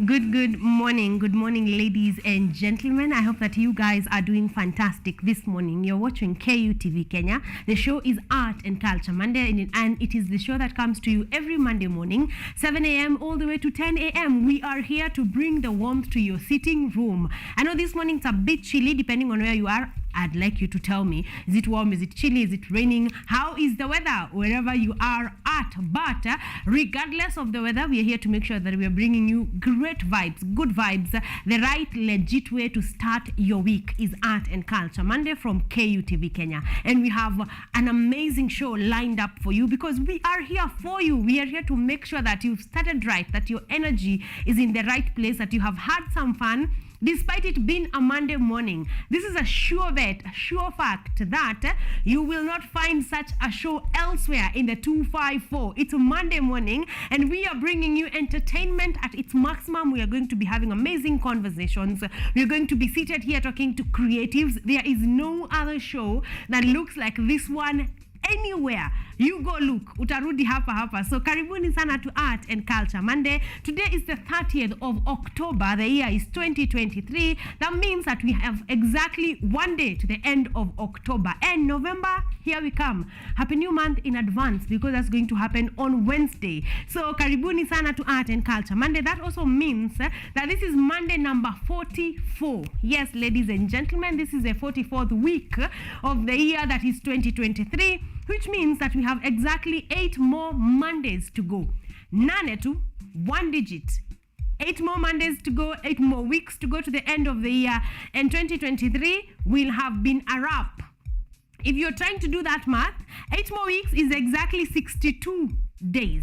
Good morning. Good morning, ladies and gentlemen. I hope that you guys are doing fantastic this morning. You're watching KUTV Kenya. The show is Art and Culture Monday, and it is the show that comes to you every Monday morning, 7 a.m. all the way to 10 a.m. We are here to bring the warmth to your sitting room. I know this morning it's a bit chilly, depending on where you are. I'd like you to tell me, is it warm, is it chilly, is it raining? How is the weather wherever you are at? But regardless of the weather, we are here to make sure that we are bringing you great vibes, good vibes. The right, legit way to start your week is Art and Culture Monday from KUTV Kenya. And we have an amazing show lined up for you because we are here for you. We are here to make sure that you've started right, that your energy is in the right place, that you have had some fun, despite it being a Monday morning. This is a sure bet, a sure fact that you will not find such a show elsewhere in the 254. It's a Monday morning and we are bringing you entertainment at its maximum. We are going to be having amazing conversations. We are going to be seated here talking to creatives. There is no other show that looks like this one anywhere. You go look, utarudi hapa. So karibuni sana to Art and Culture Monday. Today is the 30th of October. The year is 2023. That means that we have exactly one day to the end of October. And November, here we come. Happy New Month in advance because that's going to happen on Wednesday. So karibuni sana to Art and Culture Monday. That also means that this is Monday number 44. Yes, ladies and gentlemen, this is the 44th week of the year that is 2023. Which means that we have exactly 8 more Mondays to go. Nane tu, one digit. 8 more Mondays to go, 8 more weeks to go to the end of the year. And 2023 will have been a wrap. If you're trying to do that math, 8 more weeks is exactly 62 days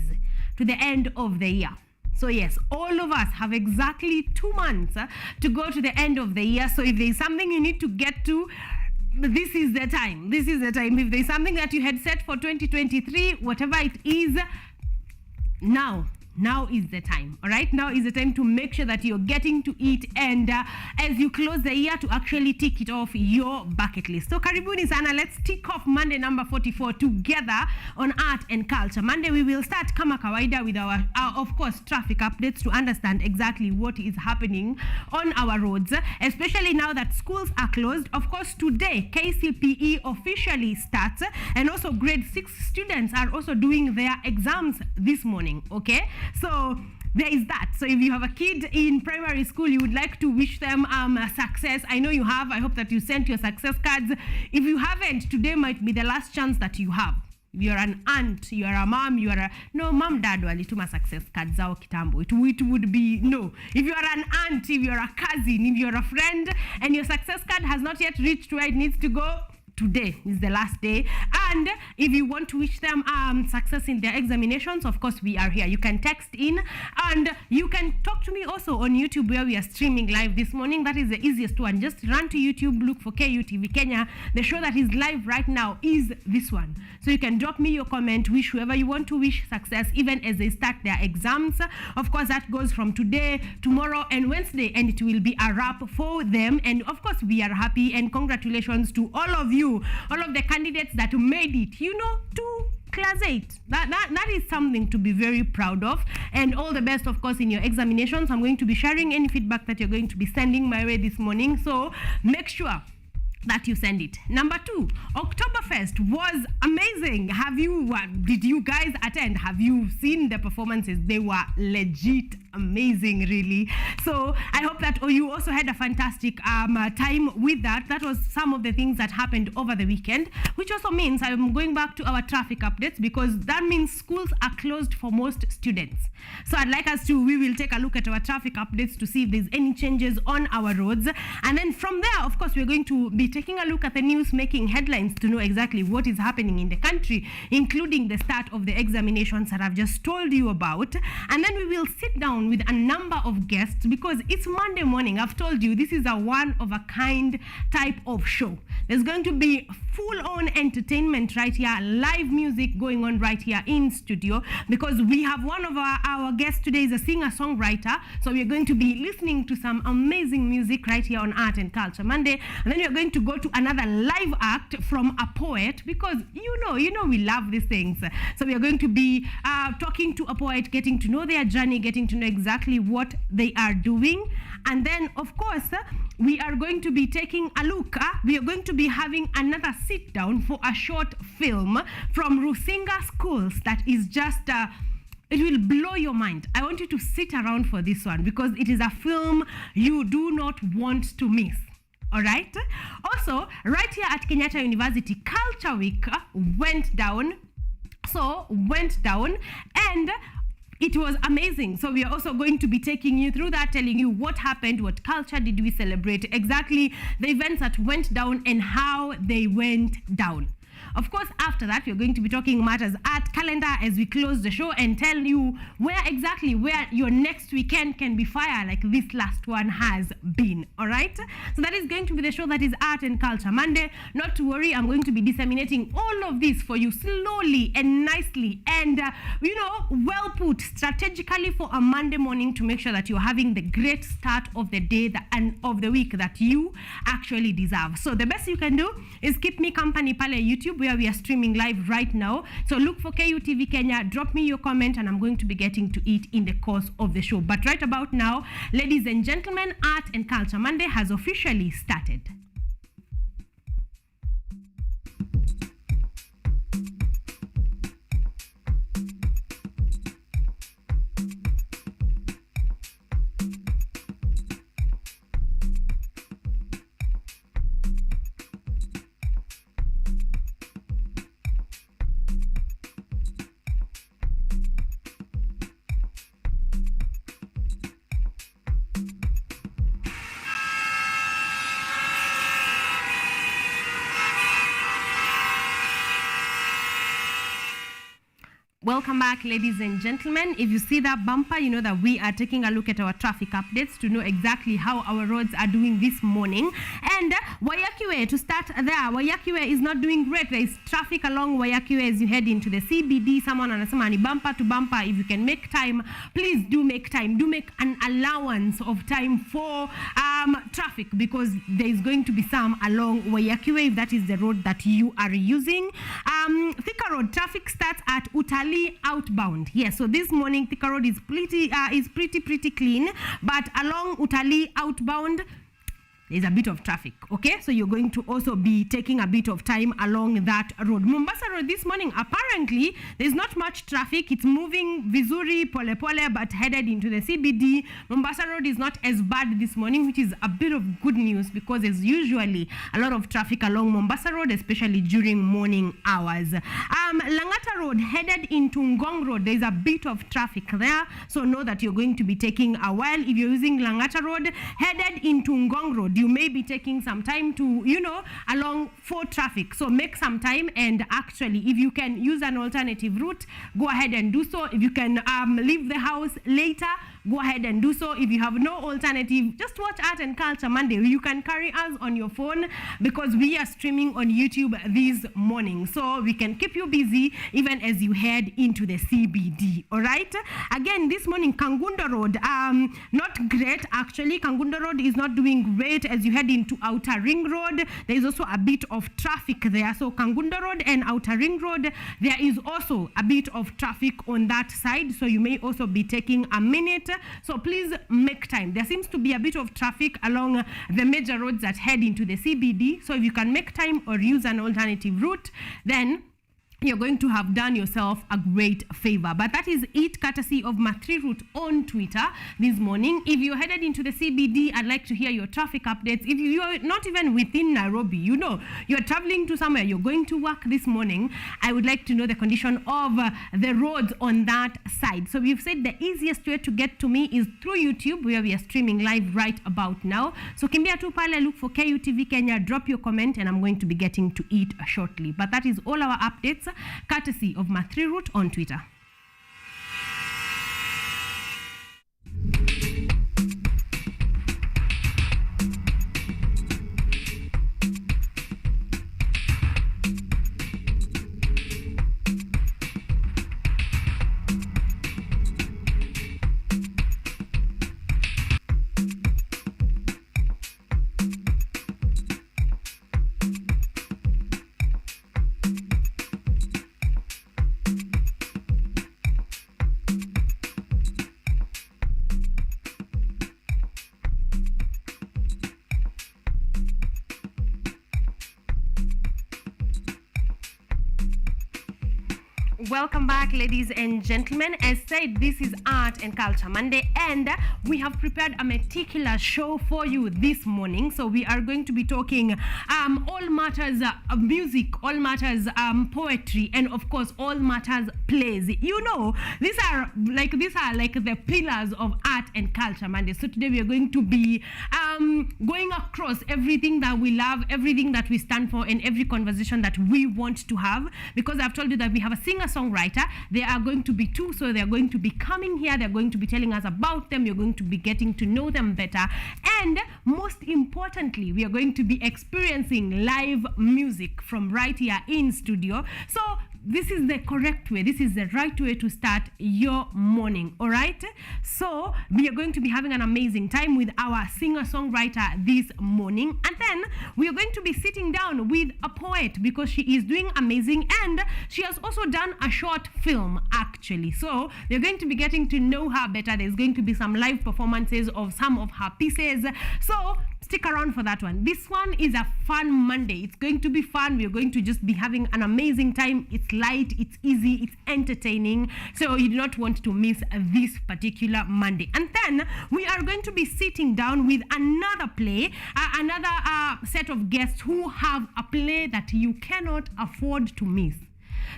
to the end of the year. So yes, all of us have exactly 2 months to go to the end of the year. So if there's something you need to get to, this is the time. This is the time. If there's something that you had set for 2023, whatever it is, now is the time. All right, now is the time to make sure that you're getting to it, and as you close the year, to actually tick it off your bucket list. So karibuni sana, let's tick off Monday number 44 together on Art and Culture Monday. We will start kama kawaida with our of course traffic updates to understand exactly what is happening on our roads, especially now that schools are closed. Of course, today KCPE officially starts, and also grade 6 students are also doing their exams this morning. Okay, so there is that. So if you have a kid in primary school, you would like to wish them success. I know you have. I hope that you sent your success cards. If you haven't, today might be the last chance that you have. If you're an aunt, you are a mom, you are a... No, mom, dad, walituma success cards zao kitambo. It would be... No. If you are an aunt, if you're a cousin, if you're a friend, and your success card has not yet reached where it needs to go, today is the last day. And if you want to wish them success in their examinations, of course we are here. You can text in, and you can talk to me also on YouTube, where we are streaming live this morning. That is the easiest one. Just run to YouTube, look for KUTV Kenya. The show that is live right now is this one. So you can drop me your comment, wish whoever you want to wish success, even as they start their exams. Of course, that goes from today, tomorrow, and Wednesday, and it will be a wrap for them. And of course, we are happy, and congratulations to all of you, all of the candidates that made it, to class 8. That is something to be very proud of, and all the best, of course, in your examinations. I'm going to be sharing any feedback that you're going to be sending my way this morning, so make sure that you send it. Number 2, Oktoberfest was amazing. Did you guys attend? Have you seen the performances? They were legit amazing, really. So I hope that you also had a fantastic time with that. That was some of the things that happened over the weekend, which also means I'm going back to our traffic updates, because that means schools are closed for most students. So I'd like us we will take a look at our traffic updates to see if there's any changes on our roads. And then from there, of course, we're going to be taking a look at the news making headlines to know exactly what is happening in the country, including the start of the examinations that I've just told you about. And then we will sit down with a number of guests, because it's Monday morning. I've told you this is a one-of-a-kind type of show. There's going to be full-on entertainment right here, live music going on right here in studio, because we have one of our guests today is a singer-songwriter. So we are going to be listening to some amazing music right here on Art and Culture Monday. And then we are going to go to another live act from a poet, because you know we love these things. So we are going to be talking to a poet, getting to know their journey, getting to know exactly what they are doing. And then, of course, we are going to be taking a look. We are going to be having another sit down for a short film from Rusinga Schools that is just... it will blow your mind. I want you to sit around for this one because it is a film you do not want to miss. All right? Also, right here at Kenyatta University, Culture Week went down. And it was amazing. So we are also going to be taking you through that, telling you what happened, what culture did we celebrate, exactly the events that went down and how they went down. Of course, after that, we're going to be talking matters at calendar as we close the show and tell you where your next weekend can be fire like this last one has been. All right? So that is going to be the show that is Art and Culture Monday. Not to worry, I'm going to be disseminating all of this for you slowly and nicely and, well put strategically for a Monday morning to make sure that you're having the great start of the day and of the week that you actually deserve. So the best you can do is keep me company pale YouTube, where we are streaming live right now. So look for KUTV Kenya, drop me your comment, and I'm going to be getting to it in the course of the show. But right about now, ladies and gentlemen, Art and Culture Monday has officially started. Welcome back, ladies and gentlemen. If you see that bumper, you know that we are taking a look at our traffic updates to know exactly how our roads are doing this morning. And Wayakiwe, to start there, Wayakiwe is not doing great. There is traffic along Wayakiwe as you head into the CBD. Someone anasema ni bumper to bumper. If you can make time, please do make time. Do make an allowance of time for traffic, because there is going to be some along Wayakiwe if that is the road that you are using. Thika Road traffic starts at Utali outbound. Yes, so this morning Thika Road is pretty clean, but along Utali outbound there's a bit of traffic, okay? So you're going to also be taking a bit of time along that road. Mombasa Road this morning, apparently, there's not much traffic. It's moving vizuri, pole pole, but headed into the CBD. Mombasa Road is not as bad this morning, which is a bit of good news because there's usually a lot of traffic along Mombasa Road, especially during morning hours. Langata Road, headed into Ngong Road, there's a bit of traffic there. So know that you're going to be taking a while. If you're using Langata Road, headed into Ngong Road, you may be taking some time to, along for traffic. So make some time, and actually, if you can use an alternative route, go ahead and do so. If you can leave the house later, go ahead and do so. If you have no alternative, just watch Art and Culture Monday. You can carry us on your phone because we are streaming on YouTube this morning. So we can keep you busy even as you head into the CBD. All right? Again, this morning, Kangunda Road, not great actually. Kangunda Road is not doing great as you head into Outer Ring Road. There is also a bit of traffic there. So Kangunda Road and Outer Ring Road, there is also a bit of traffic on that side. So you may also be taking a minute. So please make time. There seems to be a bit of traffic along the major roads that head into the CBD. So if you can make time or use an alternative route, then you're going to have done yourself a great favor. But that is it, courtesy of Matri Route on Twitter this morning. If you're headed into the CBD, I'd like to hear your traffic updates. If you're not even within Nairobi, you're traveling to somewhere, you're going to work this morning, I would like to know the condition of the roads on that side. So we've said the easiest way to get to me is through YouTube, where we are streaming live right about now. So kimbia tu pale, look for KUTV Kenya, drop your comment, and I'm going to be getting to it shortly. But that is all our updates, courtesy of Matri Route on Twitter. Welcome back, ladies and gentlemen. As said, this is Art and Culture Monday, and we have prepared a meticulous show for you this morning. So we are going to be talking all matters music, all matters poetry, and of course all matters plays. You know, these are like the pillars of Art and Culture Monday. So today we are going to be going across everything that we love, everything that we stand for, and every conversation that we want to have. Because I've told you that we have a singer-songwriter. They are going to be two, so they are going to be coming here. They're going to be telling us about them. You're going to be getting to know them better. And most importantly, we are going to be experiencing live music from right here in studio. So this is the correct way. This is the right way to start your morning. All right. So we are going to be having an amazing time with our singer-songwriter this morning. And then we are going to be sitting down with a poet because she is doing amazing. And she has also done a short film, actually. So you're going to be getting to know her better. There's going to be some live performances of some of her pieces. So stick around for that one. This one is a fun Monday. It's going to be fun. We're going to just be having an amazing time. It's light, it's easy, it's entertaining. So you do not want to miss this particular Monday. And then we are going to be sitting down with another play, another set of guests who have a play that you cannot afford to miss.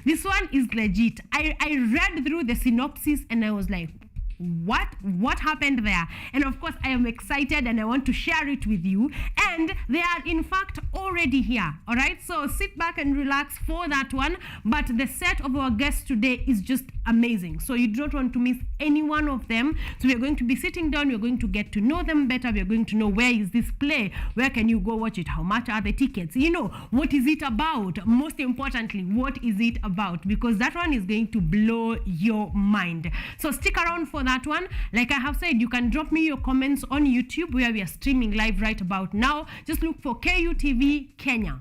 This one is legit. I read through the synopsis and I was like, what happened there? And of course I am excited and I want to share it with you, and they are in fact already here. All right, so sit back and relax for that one. But the set of our guests today is just amazing, so you don't want to miss any one of them. So we are going to be sitting down, we're going to get to know them better. We are going to know, where is this play, where can you go watch it, how much are the tickets, you know, what is it about, most importantly, what is it about, because that one is going to blow your mind. So stick around for that one. Like I have said, you can drop me your comments on YouTube, where we are streaming live right about now. Just look for KUTV Kenya.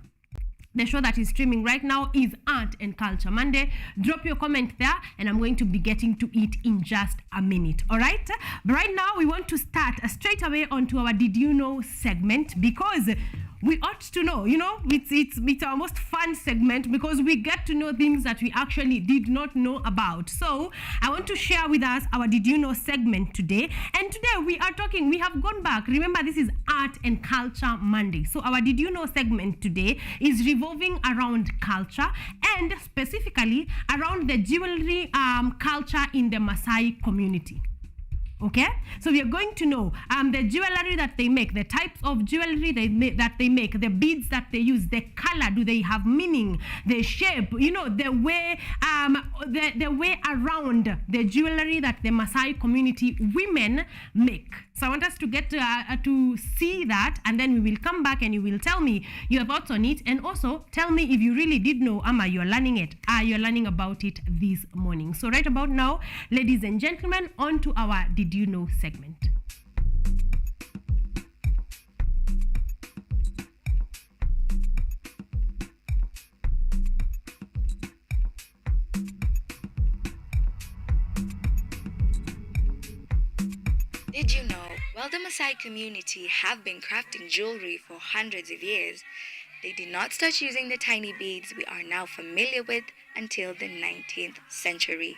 The show that is streaming right now is Art and Culture Monday. Drop your comment there and I'm going to be getting to it in just a minute. All right. But right now we want to start straight away onto our Did You Know segment, because we ought to know, you know, it's our most fun segment because we get to know things that we actually did not know about. So I want to share with us our Did You Know segment today. And today we have gone back. Remember, this is Art and Culture Monday. So our Did You Know segment today is revolving around culture, and specifically around the jewelry culture in the Maasai community. Okay, so we are going to know the jewelry that they make, the types of jewelry that they make, the beads that they use, the color, do they have meaning, the shape, you know, the way around the jewelry that the Maasai community women make. So I want us to get to see that, and then we will come back and you will tell me your thoughts on it, and also tell me if you really did know, you're learning it, you're learning about it this morning. So right about now, ladies and gentlemen, on to our Did You Know segment. Did you know, while the Maasai community have been crafting jewelry for hundreds of years, they did not start using the tiny beads we are now familiar with until the 19th century.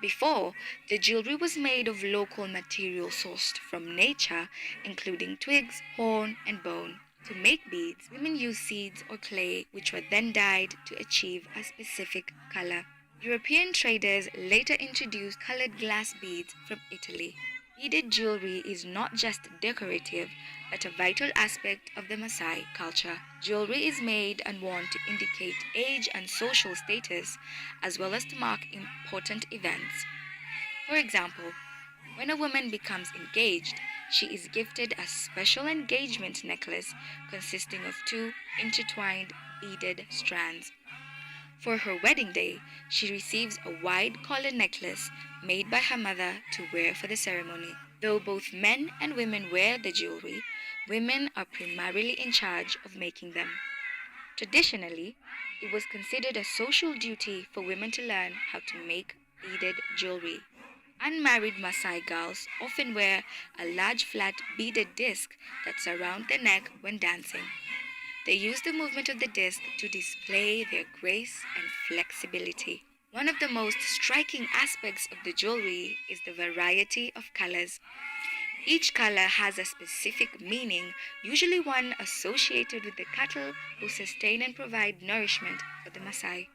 Before, the jewelry was made of local material sourced from nature, including twigs, horn, and bone. To make beads, women used seeds or clay, which were then dyed to achieve a specific color. European traders later introduced colored glass beads from Italy. Beaded jewelry is not just decorative, but a vital aspect of the Maasai culture. Jewelry is made and worn to indicate age and social status, as well as to mark important events. For example, when a woman becomes engaged, she is gifted a special engagement necklace consisting of 2 intertwined beaded strands. For her wedding day, she receives a wide collar necklace made by her mother to wear for the ceremony. Though both men and women wear the jewelry, women are primarily in charge of making them. Traditionally, it was considered a social duty for women to learn how to make beaded jewelry. Unmarried Maasai girls often wear a large flat beaded disc that surrounds their neck when dancing. They use the movement of the disc to display their grace and flexibility. One of the most striking aspects of the jewelry is the variety of colors. Each color has a specific meaning, usually one associated with the cattle who sustain and provide nourishment for the Maasai.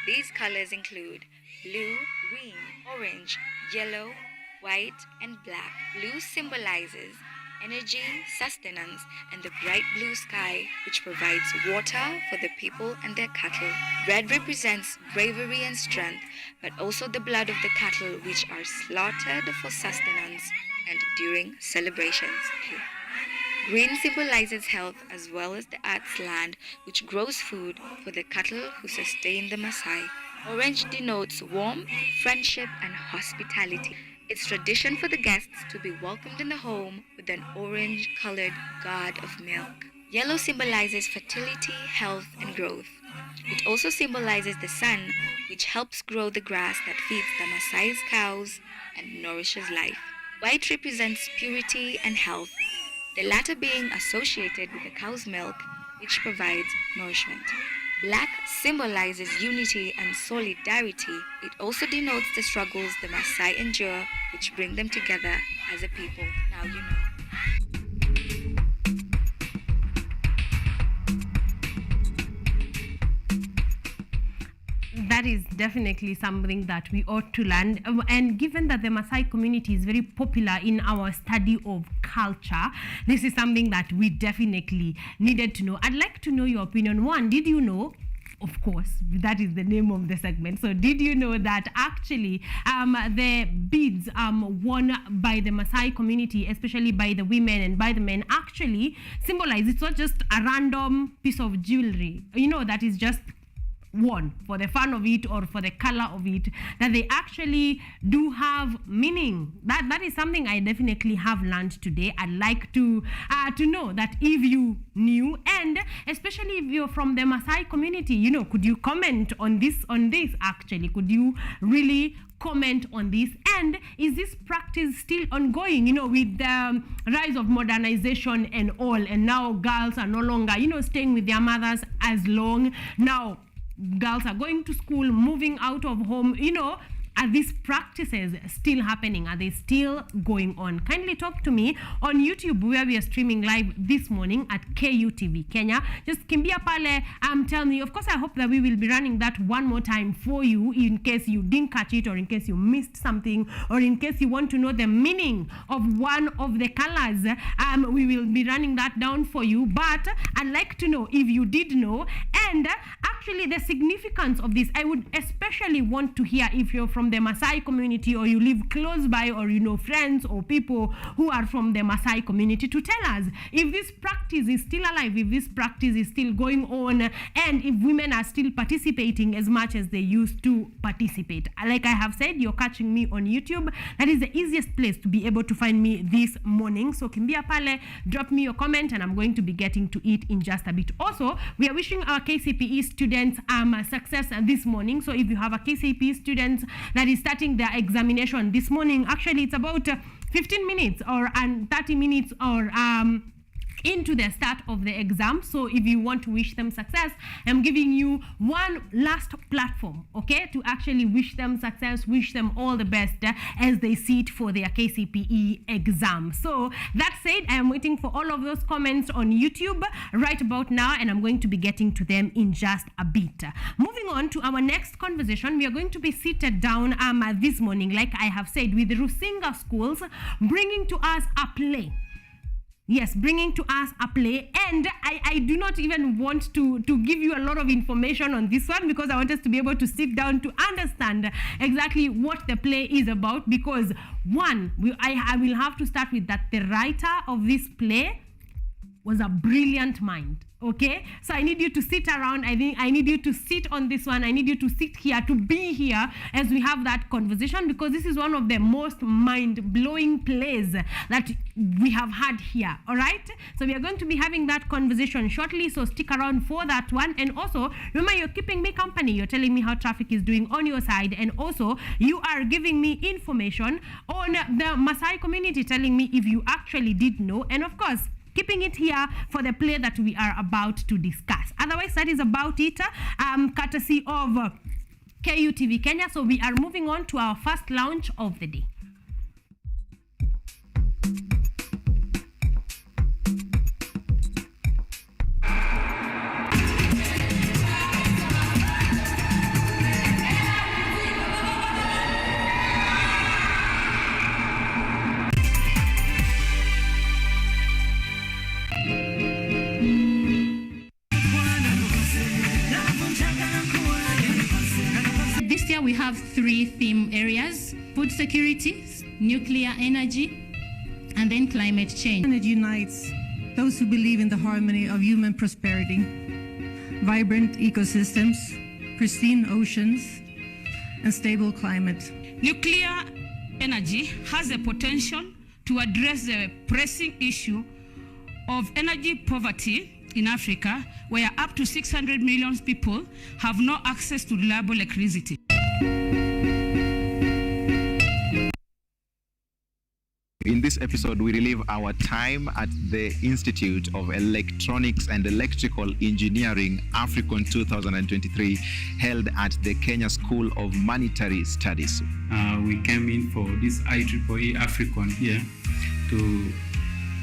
These colors include blue, green, orange, yellow, white, and black. Blue symbolizes energy, sustenance, and the bright blue sky, which provides water for the people and their cattle. Red represents bravery and strength, but also the blood of the cattle, which are slaughtered for sustenance and during celebrations. Green symbolizes health as well as the earth's land, which grows food for the cattle who sustain the Maasai. Orange denotes warmth, friendship, and hospitality. It's tradition for the guests to be welcomed in the home with an orange-colored gourd of milk. Yellow symbolizes fertility, health, and growth. It also symbolizes the sun, which helps grow the grass that feeds the Maasai's cows and nourishes life. White represents purity and health, the latter being associated with the cow's milk, which provides nourishment. Black symbolizes unity and solidarity. It also denotes the struggles the Maasai endure, which bring them together as a people. Now you know. That is definitely something that we ought to learn. And given that the Maasai community is very popular in our study of culture, this is something that we definitely needed to know. I'd like to know your opinion. One, did you know? Of course, that is the name of the segment. So did you know that actually the beads worn by the Maasai community, especially by the women and by the men, actually symbolize, it's not just a random piece of jewelry, that is just worn for the fun of it or for the color of it, that they actually do have meaning. That is something I definitely have learned today. I'd like to know that if you knew, and especially if you're from the Maasai community, could you comment on this actually? Could you really comment on this? And is this practice still ongoing, with the rise of modernization and all, and now girls are no longer, staying with their mothers as long. Now girls are going to school, moving out of home, are these practices still happening? Are they still going on? Kindly talk to me on YouTube, where we are streaming live this morning at KUTV Kenya. Just kimbia pale, tell me. Of course, I hope that we will be running that one more time for you in case you didn't catch it, or in case you missed something, or in case you want to know the meaning of one of the colors. We will be running that down for you. But I'd like to know if you did know, and actually the significance of this. I would especially want to hear if you're from the Maasai community, or you live close by, or friends or people who are from the Maasai community, to tell us if this practice is still alive, if this practice is still going on, and if women are still participating as much as they used to participate. Like I have said, you're catching me on YouTube. That is the easiest place to be able to find me this morning. So kimbia pale, drop me your comment, and I'm going to be getting to it in just a bit. Also, we are wishing our KCPE students success this morning. So if you have a KCPE student that is starting their examination this morning, actually it's about 15 minutes or 30 minutes or into the start of the exam. So if you want to wish them success, I'm giving you one last platform, okay, to actually wish them success, wish them all the best as they sit for their KCPE exam. So that said, I am waiting for all of those comments on YouTube right about now, and I'm going to be getting to them in just a bit. Moving on to our next conversation, we are going to be seated down this morning, like I have said, with the Rusinga schools bringing to us a play. Yes, bringing to us a play. And I do not even want to give you a lot of information on this one, because I want us to be able to sit down to understand exactly what the play is about. Because one, I will have to start with that the writer of this play was a brilliant mind. Okay, so I need you to sit around. I need you to sit on this one. I need you to sit here, to be here as we have that conversation, because this is one of the most mind-blowing plays that we have had here. All right, so we are going to be having that conversation shortly, so stick around for that one. And also remember, you're keeping me company. You're telling me how traffic is doing on your side, and also you are giving me information on the Maasai community, telling me if you actually did know, and of course keeping it here for the play that we are about to discuss. Otherwise, that is about it, courtesy of KUTV Kenya. So we are moving on to our first launch of the day. This year we have 3 theme areas: food security, nuclear energy, and then climate change. And it unites those who believe in the harmony of human prosperity, vibrant ecosystems, pristine oceans, and stable climate. Nuclear energy has the potential to address the pressing issue of energy poverty in Africa, where up to 600 million people have no access to reliable electricity. In this episode, we relive our time at the Institute of Electronics and Electrical Engineering, African 2023, held at the Kenya School of Monetary Studies. We came in for this IEEE African here to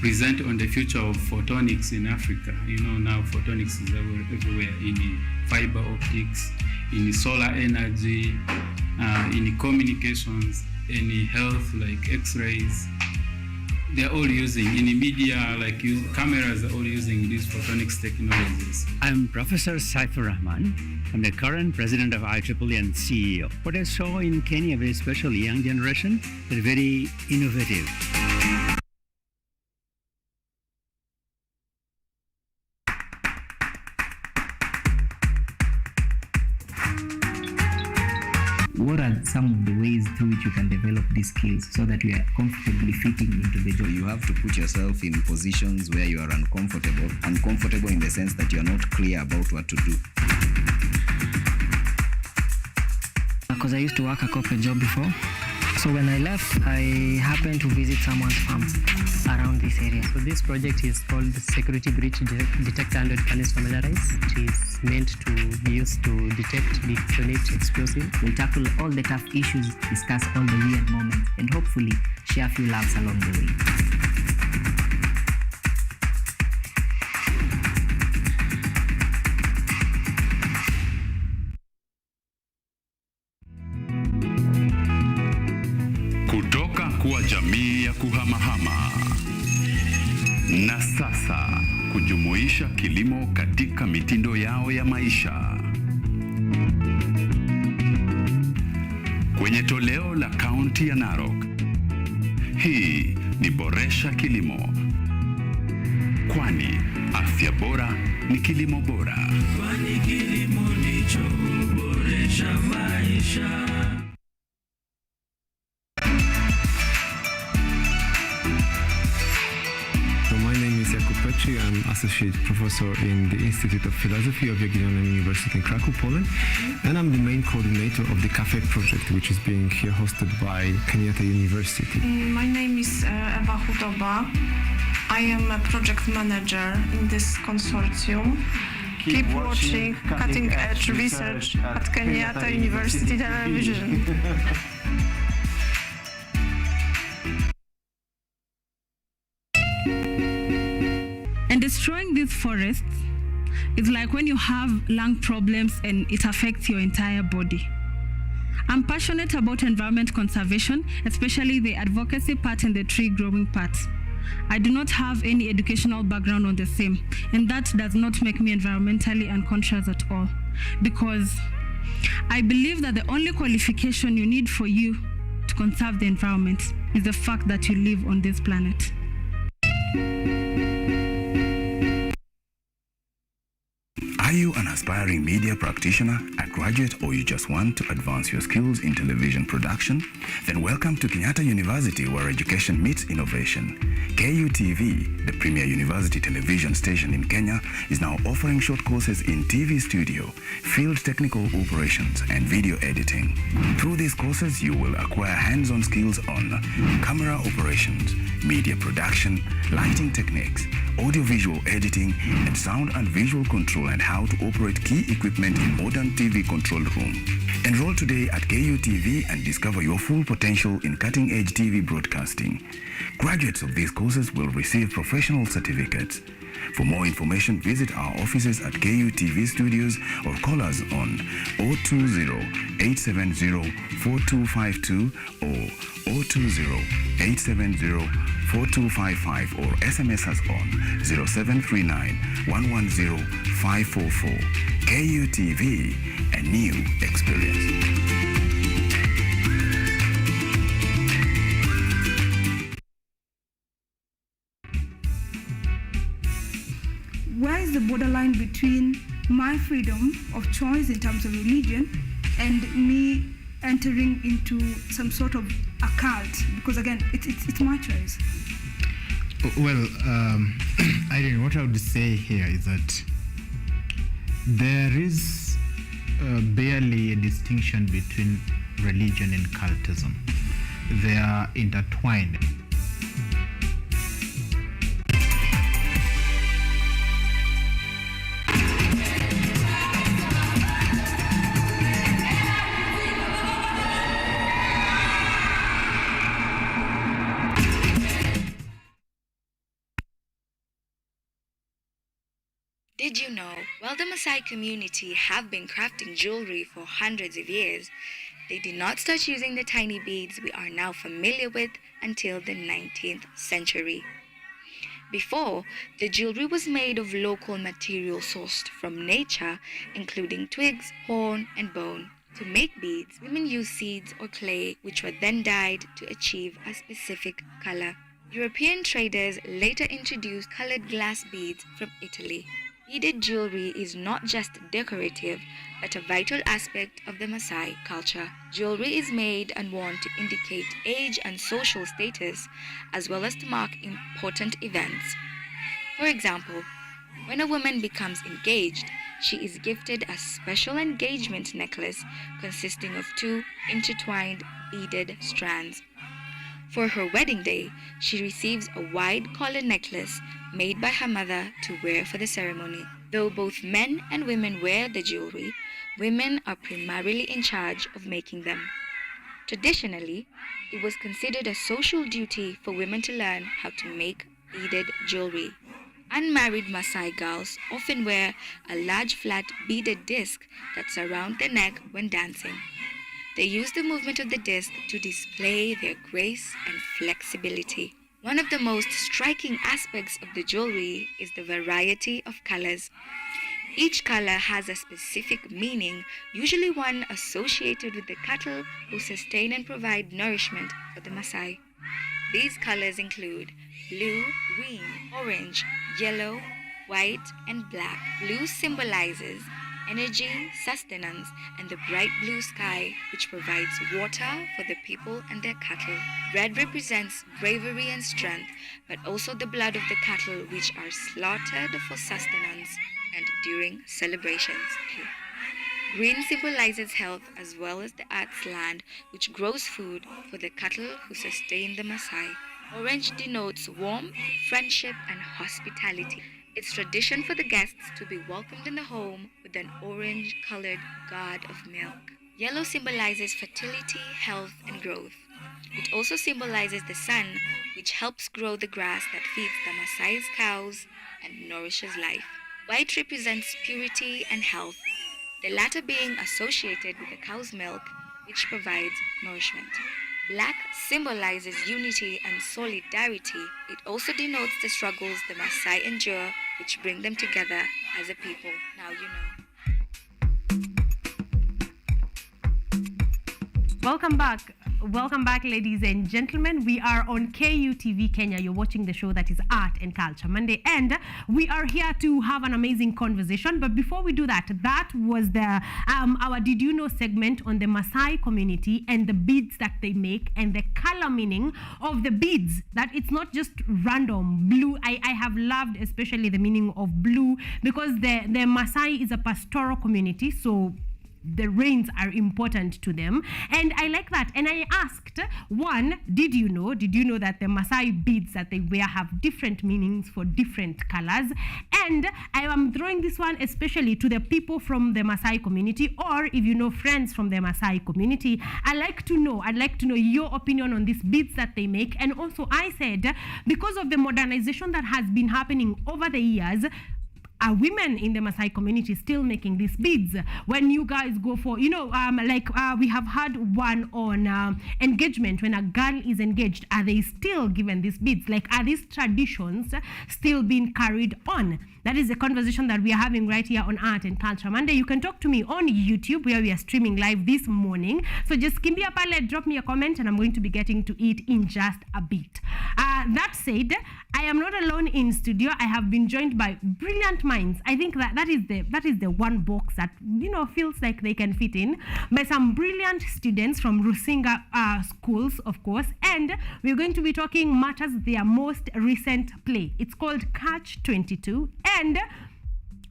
present on the future of photonics in Africa. You know, now photonics is everywhere, in fiber optics, in solar energy, in communications, in health like X-rays. They're all using, in media, like cameras are all using these photonics technologies. I'm Professor Saifur Rahman. I'm the current president of IEEE and CEO. What I saw in Kenya, very especially young generation, they're very innovative. What are some of the ways through which you can develop these skills so that you are comfortably fitting into the job? You have to put yourself in positions where you are uncomfortable in the sense that you are not clear about what to do. Because I used to work a corporate job before. So when I left, I happened to visit someone's farm around this area. So this project is called Security Breach Detector and Can Familiarize. It is meant to be used to detect, detonate explosive. We'll tackle all the tough issues, discuss all the weird moments, and hopefully share a few laughs along the way. Kutoka kuwa jamii ya kuhamahama na sasa kujumuisha kilimo katika mitindo yao ya maisha. Kwenye toleo la kaunti ya Narok, hii ni Boresha Kilimo, kwani afya bora ni kilimo bora. Kwani kilimo ndicho huboresha maisha. I'm Associate Professor in the Institute of Philosophy of Jagiellonian University in Krakow, Poland, and I'm the main coordinator of the CAFE project, which is being here hosted by Kenyatta University. My name is Eva Hudoba. I am a project manager in this consortium. Keep watching cutting edge research at Kenyatta University Television. And destroying these forests is like when you have lung problems and it affects your entire body. I'm passionate about environment conservation, especially the advocacy part and the tree growing part. I do not have any educational background on the same, and that does not make me environmentally unconscious at all, because I believe that the only qualification you need for you to conserve the environment is the fact that you live on this planet. Are you an aspiring media practitioner, a graduate, or you just want to advance your skills in television production? Then welcome to Kenyatta University, where education meets innovation. KUTV, the premier university television station in Kenya, is now offering short courses in TV studio, field technical operations, and video editing. Through these courses, you will acquire hands-on skills on camera operations, media production, lighting techniques, audiovisual editing, and sound and visual control, and how to operate key equipment in modern TV control room. Enroll today at KUTV and discover your full potential in cutting-edge TV broadcasting. Graduates of these courses will receive professional certificates. For more information, visit our offices at KUTV Studios or call us on 020-870-4252 or 020-870-4255 or SMS us on 0739-110-544. KUTV, a new experience. Where is the borderline between my freedom of choice in terms of religion and me entering into some sort of a cult? Because again, it's my choice. Well, Irene, what I would say here is that there is barely a distinction between religion and cultism. They are intertwined. Did you know, while the Maasai community have been crafting jewelry for hundreds of years, they did not start using the tiny beads we are now familiar with until the 19th century. Before, the jewelry was made of local material sourced from nature, including twigs, horn, and bone. To make beads, women used seeds or clay, which were then dyed to achieve a specific color. European traders later introduced colored glass beads from Italy. Beaded jewelry is not just decorative, but a vital aspect of the Maasai culture. Jewelry is made and worn to indicate age and social status, as well as to mark important events. For example, when a woman becomes engaged, she is gifted a special engagement necklace consisting of 2 intertwined beaded strands. For her wedding day, she receives a wide collar necklace made by her mother to wear for the ceremony. Though both men and women wear the jewelry, women are primarily in charge of making them. Traditionally, it was considered a social duty for women to learn how to make beaded jewelry. Unmarried Maasai girls often wear a large flat beaded disc that surround their neck when dancing. They use the movement of the disc to display their grace and flexibility. One of the most striking aspects of the jewelry is the variety of colors. Each color has a specific meaning, usually one associated with the cattle who sustain and provide nourishment for the Maasai. These colors include blue, green, orange, yellow, white, and black. Blue symbolizes energy, sustenance, and the bright blue sky, which provides water for the people and their cattle. Red represents bravery and strength, but also the blood of the cattle, which are slaughtered for sustenance and during celebrations. Green symbolizes health as well as the earth's land, which grows food for the cattle who sustain the Maasai. Orange denotes warmth, friendship, and hospitality. It's tradition for the guests to be welcomed in the home with an orange-colored gourd of milk. Yellow symbolizes fertility, health, and growth. It also symbolizes the sun, which helps grow the grass that feeds the Maasai's cows and nourishes life. White represents purity and health, the latter being associated with the cow's milk, which provides nourishment. Black symbolizes unity and solidarity. It also denotes the struggles the Maasai endure, which bring them together as a people. Now you know. Welcome back, ladies and gentlemen. We are on KUTV Kenya. You're watching the show that is Art and Culture Monday, and we are here to have an amazing conversation. But before we do that, that was the our Did You Know segment on the Maasai community and the beads that they make and the color meaning of the beads. That it's not just random blue. I have loved especially the meaning of blue, because the Maasai is a pastoral community, so the rains are important to them. And I like that. And I asked, one, did you know that the Maasai beads that they wear have different meanings for different colors? And I am throwing this one especially to the people from the Maasai community, or if you know friends from the Maasai community. I'd like to know your opinion on these beads that they make. And also I said, because of the modernization that has been happening over the years, are women in the Maasai community still making these beads? When you guys go for, we have had one on engagement. When a girl is engaged, are they still given these beads? Like, are these traditions still being carried on? That is the conversation that we are having right here on Art and Culture Monday. You can talk to me on YouTube, where we are streaming live this morning. So just kimbia pale, drop me a comment, and I'm going to be getting to it in just a bit. That said, I am not alone in studio. I have been joined by brilliant minds. I think that is the one box that feels like they can fit in, by some brilliant students from Rusinga schools, of course. And we're going to be talking matters their most recent play. It's called Catch 22. And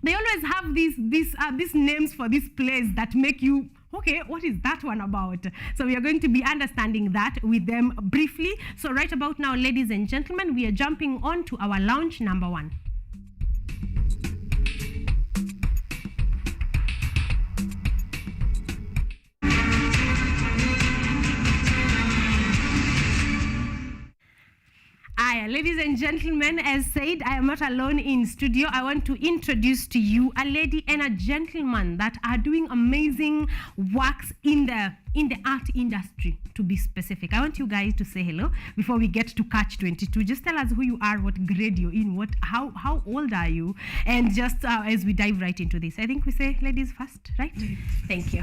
they always have these names for these plays that make you, okay, what is that one about? So we are going to be understanding that with them briefly. So right about now, ladies and gentlemen, we are jumping on to our lounge number 1. Ladies and gentlemen, as said, I am not alone in studio. I want to introduce to you a lady and a gentleman that are doing amazing works in the art industry, to be specific. I want you guys to say hello before we get to Catch 22. Just tell us who you are, what grade you're in, how old are you, and just as we dive right into this. I think we say ladies first, right? Thank you.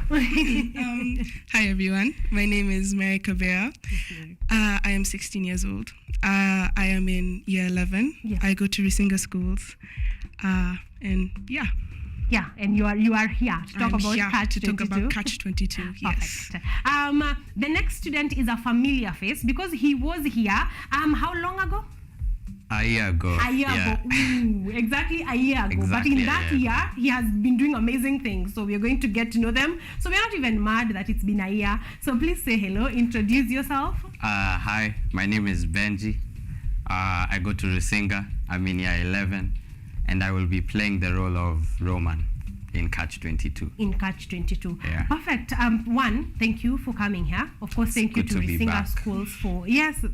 Hi everyone, my name is Mary Cabrera. I am 16 years old. I am in year 11. Yes. I go to Rusinga schools, and yeah. Yeah, and you are here to talk about Catch 22. Talk about Catch 22. Yes. Perfect. The next student is a familiar face because he was here. How long ago? A year ago. Ooh, exactly a year ago. But in that year, he has been doing amazing things. So we are going to get to know them. So we're not even mad that it's been a year. So please say hello. Introduce yourself. Hi, my name is Benji. I go to Rusinga. I'm in year 11. And I will be playing the role of Roman in Catch 22. In Catch 22. Yeah. Perfect. One, thank you for coming here. Of course, thank you to Rusinga Schools for,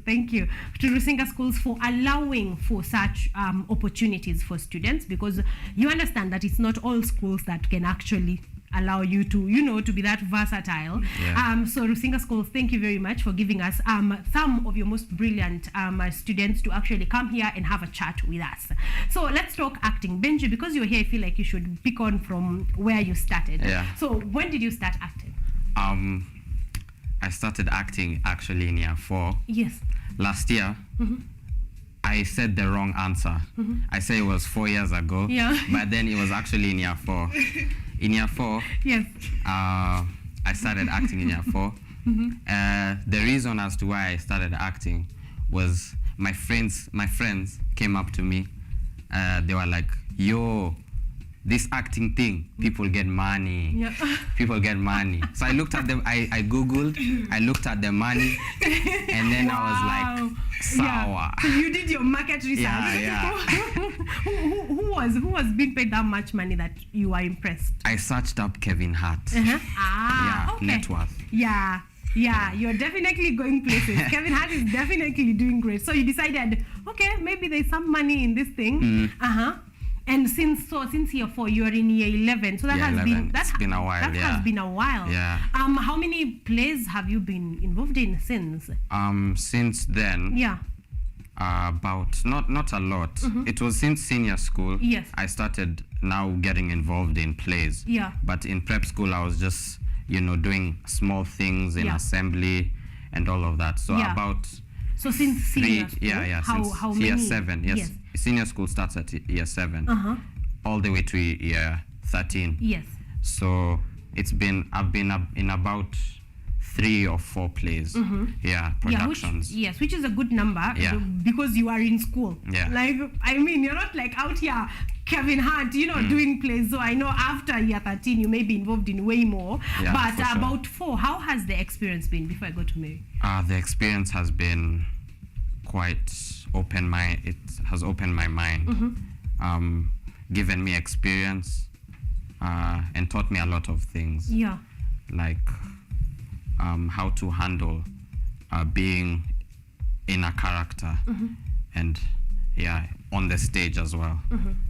thank you to Rusinga Schools for allowing for such opportunities for students, because you understand that it's not all schools that can actually allow you to, to be that versatile. Yeah. So Rusinga Schools, thank you very much for giving us some of your most brilliant students to actually come here and have a chat with us. So let's talk acting. Benji, because you're here, I feel like you should pick on from where you started. Yeah. So when did you start acting? I started acting actually in year 4. Yes. Last year. Mm-hmm. I said the wrong answer. Mm-hmm. I said it was 4 years ago. Yeah. But then it was actually in year 4. In year 4, yes, I started acting in year 4. Mm-hmm. The reason as to why I started acting was my friends came up to me. They were like, yo, this acting thing, people get money. Yeah. People get money. So I looked at them, I Googled, I looked at the money, and then I was like, sour. Yeah. So you did your market research. Yeah. who was being paid that much money that you were impressed? I searched up Kevin Hart. Yeah, okay. Net worth. Yeah, you're definitely going places. Kevin Hart is definitely doing great. So you decided, okay, maybe there's some money in this thing. And since year 4, you are in year 11. So that has been a while. That has been a while. Yeah. How many plays have you been involved in since? Since then. Yeah. About not a lot. Mm-hmm. It was since senior school. Yes. I started now getting involved in plays. Yeah. But in prep school, I was just doing small things in assembly and all of that. So about. So since senior school. How many? Year 7. Yes. Senior school starts at year 7. All the way to year 13. Yes. So I've been in about 3 or 4 plays. Yeah, productions. Which is a good number. Yeah. Because you are in school. Yeah. Like, I mean, you're not like out here Kevin Hart, doing plays. So I know after year 13, you may be involved in way more. Yeah, but for sure. about 4, how has the experience been before I go to Mary? The experience has been quite open. It has opened my mind, given me experience, and taught me a lot of things. Yeah. Like how to handle being in a character, and on the stage as well.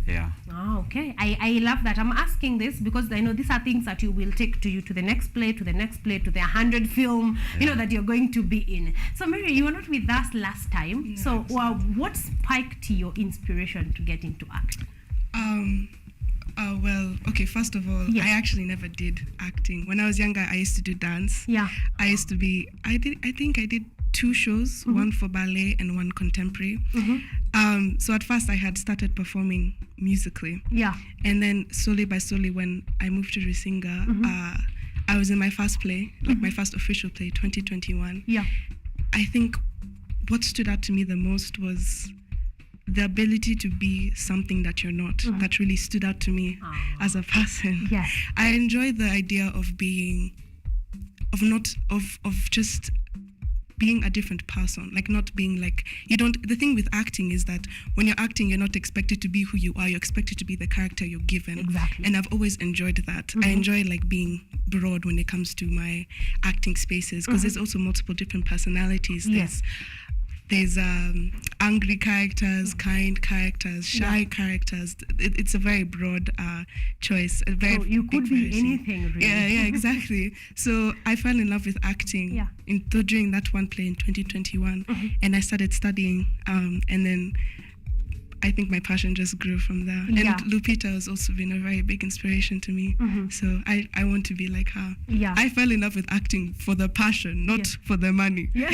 Yeah. Oh, okay. I love that. I'm asking this because I know these are things that you will take to you to the next play, to the next play, to the 100 film, that you're going to be in. So Mary, you were not with us last time. No, so what spiked your inspiration to get into acting? Well, okay, first of all, I actually never did acting. When I was younger, I used to do dance. Yeah. I think I did 2 shows, one for ballet and one contemporary. So at first I had started performing musically. Yeah. And then slowly by slowly, when I moved to Rusinga, I was in my first play, like my first official play, 2021. Yeah. I think what stood out to me the most was the ability to be something that you're not. That really stood out to me as a person. Yes. I enjoy the idea of just being a different person, like not being like, the thing with acting is that when you're acting, you're not expected to be who you are, you're expected to be the character you're given. Exactly. And I've always enjoyed that. I enjoy like being broad when it comes to my acting spaces, because there's also multiple different personalities. Yes. There's angry characters, kind characters, shy characters. It's a very broad choice. A very so you could big be variety. anything, really. Yeah, exactly. So I fell in love with acting during that one play in 2021, and I started studying, and then I think my passion just grew from there. Yeah. And Lupita has also been a very big inspiration to me. So I want to be like her. Yeah. I fell in love with acting for the passion, not for the money. Yeah.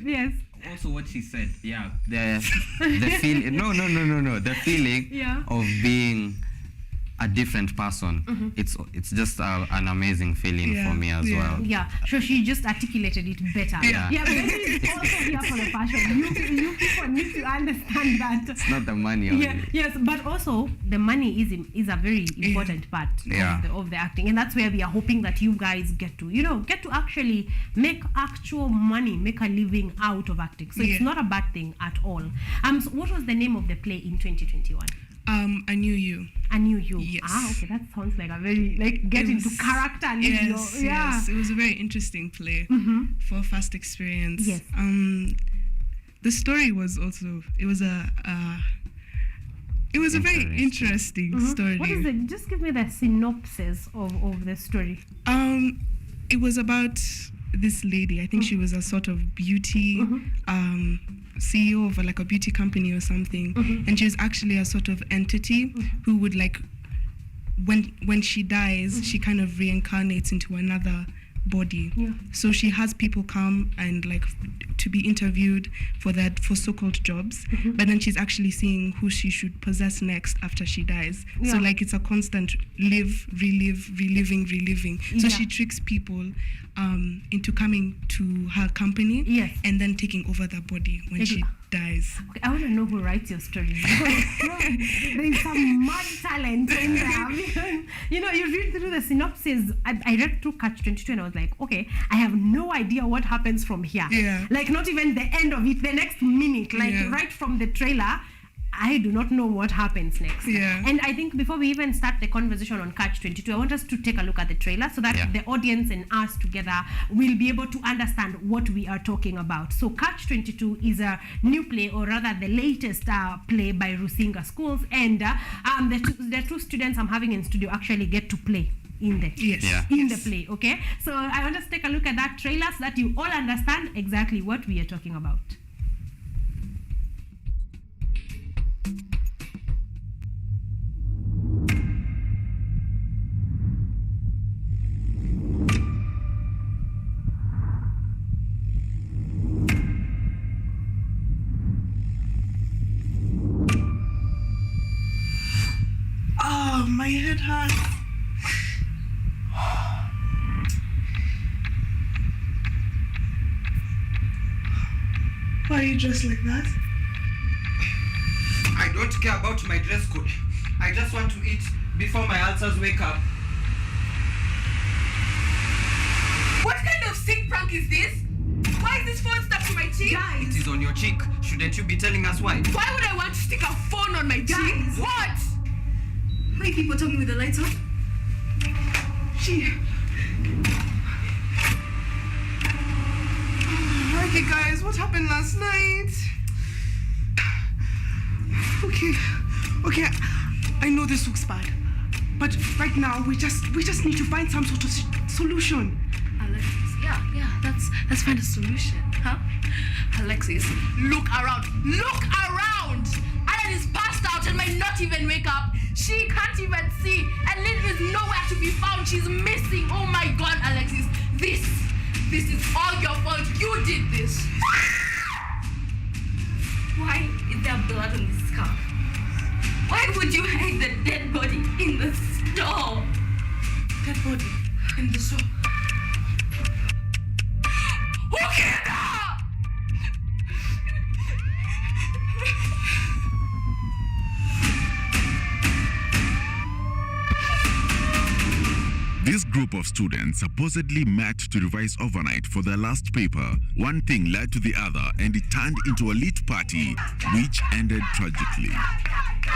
Yes. Also, what she said, the feeling. No. The feeling of being a different person. It's just an amazing feeling for me as well. Yeah. So she just articulated it better. Yeah. Yeah. But it's also here for the passion. You people need to understand that. It's not the money only. Yeah. Yes, but also the money is a very important part of the acting, and that's where we are hoping that you guys get to actually make actual money, make a living out of acting. So it's not a bad thing at all. So what was the name of the play in 2021? I Knew You. I Knew You. Yes. Okay, that sounds like a very get into character. Yes. It was a very interesting play for a first experience. Yes. The story was also it was a very interesting story. What is it? Just give me the synopsis of the story. It was about this lady. I think she was a sort of beauty CEO of like a beauty company or something, and she was actually a sort of entity who would like when she dies, she kind of reincarnates into another body. So she has people come and like to be interviewed for so-called jobs, but then she's actually seeing who she should possess next after she dies. So like it's a constant reliving. So she tricks people into coming to her company and then taking over their body when she dies. Okay, I want to know who writes your stories. There's some mad talent in there. You read through the synopsis. I read through Catch 22 and I was like, okay, I have no idea what happens from here. Yeah. Like not even the end of it, the next minute, like right from the trailer, I do not know what happens next. Yeah. And I think before we even start the conversation on Catch 22, I want us to take a look at the trailer so that the audience and us together will be able to understand what we are talking about. So Catch 22 is a new play, or rather the latest play by Rusinga Schools, and the two students I'm having in studio actually get to play in the the play. Okay, so I want us to take a look at that trailer so that you all understand exactly what we are talking about. Oh, my head hurts. Why are you dressed like that? I don't care about my dress code. I just want to eat before my ulcers wake up. What kind of sick prank is this? Why is this phone stuck to my cheek? It is on your cheek. Shouldn't you be telling us why? Why would I want to stick a phone on my cheek? What? Why are people talking with the lights on? Okay, guys, what happened last night? Okay, I know this looks bad, but right now we just need to find some sort of solution. Alexis, yeah, let's find a solution, huh? Alexis, look around. Alan is passed out and might not even wake up. She can't even see, and Lynn is nowhere to be found. She's missing. Oh my God, Alexis, this is all your fault. You did this. Why is there blood on this scarf? Why would you hide the dead body in the store? Dead body in the store. Who killed her? This group of students supposedly met to revise overnight for their last paper. One thing led to the other, and it turned into a lit party, which ended tragically.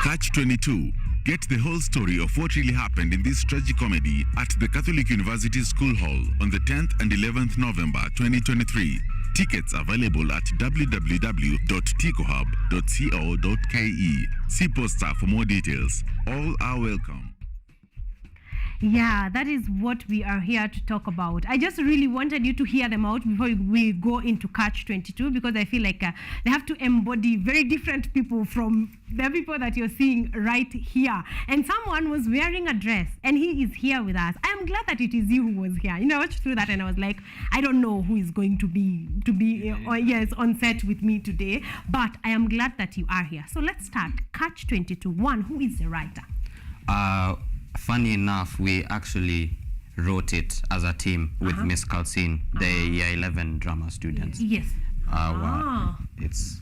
Catch 22. Get the whole story of what really happened in this tragicomedy at the Catholic University School Hall on the 10th and 11th November 2023. Tickets available at www.ticohub.co.ke. See poster for more details. All are welcome. Yeah, that is what we are here to talk about. I just really wanted you to hear them out before we go into Catch 22, because I feel like they have to embody very different people from the people that you're seeing right here. And someone was wearing a dress, and he is here with us. I am glad that it is you who was here. You know, I watched through that and I was like, I don't know who is going to be on set with me today, but I am glad that you are here. So let's start. Catch 22. One, who is the writer? Funny enough, we actually wrote it as a team with Miss Kalsin, the year 11 drama students. Yes. It's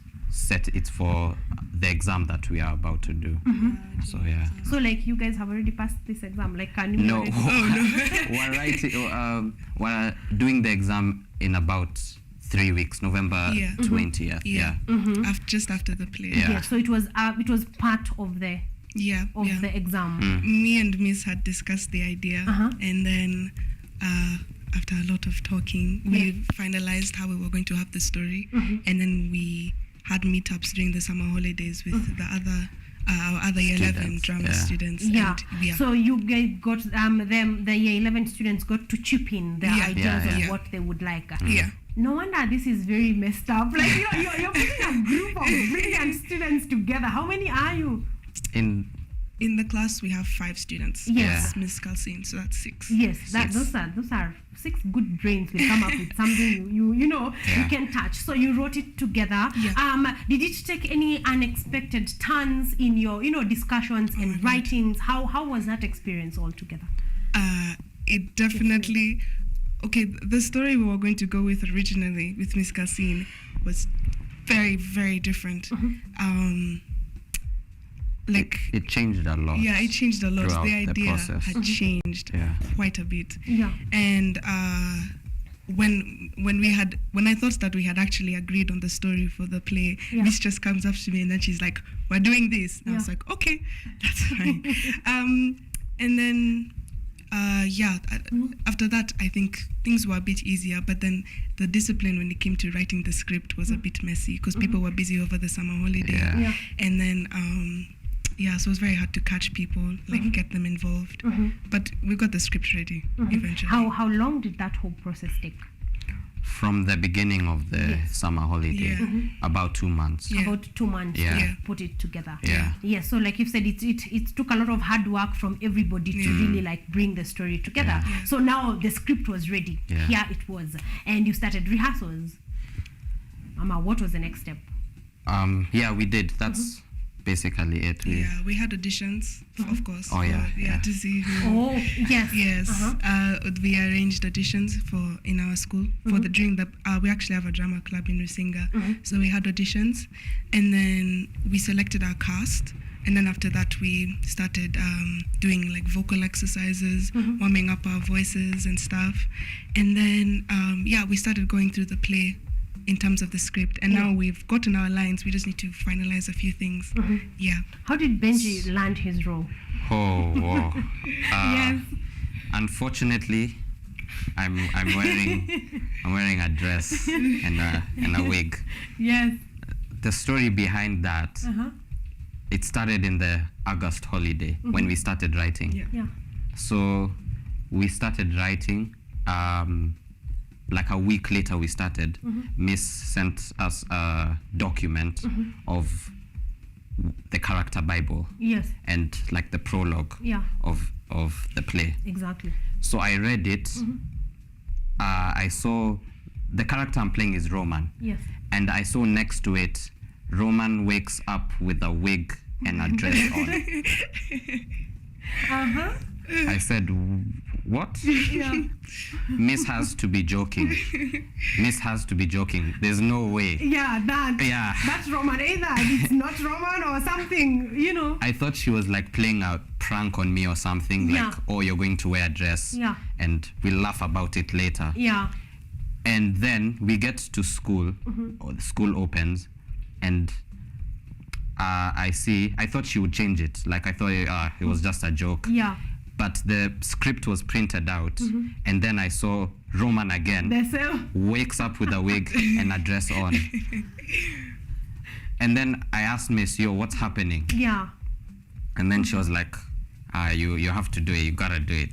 for the exam that we are about to do. So yeah. So like you guys have already passed this exam? Like can you? No. We're doing the exam in about 3 weeks, November 20th. Yeah. Just after the play. Yeah. So it was part of the. The exam. Me and Miss had discussed the idea, and then after a lot of talking, we finalized how we were going to have the story, and then we had meetups during the summer holidays with the other our other year 11 drama students. Yeah. So you guys got the year 11 students got to chip in their ideas of what they would like. No wonder this is very messed up. Like you're putting a group of brilliant students together. How many are you? In the class we have 5 students. Yes. Miss Kalsin, so that's 6. Yes, those are 6 good brains will come up with something you can touch. So you wrote it together. Did it take any unexpected turns in your discussions and writings? How was that experience altogether? It definitely the story we were going to go with originally with Miss Kalsin was very, very different. It changed a lot. Yeah, it changed a lot. The idea had changed quite a bit. Yeah. And when I thought that we had actually agreed on the story for the play, Miss just comes up to me and then she's like, "We're doing this." And I was like, "Okay, that's fine." And then after that, I think things were a bit easier. But then the discipline when it came to writing the script was a bit messy because people were busy over the summer holiday. And then so it was very hard to catch people, get them involved. But we got the script ready eventually. How long did that whole process take? From the beginning of the summer holiday, about 2 months. About 2 months to put it together. So like you said, it took a lot of hard work from everybody to really bring the story together. So now the script was ready. Here it was. And you started rehearsals. What was the next step? We did. basically it. We had auditions, of course. Oh, yeah, yeah. To see who. Oh, yes. Yes. We arranged auditions in our school we actually have a drama club in Rusinga, so we had auditions, and then we selected our cast, and then after that we started doing like vocal exercises, warming up our voices and stuff, and then we started going through the play in terms of the script, and now we've gotten our lines. We just need to finalize a few things. Yeah. How did Benji land his role? Oh, wow. Yes. Unfortunately, I'm wearing a dress and a wig. Yes. The story behind that, it started in the August holiday when we started writing. Yeah. So we started writing. Like a week later we started. Miss sent us a document of the character Bible. Yes. And like the prologue of the play. Exactly. So I read it. I saw the character I'm playing is Roman. Yes. And I saw next to it, Roman wakes up with a wig and a dress on. I said, what? Yeah. Miss has to be joking. Miss has to be joking. There's no way. Yeah, that's Roman. Either it's not Roman or something, you know. I thought she was like playing a prank on me or something, like, oh, you're going to wear a dress. Yeah. And we'll laugh about it later. Yeah. And then we get to school, or the school opens, and I thought she would change it. Like I thought it was just a joke. Yeah. But the script was printed out, and then I saw Roman again. Wakes up with a wig and a dress on. And then I asked Miss, yo, what's happening? Yeah. And then she was like, you have to do it. You gotta do it.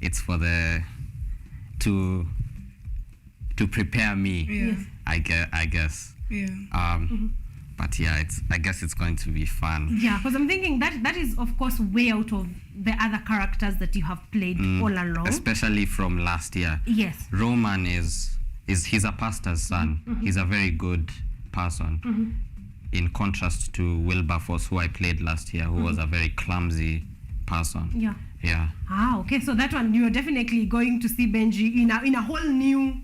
It's for to prepare me. Yes. I guess. Yeah. But yeah, I guess it's going to be fun. Yeah, because I'm thinking that is of course way out of the other characters that you have played all along. Especially from last year. Yes. Roman he's a pastor's son. He's a very good person. In contrast to Wilberforce, who I played last year, who was a very clumsy person. Yeah. Yeah. Okay. So that one, you're definitely going to see Benji in a whole new,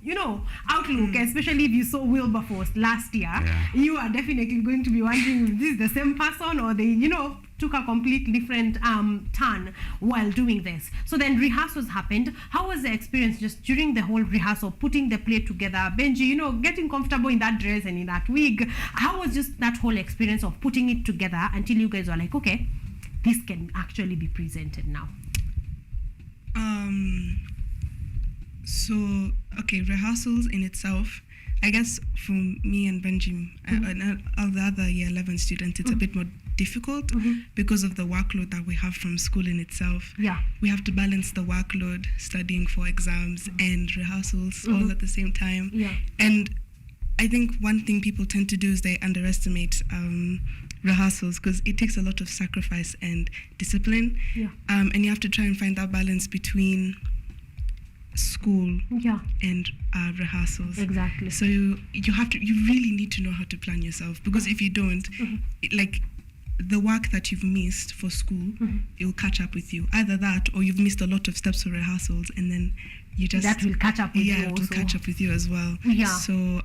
outlook. Especially if you saw Wilberforce last year, you are definitely going to be wondering if this is the same person or they, took a complete different turn while doing this. So then rehearsals happened. How was the experience just during the whole rehearsal, putting the play together? Benji, getting comfortable in that dress and in that wig. How was just that whole experience of putting it together until you guys were like, okay, this can actually be presented now? Rehearsals in itself, I guess for me and Benji and all the other year 11 students, it's a bit more difficult because of the workload that we have from school in itself. Yeah. We have to balance the workload, studying for exams and rehearsals all at the same time. Yeah. And I think one thing people tend to do is they underestimate rehearsals because it takes a lot of sacrifice and discipline. Yeah. And you have to try and find that balance between school and rehearsals. Exactly. So you really need to know how to plan yourself, because if you don't, the work that you've missed for school, it will catch up with you. Either that, or you've missed a lot of steps for rehearsals, and then you just that will catch up with you. Yeah, it will catch up with you as well. Yeah. So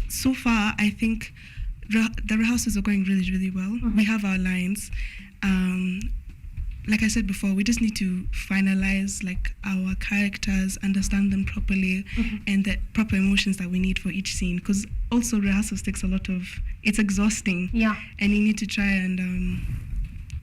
so far, I think the rehearsals are going really, really well. We have our lines. Like I said before, we just need to finalize our characters, understand them properly, and the proper emotions that we need for each scene. Because also rehearsals takes it's exhausting. Yeah. And you need to try and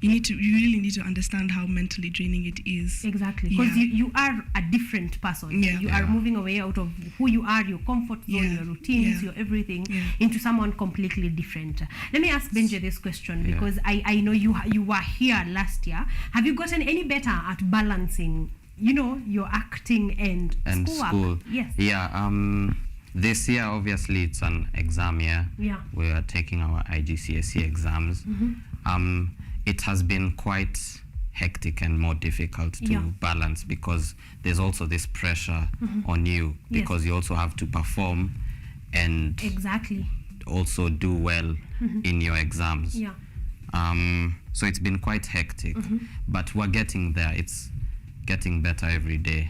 you really need to understand how mentally draining it is. Exactly. Because you are a different person. Yeah. You are moving away out of who you are, your comfort zone, your routines, your everything, into someone completely different. Let me ask Benji this question, because I know you were here last year. Have you gotten any better at balancing, your acting and school? Yes. Yeah. This year, obviously, it's an exam year. Yeah. We are taking our IGCSE exams. It has been quite hectic and more difficult to balance, because there's also this pressure on you, because you also have to perform and exactly also do well in your exams. Yeah. So it's been quite hectic, but we're getting there. It's getting better every day.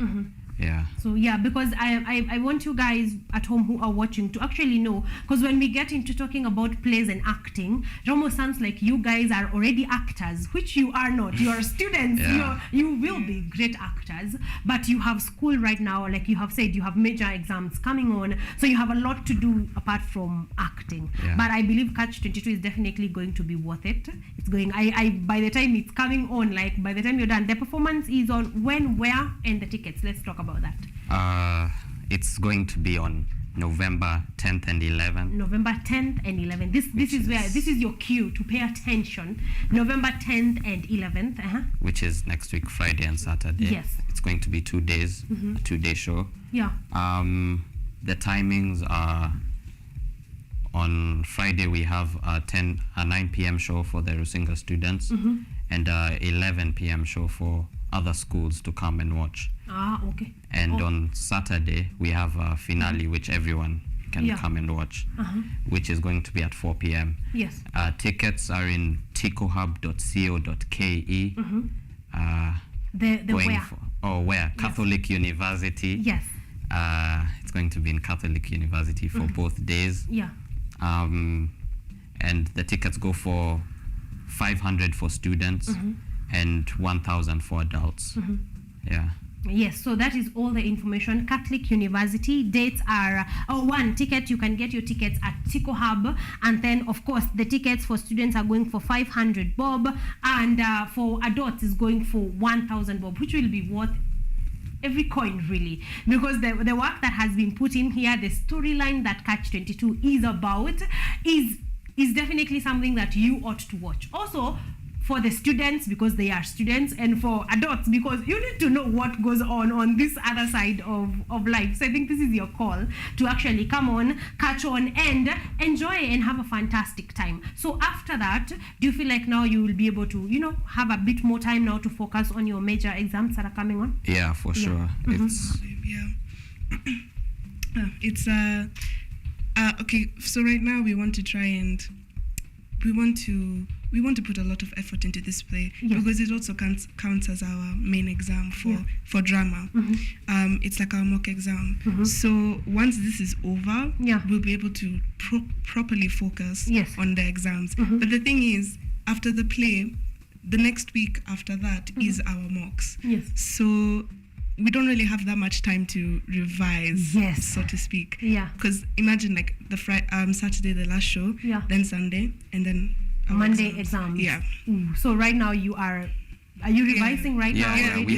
Yeah. So yeah, because I want you guys at home who are watching to actually know, because when we get into talking about plays and acting, it almost sounds like you guys are already actors, which you are not. You are students. Yeah. You will be great actors, but you have school right now. Like you have said, you have major exams coming on, so you have a lot to do apart from acting. Yeah. But I believe Catch 22 is definitely going to be worth it. It's going. I by the time it's coming on, like by the time you're done, the performance is on when, where, and the tickets. Let's talk about that. It's going to be on November 10th and 11th. November 10th and 11th. This is your cue to pay attention. November 10th and 11th. Which is next week, Friday and Saturday. Yes. It's going to be 2 days, a 2-day show. Yeah. The timings are on Friday we have a 9 p.m. show for the Rusinga students and 11 p.m. show for other schools to come and watch. Okay. And on Saturday we have a finale which everyone can come and watch, which is going to be at 4 p.m. Yes. Tickets are in ticohub.co.ke. The where? Where? Catholic University. Yes. It's going to be in Catholic University for both days. Yeah. And the tickets go for 500 for students and 1,000 for adults. Yeah. Yes, so that is all the information. Catholic University dates are one ticket. You can get your tickets at Tico Hub, and then of course the tickets for students are going for 500 bob, and for adults is going for 1,000 bob, which will be worth every coin really, because the work that has been put in here, the storyline that Catch 22 is about, is definitely something that you ought to watch. Also, for the students, because they are students, and for adults, because you need to know what goes on this other side of life. So I think this is your call to actually come on, catch on, and enjoy and have a fantastic time. So after that, do you feel like now you will be able to, have a bit more time now to focus on your major exams that are coming on? Yeah, for sure. It's okay. So right now we want to try and we want to put a lot of effort into this play because it also counts as our main exam for drama. It's like our mock exam. So once this is over, we'll be able to properly focus on the exams. But the thing is, after the play, the next week after that is our mocks. So we don't really have that much time to revise, so to speak. Because imagine like the Saturday, the last show, then Sunday, and then Monday exams. So right now are you revising right now? We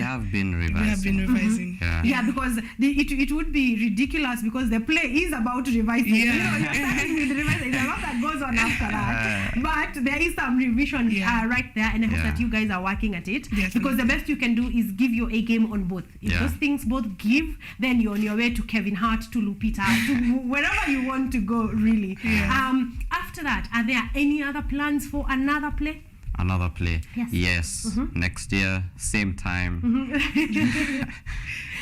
have been revising. We have been revising. Because it would be ridiculous because the play is about revising. You're starting with revising. There's a lot that goes on after that. But there is some revision right there, and I hope that you guys are working at it. Because the best you can do is give your A game on both. If those things both give, then you're on your way to Kevin Hart, to Lupita, to wherever you want to go, really. After that, are there any other plans for another play? Another play? Yes. Next year, same time.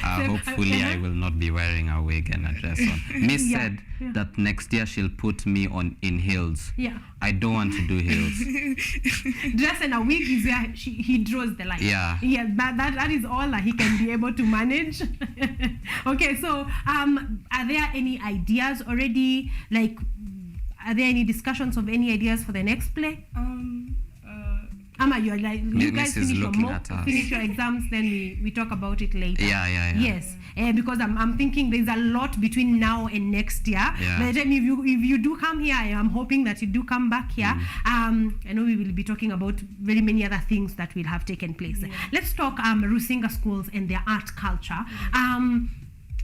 Hopefully I will not be wearing a wig and a dress on. Miss said that next year she'll put me in heels. I don't want to do heels. Dress and a wig is where he draws the line. That is all that he can be able to manage. Okay, so are there any ideas already? Like, are there any discussions of any ideas for the next play? Amma, you guys finish your exams, then we talk about it later. Yes, because I'm thinking there's a lot between now and next year. By the time if you do come here, I'm hoping that you do come back here. I know we will be talking about very many other things that will have taken place. Let's talk Rusinga schools and their art culture.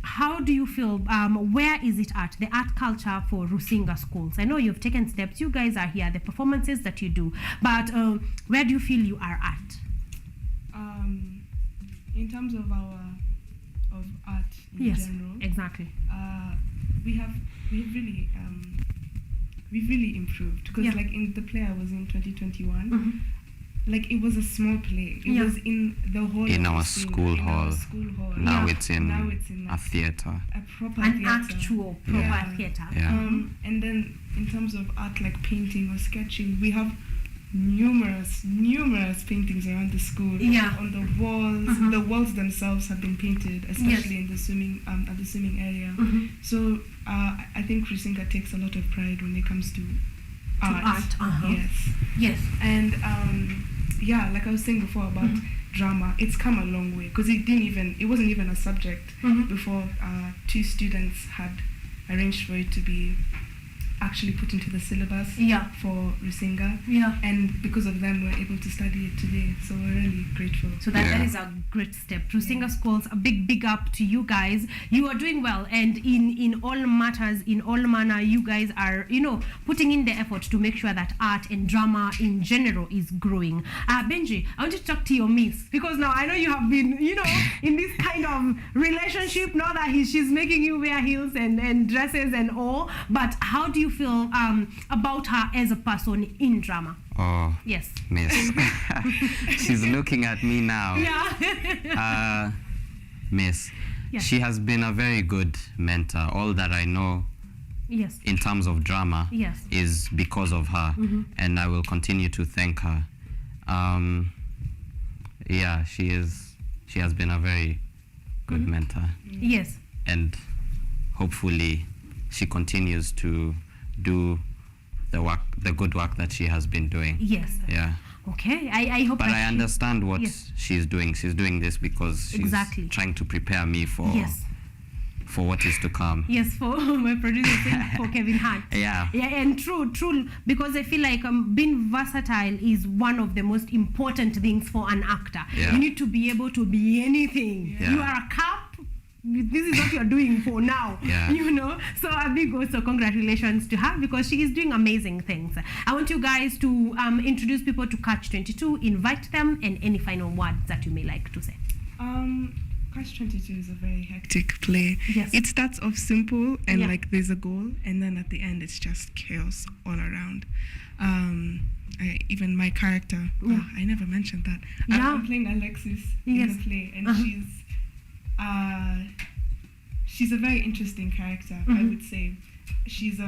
How do you feel, where is it at, the art culture for Rusinga schools? I know you've taken steps, you guys are here, the performances that you do, but where do you feel you are at? In terms of art in general, exactly. We've really improved, because like in the play I was in 2021, like it was a small play. It was in the hall. In our school hall. Now it's in a theater. A proper An theater. actual proper theater. And then in terms of art, like painting or sketching, we have numerous paintings around the school. Yeah. On the walls. Mhm. The walls themselves have been painted, especially Yes. in the swimming at the swimming area. Mhm. So I think Rusinga takes a lot of pride when it comes to art. Yes. Yes. And yeah, like I was saying before about drama, it's come a long way because it wasn't even a subject before 2 students had arranged for it to be actually put into the syllabus for Rusinga. Yeah. And because of them, we're able to study it today. So we're really grateful. So that is a great step. Rusinga Schools, a big up to you guys. You are doing well, and in all matters, in all manner, you guys are, putting in the effort to make sure that art and drama in general is growing. Benji, I want to talk to your miss, because now I know you have been, in this kind of relationship, now that she's making you wear heels and dresses and all, but how do you feel about her as a person in drama? Oh, yes, miss. She's looking at me now. Yeah. Miss, Yes. she has been a very good mentor. All that I know Yes. in terms of drama Yes. is because of her, Mhm. and I will continue to thank her. Yeah, she has been a very good mentor. Yes. And hopefully she continues to do the good work that she has been doing. Yes. Yeah. Okay. I hope. But that I she- understand what Yes. she's doing. She's doing this because she's Exactly. trying to prepare me for Yes. for what is to come. Yes, for my producer, for Kevin Hart. Yeah. Yeah, and true, because I feel like being versatile is one of the most important things for an actor. Yeah. You need to be able to be anything. Yeah. You are a cop. This is what you're doing for now. Yeah. So a big also congratulations to her, because she is doing amazing things. I want you guys to introduce people to Catch 22, invite them, and any final words that you may like to say. Catch 22 is a very hectic play. Yes. It starts off simple and Yeah. like there's a goal, and then at the end it's just chaos all around. Even my character, I never mentioned that. Yeah. I'm playing Alexis Yes. in the play, and Uh-huh. she's a very interesting character. I Mhm. would say she's her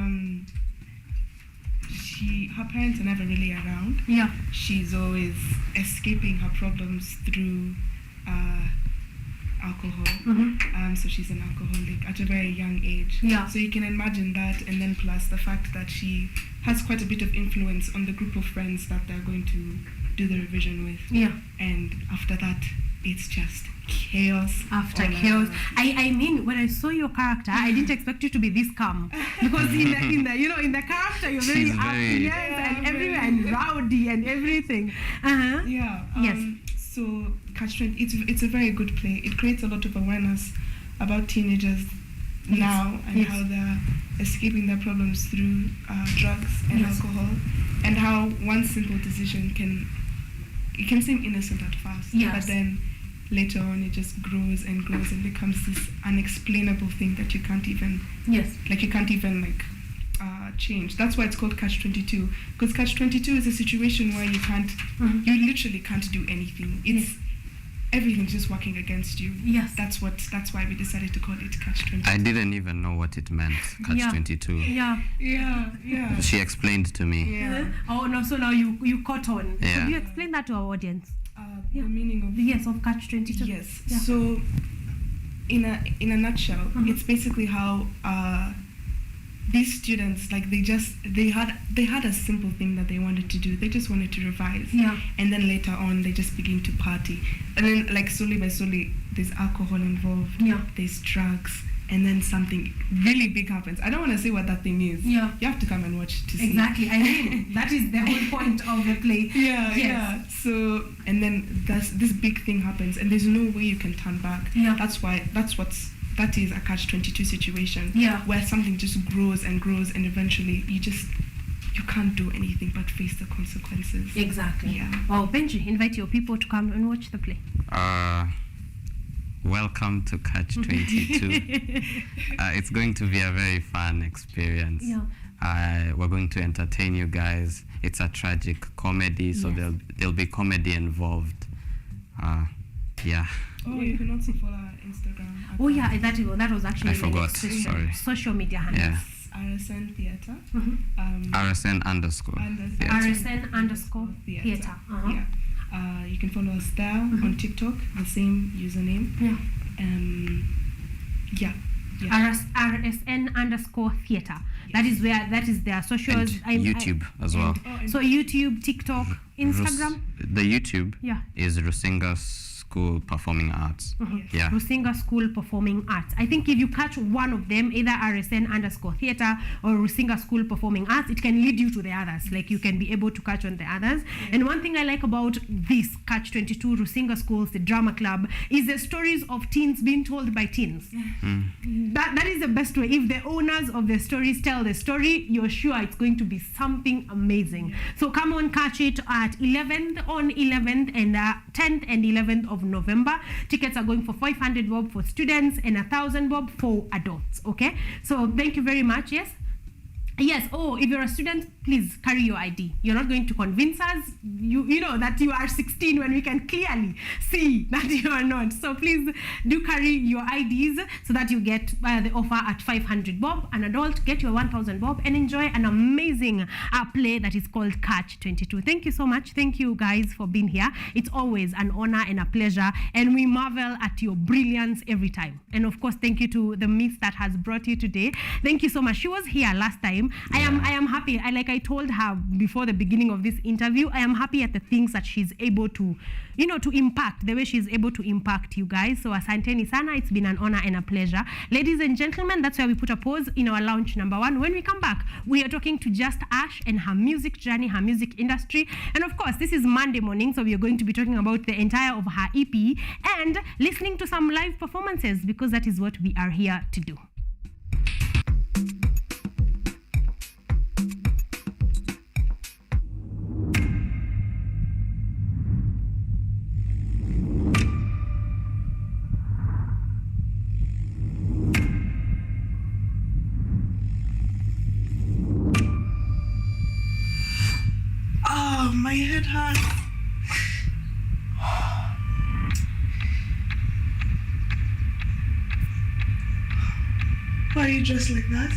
parents are never really around. Yeah. She's always escaping her problems through alcohol. So she's an alcoholic at a very young age. Yeah. So you can imagine that, and then plus the fact that she has quite a bit of influence on the group of friends that they're going to do the revision with. Yeah. And after that, it's just chaos. After all chaos, around. I mean, when I saw your character, I didn't expect you to be this calm, because in the character you're very She's up, very- yes, and everywhere, and rowdy and everything. Yeah. Yes. So Catch 20, it's a very good play. It creates a lot of awareness about teenagers Yes. now, and Yes. how they're escaping their problems through drugs and Yes. alcohol, and how one simple decision can seem innocent at first, Yes. but then later on it just grows and grows and becomes this unexplainable thing that you can't even change. That's why it's called Catch 22, because Catch 22 is a situation where you literally can't do anything. It's everything's just working against you. Yes. That's why we decided to call it Catch 22. I didn't even know what it meant, Catch Yeah. 22. Yeah. Yeah. She explained to me. Yeah. Oh no! So now you caught on. Yeah. Could you explain that to our audience? The meaning of of Catch 22. Yes. Yeah. So, in a nutshell, it's basically how these students, like they had a simple thing that they wanted to do. They just wanted to revise. Yeah. And then later on, they just begin to party, and then like slowly by slowly, there's alcohol involved. Yeah. There's drugs. And then something really big happens. I don't want to say what that thing is. Yeah. You have to come and watch to see. Exactly. I mean, that is the whole point of the play. Yeah, Yes. yeah. So, and then this big thing happens, and there's no way you can turn back. Yeah. That is a Catch-22 situation. Yeah. Where something just grows and grows, and eventually you can't do anything but face the consequences. Exactly. Yeah. Oh, Benji, invite your people to come and watch the play. Welcome to Catch 22. It's going to be a very fun experience. Yeah. We're going to entertain you guys. It's a tragic comedy, so Yes. there'll be comedy involved. Yeah. Oh, you can also follow our Instagram. Oh yeah, that was actually I my forgot, next question. sorry. Social media handles. Yeah. RSN Theatre. RSN underscore. Theatre. RSN underscore theatre. Yeah. You can follow us there on TikTok, the same username. RSN underscore theatre. That is their socials. And YouTube as well. So YouTube, TikTok, Instagram. The YouTube is Rusinga School Performing Arts. Yeah. Rusinga School Performing Arts. I think if you catch one of them, either RSN underscore theatre or Rusinga School Performing Arts, it can lead you to the others. Like you can be able to catch on the others. And one thing I like about this Catch 22 Rusinga Schools, the drama club, is the stories of teens being told by teens. That is the best way. If the owners of the stories tell the story, you're sure it's going to be something amazing. So come on, catch it at 11th and 10th and 11th of November. Tickets are going for 500 bob for students and 1,000 bob for adults. Okay, so thank you very much. Yes. Oh, if you're a student, please carry your ID. You're not going to convince us, you know, that you are 16 when we can clearly see that you are not. So please do carry your IDs so that you get the offer at 500 bob. An adult, get your 1,000 bob and enjoy an amazing play that is called Catch 22. Thank you so much. Thank you guys for being here. It's always an honor and a pleasure, and we marvel at your brilliance every time. And of course, thank you to the Miss that has brought you today. Thank you so much. She was here last time. I am happy. I told her before the beginning of this interview, I am happy at the things that she's able to, to impact, the way she's able to impact you guys. So asanteni sana. It's been an honor and a pleasure. Ladies and gentlemen, that's where we put a pause in our launch number 1. When we come back, we are talking to Just Ash and her music journey, her music industry. And of course, this is Monday morning, so we are going to be talking about the entire of her EP and listening to some live performances, because that is what we are here to do. My head hurts. Why are you dressed like that?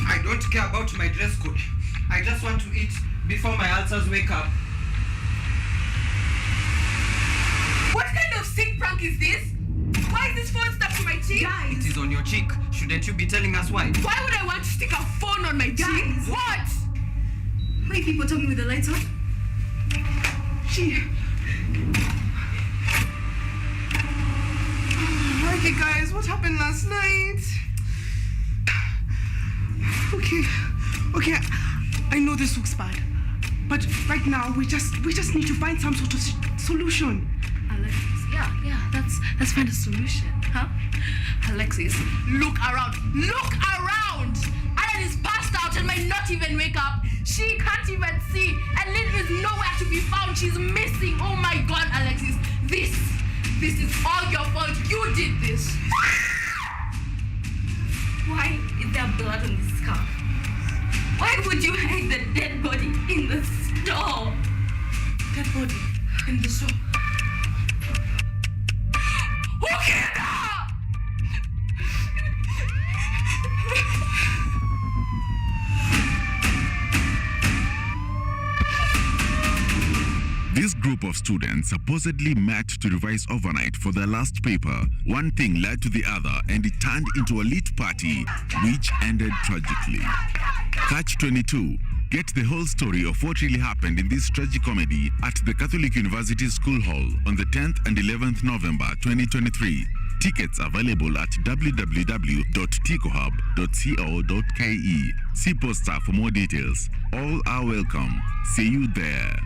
I don't care about my dress code. I just want to eat before my ulcers wake up. What kind of sick prank is this? Why is this phone stuck to my cheek? Guys. It is on your cheek. Shouldn't you be telling us why? Why would I want to stick a phone on my cheek? What? Why are people talking with the lights on? Gee. Okay, guys, what happened last night? Okay, I know this looks bad, but right now we just need to find some sort of solution. Alexis, yeah, let's find a solution, huh? Alexis, look around. Alan is passed out and might not even wake up. She can't even see, and Lynn is nowhere to be found. She's missing. Oh my God, Alexis, this is all your fault. You did this. Why is there blood on this scarf? Why would you hang the dead body in the store? Dead body in the store. Who killed her? This group of students supposedly met to revise overnight for their last paper. One thing led to the other, and it turned into a lit party, which ended tragically. Catch 22. Get the whole story of what really happened in this tragicomedy at the Catholic University School Hall on the 10th and 11th November 2023. Tickets available at www.ticohub.co.ke. See poster for more details. All are welcome. See you there.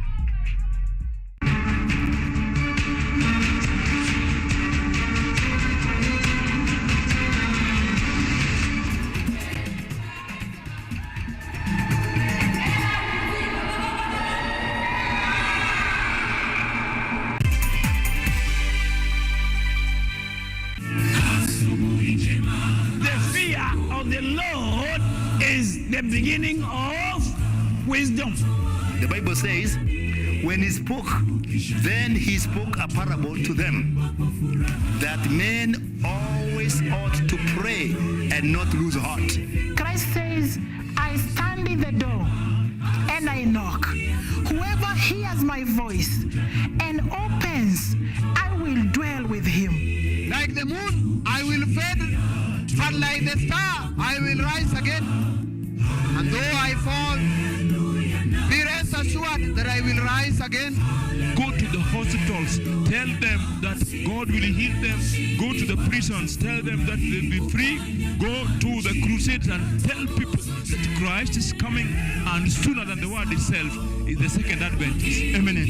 The beginning of wisdom. The Bible says, When he spoke, then he spoke a parable to them, that men always ought to pray and not lose heart. Christ says, I stand in the door and I knock. Whoever hears my voice and opens, I will dwell with him. Like the moon, I will fade, and like the star, I will rise again. And though I fall, be rest assured that I will rise again. Go to the hospitals, tell them that God will heal them. Go to the prisons, tell them that they'll be free. Go to the crusades and tell people that Christ is coming, and sooner than the word itself, is the second advent is imminent.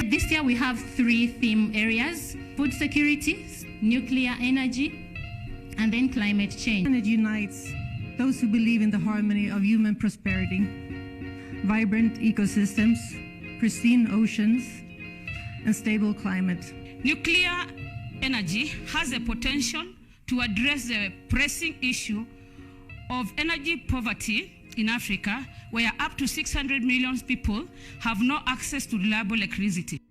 This year we have 3 theme areas: food security, nuclear energy, and then climate change. And it unites those who believe in the harmony of human prosperity, vibrant ecosystems, pristine oceans, and stable climate. Nuclear energy has the potential to address the pressing issue of energy poverty in Africa, where up to 600 million people have no access to reliable electricity.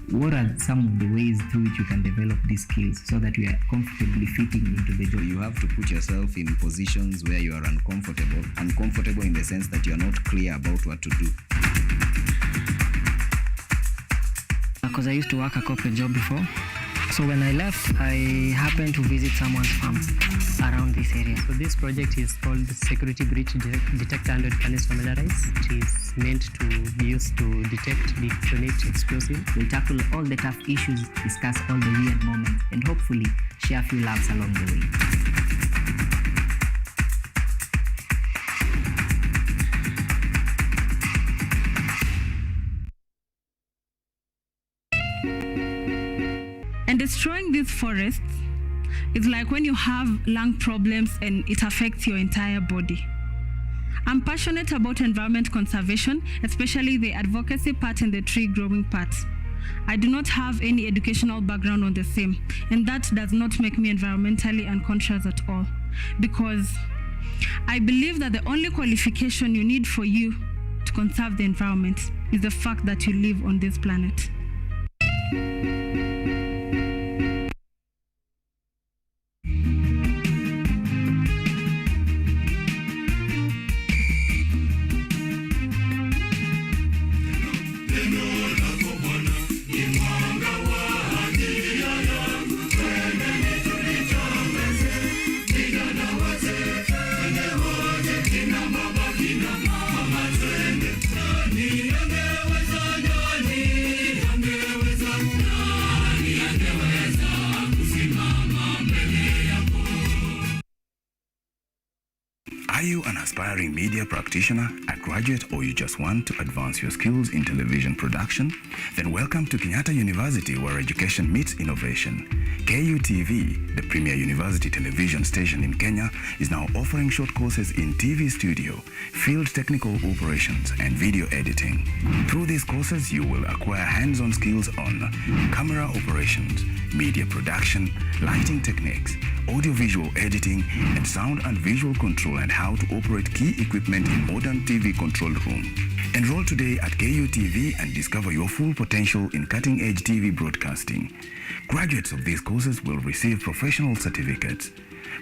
What are some of the ways through which you can develop these skills so that you are comfortably fitting into the job? You have to put yourself in positions where you are uncomfortable in the sense that you are not clear about what to do. Because I used to work a corporate job before. So when I left, I happened to visit someone's farm around this area. So this project is called Security Breach Detector and Can Familiarize. It is meant to be used to detect, detonate explosive. We'll tackle all the tough issues, discuss all the weird moments, and hopefully share a few laughs along the way. And destroying these forests is like when you have lung problems and it affects your entire body. I'm passionate about environment conservation, especially the advocacy part and the tree growing part. I do not have any educational background on the same, and that does not make me environmentally unconscious at all, because I believe that the only qualification you need for you to conserve the environment is the fact that you live on this planet. Are you an aspiring media practitioner, a graduate, or you just want to advance your skills in television production? Then welcome to Kenyatta University, where education meets innovation. KUTV, the premier university television station in Kenya, is now offering short courses in TV studio, field technical operations, and video editing. Through these courses, you will acquire hands-on skills on camera operations, media production, lighting techniques, audio-visual editing, and sound and visual control, and how to operate key equipment in modern TV control room. Enroll today at KUTV and discover your full potential in cutting-edge TV broadcasting. Graduates of these courses will receive professional certificates.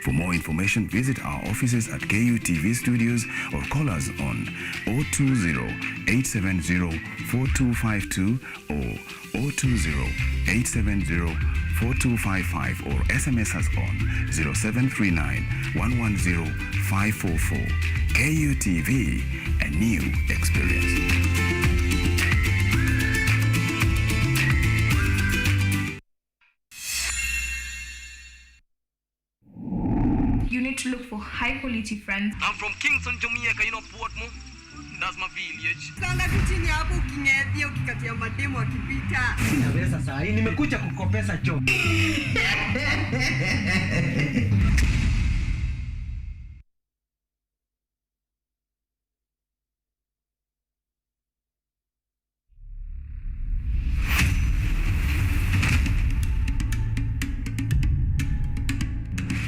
For more information, visit our offices at KUTV Studios or call us on 020-870-4252 or 020-870-4255 or SMS us on 0739-110-544. KUTV, a new experience. You need to look for high quality friends. I'm from Kingston, Jamaica, Portmore. That's my village. Kanga tu chini hapo ukinyethia ukikatia mademu akipita. Sina pesa saa hii, nimekuja kukopesa choo.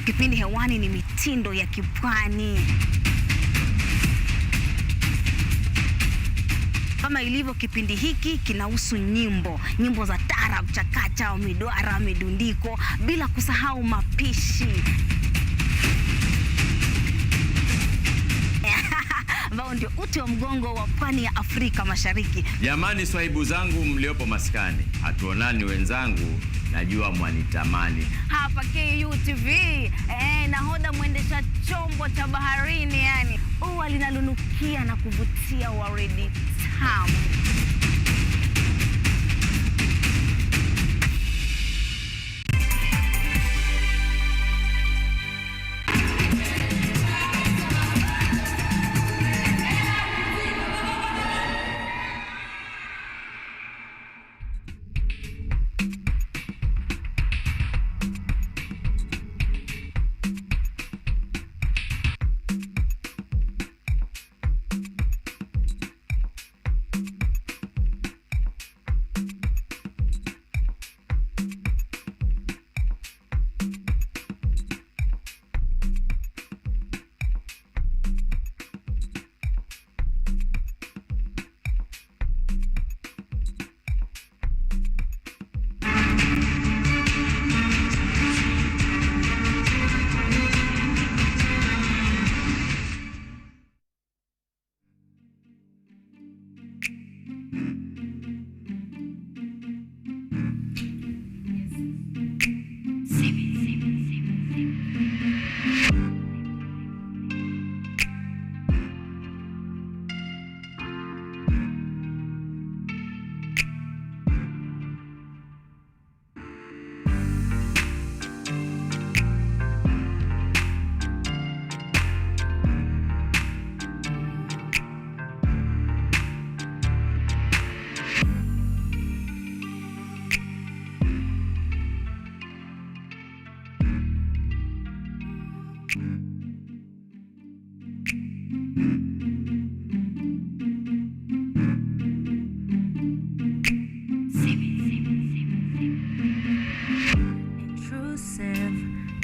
Kipindi hewani ni mitindo ya kipwani. Kama ilivyo kipindi hiki kinahusu nyimbo za tarab, chakacha, midwara, midundiko, bila kusahau mapishi. Ambao ndio uti wa mgongo wa pwani ya Afrika Mashariki. Jamani, swahibu zangu mliopo maskani, hatuonani wenzangu, najua mwanitamani. Hapa KUTV, nahodha mwendesha chombo cha baharini, yani ua linalonukia na kuvutia waridi tamu.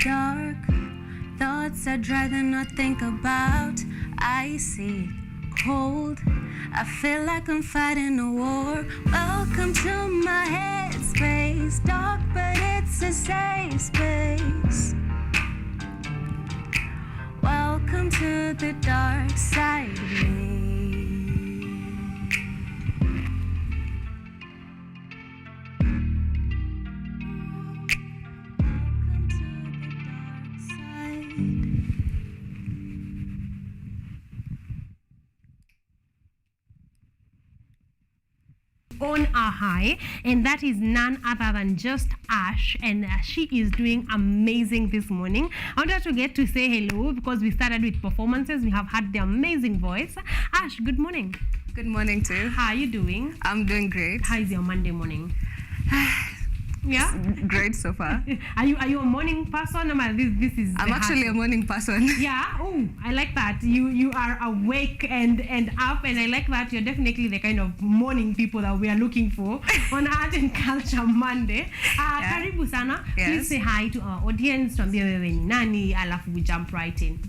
Dark thoughts I'd rather not think about. Icy, cold, I feel like I'm fighting a war. Welcome to my headspace. Dark, but it's a safe space. Welcome to the dark side of me. On a high, and that is none other than just Ash, and she is doing amazing this morning. I wanted to get to say hello because we started with performances. We have had the amazing voice. Ash, good morning. Good morning too. How are you doing? I'm doing great. How is your Monday morning? Yeah, great so far. Are you a morning person? Or this is. I'm actually a morning person. Yeah. Oh, I like that. You are awake and up, and I like that. You're definitely the kind of morning people that we are looking for on Art and Culture Monday. Karibu sana. Yes. Please say hi to our audience. Tuambie wewe ni nani, alafu we jump right in.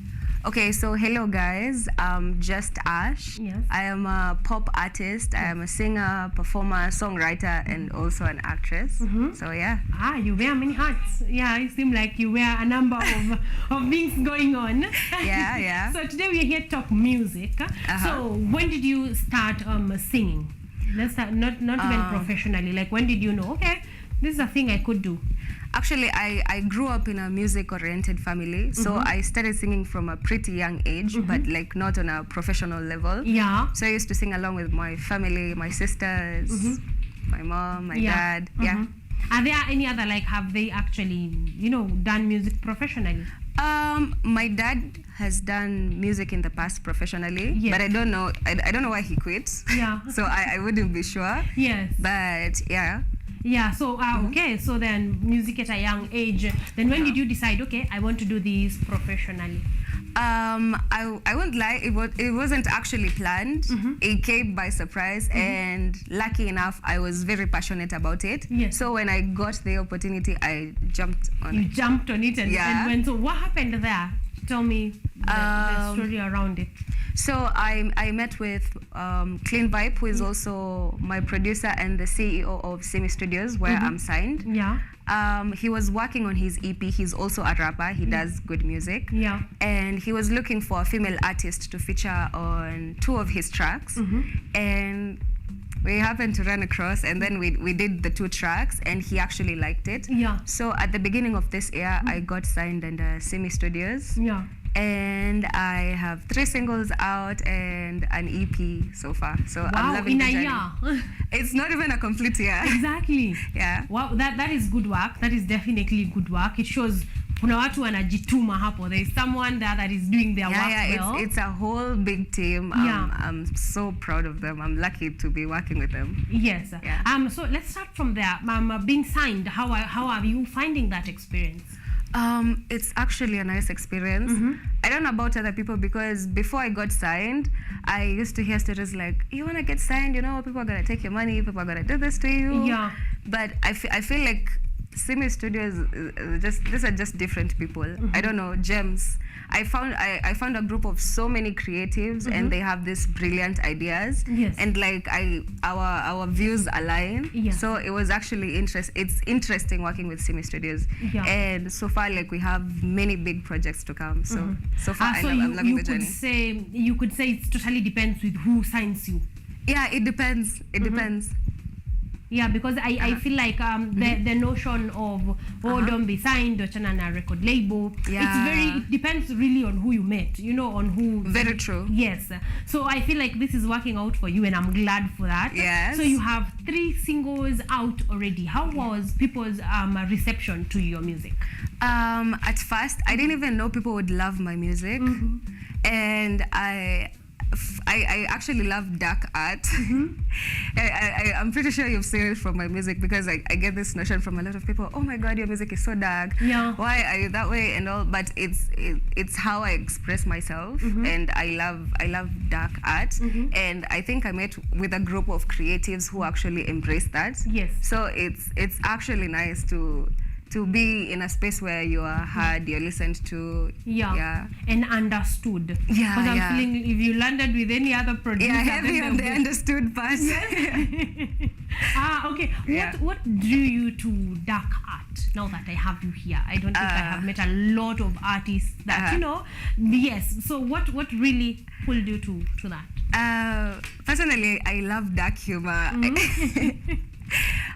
Okay, so hello guys, I'm just Ash. Yes. I am a pop artist. I am a singer, performer, songwriter, and also an actress. So yeah. You wear many hats. Yeah, you seem like you wear a number of things going on. Yeah. So today we are here to talk music. So when did you start singing? Let's start, not even professionally. Like when did you know, okay, this is a thing I could do? Actually, I grew up in a music-oriented family, so I started singing from a pretty young age, but like not on a professional level. Yeah. So I used to sing along with my family, my sisters, my mom, my dad. Yeah. Are there any other, like, have they actually, done music professionally? My dad has done music in the past professionally, but I don't know. I don't know why he quit. Yeah. So I wouldn't be sure. Yes. But yeah. Yeah. So okay. So then music at a young age. Then when did you decide? Okay, I want to do this professionally. I won't lie. It wasn't actually planned. It came by surprise, and lucky enough, I was very passionate about it. Yes. So when I got the opportunity, I jumped on it. You jumped on it and went. So what happened there? Tell me the story around it. So I met with Clean Vibe, who is also my producer and the CEO of Semi Studios, where I'm signed. Yeah. He was working on his EP. He's also a rapper. He does good music. Yeah. And he was looking for a female artist to feature on 2 of his tracks. And we happened to run across, and then we did the 2 tracks, and he actually liked it. Yeah. So at the beginning of this year, I got signed under Semi Studios. Yeah. And I have 3 singles out and an EP so far. So I'm loving the journey. Year. It's not even a complete year. Exactly. Yeah. Wow, that is good work. That is definitely good work. It shows kuna watu wanajituma hapo. There is someone there that is doing their work well. It's a whole big team. I'm so proud of them. I'm lucky to be working with them. Yes. Yeah. So let's start from there. Being signed, how are you finding that experience? It's actually a nice experience. I don't know about other people, because before I got signed, I used to hear stories like, you want to get signed, people are going to take your money, people are going to do this to you. Yeah. But I feel like Semi Studios, these are just different people. I don't know, gems. I found a group of so many creatives, and they have these brilliant ideas. Yes. And like our views align. Yeah. So it was actually it's interesting working with Semi Studios. Yeah. And so far, like, we have many big projects to come. So so far, I'm loving the journey. You could say it totally depends with who signs you. Yeah, it depends. It depends. Yeah, because I feel like the notion of don't be signed or chana na record label. Yeah. It depends really on who you met, on who. Very true. Yes. So I feel like this is working out for you, and I'm glad for that. Yes. So you have 3 singles out already. How was people's reception to your music? At first, I didn't even know people would love my music, and I actually love dark art. I'm pretty sure you've seen it from my music, because I get this notion from a lot of people. Oh my God, your music is so dark. Yeah. Why are you that way and all? But it's how I express myself, and I love dark art. And I think I met with a group of creatives who actually embrace that. Yes. So it's actually nice to be in a space where you are heard, you're listened to, and understood. Yeah, because I'm feeling if you landed with any other producer, heavy on the understood part. Okay. What drew you to dark art? Now that I have you here, I don't think I have met a lot of artists that Yes. So what really pulled you to that? Personally, I love dark humor.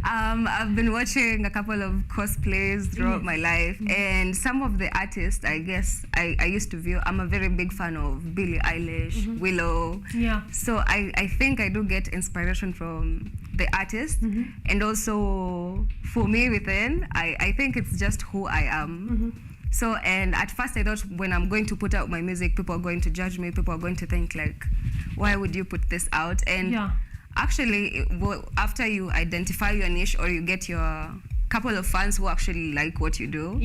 I've been watching a couple of cosplays throughout my life, and some of the artists, I guess, I used to view. I'm a very big fan of Billie Eilish, Willow. Yeah. So I think I do get inspiration from the artist, and also for me within, I think it's just who I am. So, and at first I thought when I'm going to put out my music, people are going to judge me, people are going to think like, why would you put this out? And actually, after you identify your niche, or you get your couple of fans who actually like what you do,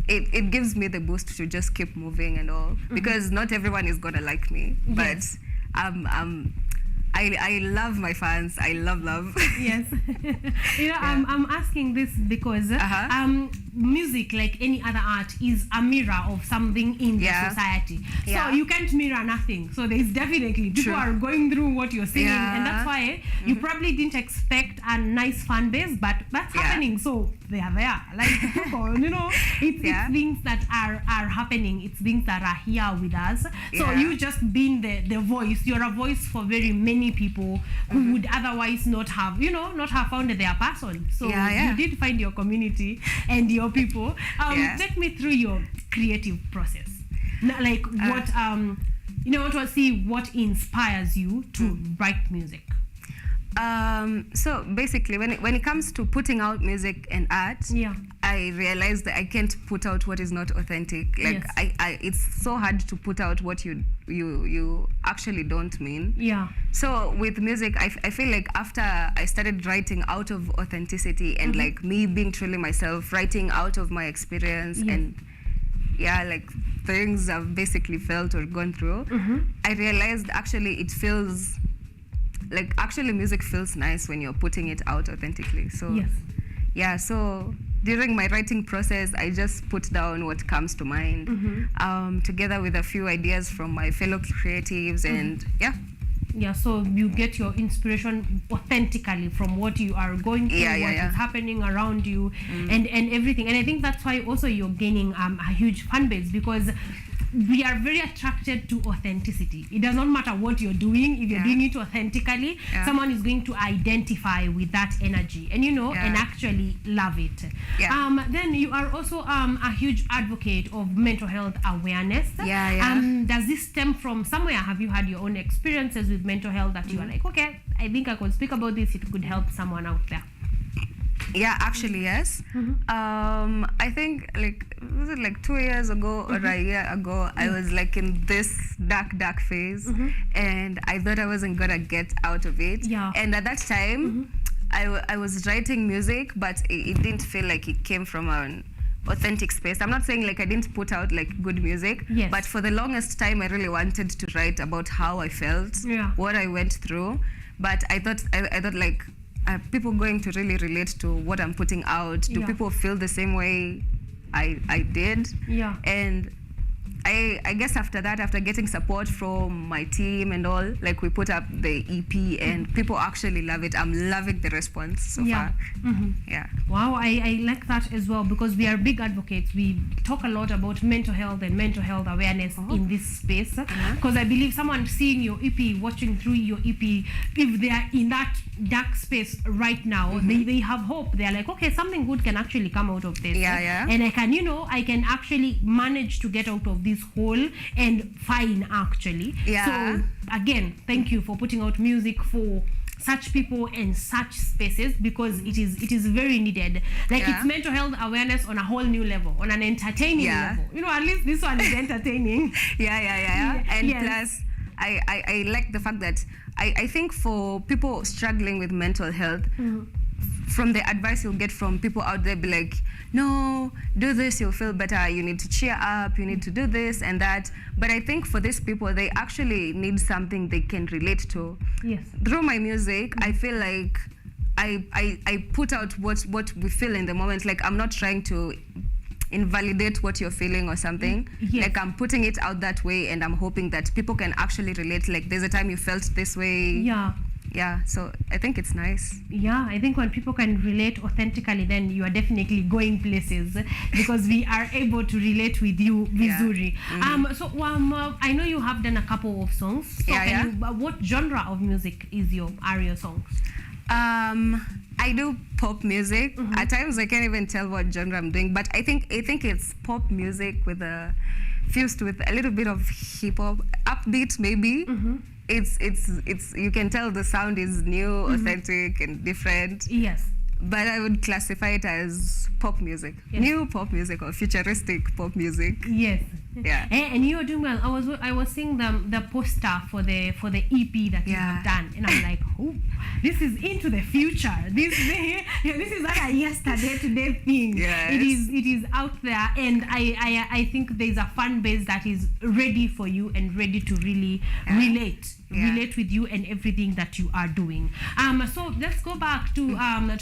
it gives me the boost to just keep moving and all, because not everyone is gonna like me, but I love my fans. I love. Yes. I'm asking this because music, like any other art, is a mirror of something in the society. So you can't mirror nothing. So there's definitely people are going through what you're saying, and that's why you probably didn't expect a nice fan base, but that's happening. So they are there. Like people, it's things that are happening. It's things that are here with us. So you just being the voice. You're a voice for very many people who would otherwise not have found their person. So you did find your community and your people. Take me through your creative process. Like what I want to see what inspires you to write music. So basically, when it comes to putting out music and art, I realized that I can't put out what is not authentic. Like Yes. it's so hard to put out what you actually don't mean. Yeah. So with music, I feel like after I started writing out of authenticity and like me being truly myself, writing out of my experience and like things I've basically felt or gone through, I realized actually it feels like music feels nice when you're putting it out authentically. So so during my writing process, I just put down what comes to mind, together with a few ideas from my fellow creatives, and so you get your inspiration authentically from what you are going through, what is happening around you, and everything. And I think that's why also you're gaining a huge fan base, because we are very attracted to authenticity. It does not matter what you're doing. If you're doing it authentically, someone is going to identify with that energy and and actually love it. Then you are also a huge advocate of mental health awareness. Does this stem from somewhere? Have you had your own experiences with mental health that you are like, okay, I think I could speak about this, it could help someone out there? Yeah, actually, yes. I think was it like 2 years ago or a year ago, I was like in this dark phase, and I thought I wasn't gonna get out of it. And at that time, I was writing music, but it didn't feel like it came from an authentic space. I'm not saying like I didn't put out like good music, but for the longest time I really wanted to write about how I felt, what I went through. But I thought like, are people going to really relate to what I'm putting out? Do people feel the same way I did? And I guess after that, after getting support from my team and all, like we put up the EP and people actually love it. I'm loving the response so far. Wow, I like that as well, because we are big advocates. We talk a lot about mental health and mental health awareness in this space, because I believe someone seeing your EP, watching through your EP, if they are in that dark space right now, they have hope. They're like, okay, something good can actually come out of this. And I can, I can actually manage to get out of this hole and fine actually. So again, thank you for putting out music for such people and such spaces, because it is very needed. Like it's mental health awareness on a whole new level, on an entertaining level. At least this one is entertaining. And plus I like the fact that I think for people struggling with mental health, from the advice you'll get from people out there, be like, no, do this, you'll feel better, you need to cheer up, you need to do this and that. But I think for these people, they actually need something they can relate to. Through my music, I feel like I put out what we feel in the moment. Like I'm not trying to invalidate what you're feeling or something. Like I'm putting it out that way, and I'm hoping that people can actually relate. Like there's a time you felt this way. So I think it's nice. I think when people can relate authentically, then you are definitely going places, because we are able to relate with you vizuri. I know you have done a couple of songs. So what genre of music are your songs? I do pop music. At times I can't even tell what genre I'm doing, but I think it's pop music with fused with a little bit of hip hop, upbeat maybe. It's you can tell the sound is new, authentic and different. But I would classify it as pop music, new pop music or futuristic pop music. And you are doing well. I was seeing the poster for the EP that you have done, and I'm like, oh, this is into the future. This is not a yesterday today thing. It is out there, and I think there's a fan base that is ready for you and ready to really relate with you and everything that you are doing. So let's go back to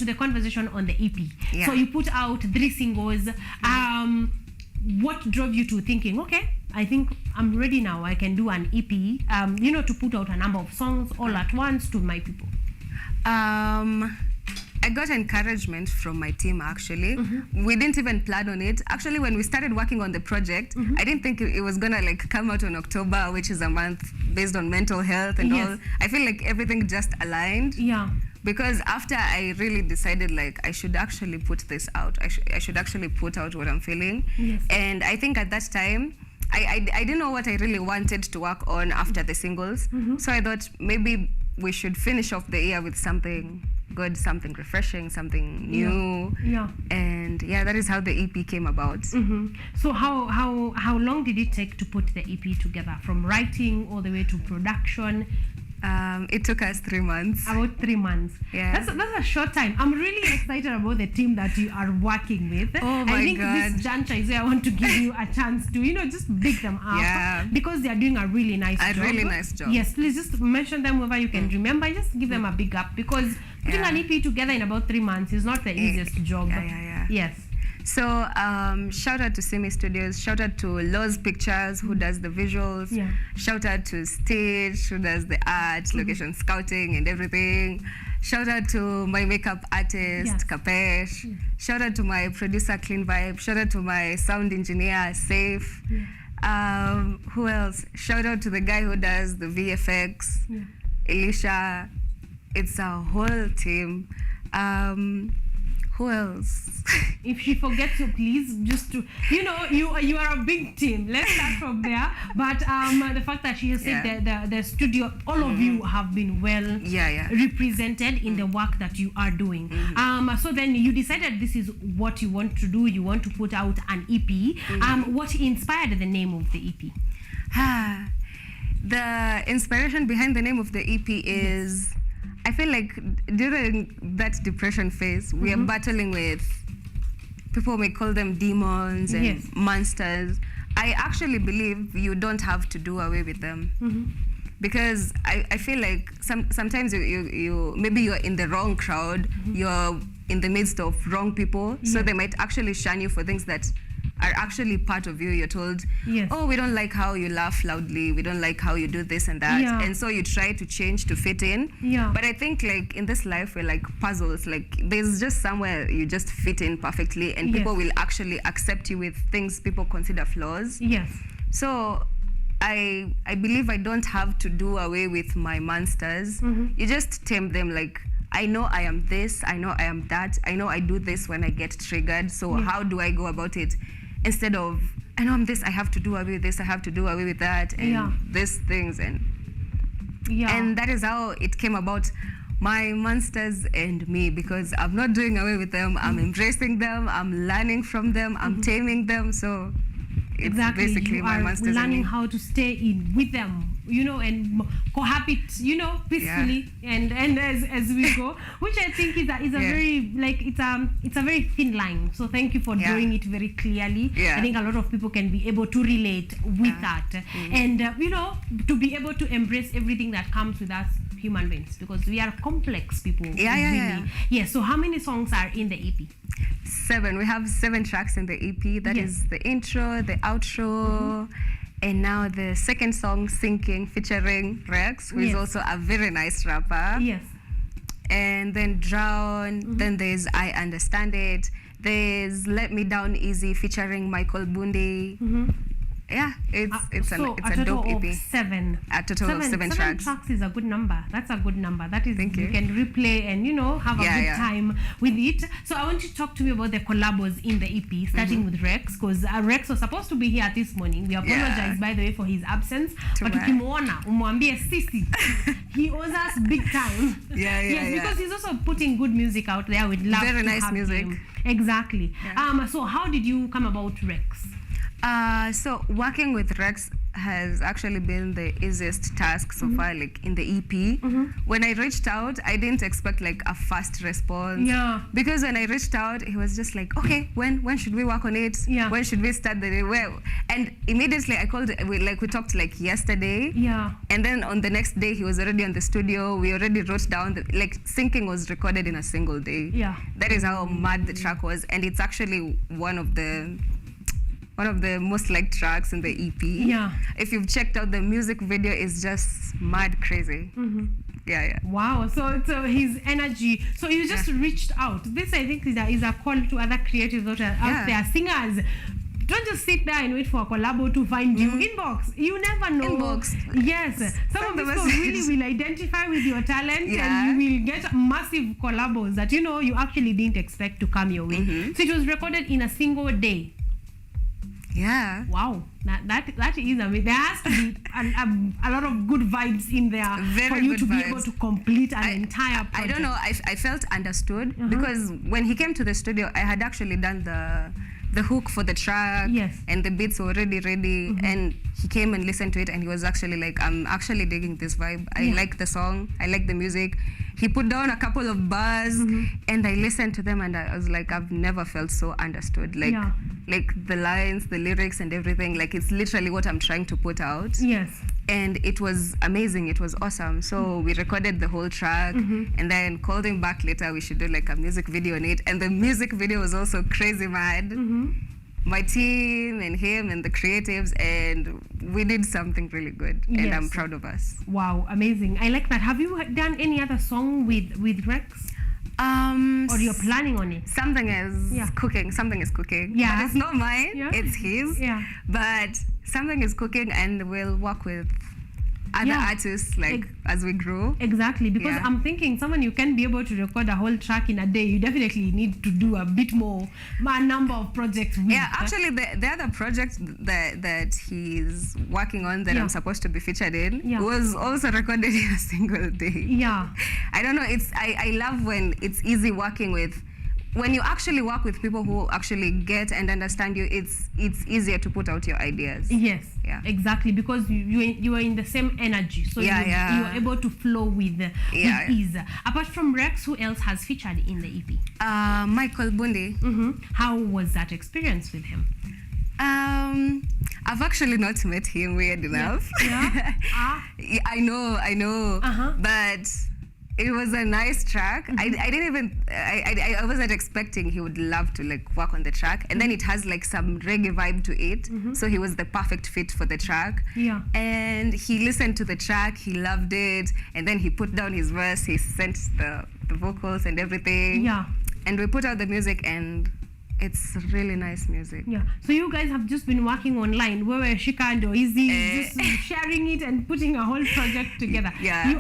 the conversation on the EP. So you put out 3 singles. What drove you to thinking, okay, I think I'm ready now, I can do an EP, to put out a number of songs all at once to my people? I got encouragement from my team, actually. We didn't even plan on it. Actually, when we started working on the project, I didn't think it was gonna come out on October, which is a month based on mental health and all. I feel like everything just aligned. Because after I really decided, like, I should actually put this out. I should actually put out what I'm feeling. And I think at that time, I didn't know what I really wanted to work on after the singles. So I thought maybe we should finish off the year with something good, something refreshing, something new. Yeah. And yeah, that is how the EP came about. So how long did it take to put the EP together, from writing all the way to production? It took us 3 months. About 3 months. Yeah. That's a short time. I'm really excited about the team that you are working with. Oh my I think God. this juncture is where I want to give you a chance to, just big them up. Yeah. Because they are doing a really nice job. A really nice job. Yes, please just mention them wherever you can remember. Just give them a big up, because putting an EP together in about 3 months is not the easiest job. Yes. So shout out to Simi Studios, shout out to Lowe's Pictures, who does the visuals, shout out to Stage, who does the art, location scouting and everything, shout out to my makeup artist, Kapesh, shout out to my producer, Clean Vibe, shout out to my sound engineer, Safe, who else? Shout out to the guy who does the VFX, Elisha. It's a whole team. Who else? If she forgets you, please just to, you are a big team. Let's start from there. But the fact that she has said the studio, all of you have been well represented in the work that you are doing. So then you decided this is what you want to do. You want to put out an EP. What inspired the name of the EP? The inspiration behind the name of the EP is, I feel like during that depression phase, we are battling with, people may call them demons and monsters. I actually believe you don't have to do away with them. Because I feel like sometimes you maybe you're in the wrong crowd, you're in the midst of wrong people, so they might actually shun you for things that are actually part of you. You're told, oh, we don't like how you laugh loudly, we don't like how you do this and that, and so you try to change to fit in. But I think like in this life, we're like puzzles, like there's just somewhere you just fit in perfectly, and people will actually accept you with things people consider flaws. So I believe I don't have to do away with my monsters. You just tame them. Like, I know I am this, I know I am that, I know I do this when I get triggered, so how do I go about it? Instead of, I know I'm this, I have to do away with this, I have to do away with that, and these things, and that is how it came about, my monsters and me, because I'm not doing away with them, I'm embracing them, I'm learning from them, I'm taming them, so it's basically you my are monsters learning and me. how to stay in with them, and cohabit, peacefully, and as we go, which I think is a very, like, it's a very thin line. So thank you for drawing it very clearly. I think a lot of people can be able to relate with that, and to be able to embrace everything that comes with us human beings, because we are complex people. So how many songs are in the EP? 7. We have 7 tracks in the EP. That is the intro, the outro, and now the second song, Sinking, featuring Rex, who is also a very nice rapper. And then Drown, then there's I Understand It, there's Let Me Down Easy featuring Michael Bundi. It's a dope EP. Of 7. A total of 7 tracks. 7 tracks is a good number. That's a good number. That is, Thank you. can replay and have a good time with it. So I want you to talk to me about the collabos in the EP, starting with Rex, because Rex was supposed to be here this morning. We apologize, by the way, for his absence. But ukimwona umwambie sisi, he owes us big time. Because he's also putting good music out there. We'd love very to nice have music. him. Exactly. So how did you come about Rex? So working with Rex has actually been the easiest task so far, like in the EP. When I reached out, I didn't expect like a fast response. Because when I reached out, he was just like, okay, when should we work on it? When should we start the and immediately I called, we talked like yesterday. And then on the next day, he was already on the studio. We already wrote down, Sinking was recorded in a single day. That is how mad the track was. And it's actually one of the most liked tracks in the EP. If you've checked out the music video, is just mad crazy. Wow. So his energy. So you just reached out. This, I think, is a call to other creatives out there, singers. Don't just sit there and wait for a collabo to find you. Inbox. You never know. Yes. Some of people really will identify with your talent, and you will get massive collabos that you actually didn't expect to come your way. So it was recorded in a single day. Yeah. Wow. That is amazing. There has to be a lot of good vibes in there for you to be able to complete an entire project. I don't know. I felt understood because when he came to the studio, I had actually done the hook for the track, and the beats were already ready, and he came and listened to it, and he was actually like, I'm actually digging this vibe. I like the song, I like the music. He put down a couple of bars, and I listened to them, and I was like, I've never felt so understood. Like the lines, the lyrics, and everything. Like, it's literally what I'm trying to put out. Yes. And it was amazing. It was awesome. So we recorded the whole track, and then called him back later. We should do like a music video on it. And the music video was also crazy mad. My team and him and the creatives, and we did something really good. And I'm proud of us. Wow, amazing. I like that. Have you done any other song with Rex? Or you're planning on it? Something is cooking. Something is cooking. Yeah. But it's not mine. It's his. Yeah. But something is cooking, and we'll work with other artists as we grow. Exactly, because I'm thinking someone you can be able to record a whole track in a day. You definitely need to do a bit more number of projects with. Yeah, actually the other project that he's working on that I'm supposed to be featured in was also recorded in a single day. Yeah. I don't know, I love when it's easy working with. When you actually work with people who actually get and understand you, it's easier to put out your ideas. Yes, exactly, because you are in the same energy, so you are able to flow with ease. Apart from Rex, who else has featured in the EP? Michael Bundi. How was that experience with him? I've actually not met him, weird enough. Yeah. I know, but it was a nice track. I wasn't expecting he would love to like work on the track, and then it has like some reggae vibe to it, so he was the perfect fit for the track. Yeah. And he listened to the track, he loved it, and then he put down his verse, he sent the vocals and everything. Yeah. And we put out the music, and it's really nice music. Yeah. So you guys have just been working online. Where were Shika and Oizi just sharing it and putting a whole project together. Yeah.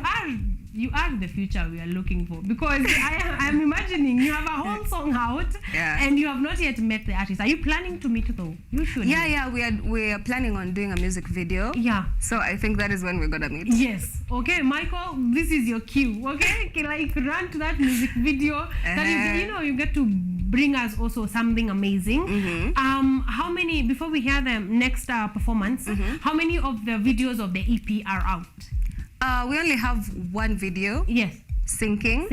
You are the future we are looking for, because I'm imagining you have a whole song out and you have not yet met the artist. Are you planning to meet though? You should. Yeah, we are planning on doing a music video. Yeah. So I think that is when we're gonna meet. Yes. Okay, Michael, this is your cue. Okay, like run to that music video. That is, you get to bring us also something amazing. How many, before we hear the next performance, how many of the videos of the EP are out? We only have one video. Yes. Syncing.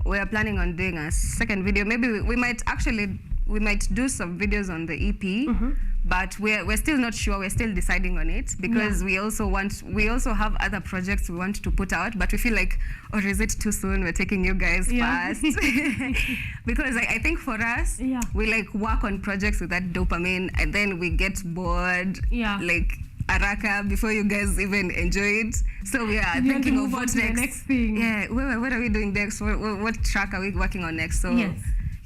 We are planning on doing a second video. Maybe we might do some videos on the EP, but we're still not sure. We're still deciding on it, because we also have other projects we want to put out, but we feel like, or is it too soon? We're taking you guys first. Because I think for us, we like work on projects with that dopamine, and then we get bored. Like Araka before you guys even enjoy it. So we are thinking of what next thing. Yeah, what are we doing next? What track are we working on next? So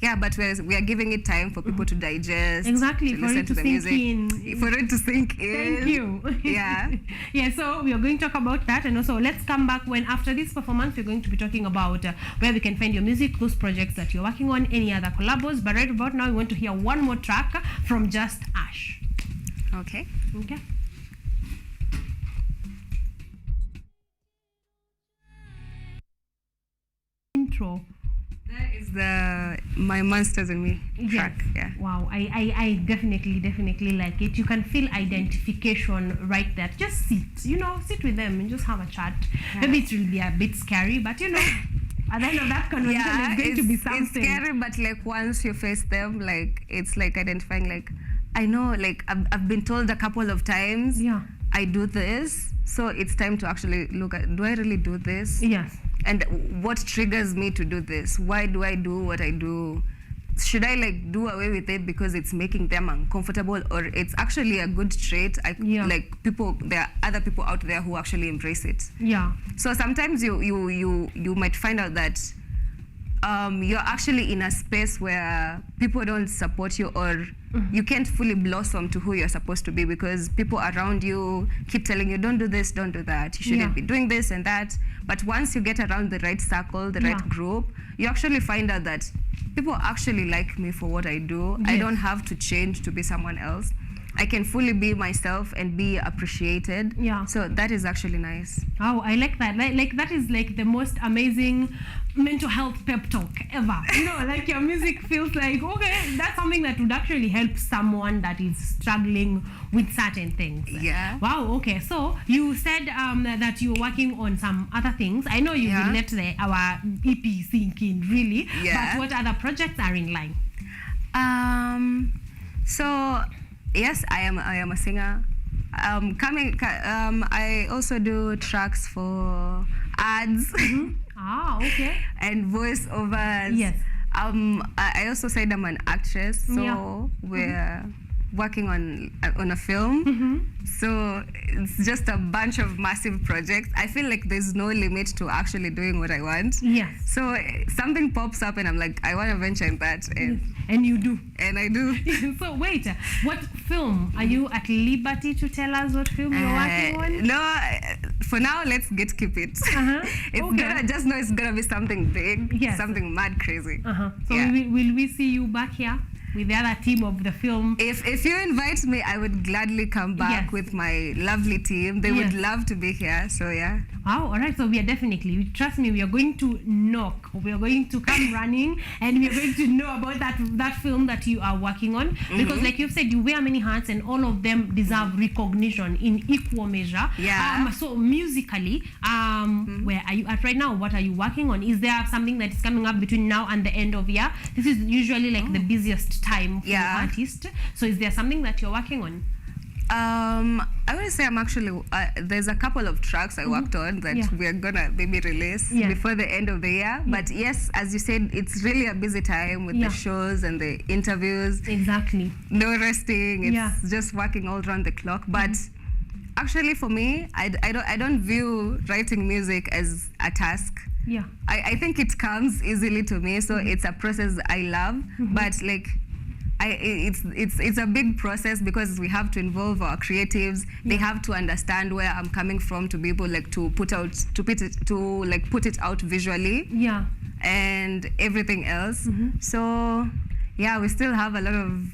yeah, but we are giving it time for people to digest. Exactly, to for listen it to to the sink music. in. For it to sink in. Thank you. Yeah. Yeah, so we are going to talk about that, and also let's come back when after this performance we're going to be talking about where we can find your music, those projects that you're working on, any other collabos. But right about now we want to hear one more track from Just Ash. Okay. Okay. Intro. That is the My Monsters in Me track. Yeah. Wow. I definitely like it. You can feel identification right there. Just sit with them and just have a chat. Maybe it will be a bit scary, but at the end of that conversation, it's going to be something. It's scary, but like once you face them, like it's like identifying, like I know, like I've been told a couple of times, I do this, so it's time to actually look at, do I really do this? Yes. And what triggers me to do this? Why do I do what I do? Should I like do away with it because it's making them uncomfortable, or it's actually a good trait? Like there are other people out there who actually embrace it. Yeah. So sometimes you might find out that you're actually in a space where people don't support you, or you can't fully blossom to who you're supposed to be, because people around you keep telling you, don't do this, don't do that, you shouldn't be doing this and that. But once you get around the right circle, the right group, you actually find out that people actually like me for what I do. I don't have to change to be someone else. I can fully be myself and be appreciated. Yeah. So that is actually nice. Oh, I like that. Like that is like the most amazing mental health pep talk ever. You know, like your music feels like, okay, that's something that would actually help someone that is struggling with certain things. Yeah. Wow, okay. So you said that you're working on some other things. I know you will let our EP sink in, really. Yeah. But what other projects are in line? So yes, I am a singer. I also do tracks for ads. Ah, okay. And voiceovers. Yes. I also said I'm an actress, so we're working on a film. So it's just a bunch of massive projects. I feel like there's no limit to actually doing what I want. Yes. So something pops up and I'm like, I want to venture in that. And you do. And I do. So wait, what film? Are you at liberty to tell us what film you're working on? No, for now, let's keep it. It's gonna, just know it's gonna be something big, something mad crazy. So will we see you back here with the other team of the film? If you invite me, I would gladly come back with my lovely team. They would love to be here. So yeah. Wow, all right. So we are definitely, trust me, we are going to knock. We are going to come running, and we are going to know about that film that you are working on. Because like you've said, you wear many hats, and all of them deserve recognition in equal measure. Yeah. So musically, where are you at right now? What are you working on? Is there something that is coming up between now and the end of year? This is usually like the busiest time for artists. So is there something that you're working on? I would say I'm actually, there's a couple of tracks I worked on that we're gonna maybe release before the end of the year. But yes, as you said, it's really a busy time with the shows and the interviews. Exactly. No resting. It's just working all around the clock. But actually for me, I don't view writing music as a task. Yeah. I think it comes easily to me, so it's a process I love. But like, it's a big process because we have to involve our creatives. They have to understand where I'm coming from to be able like to put it out visually. Yeah. And everything else. So yeah, we still have a lot of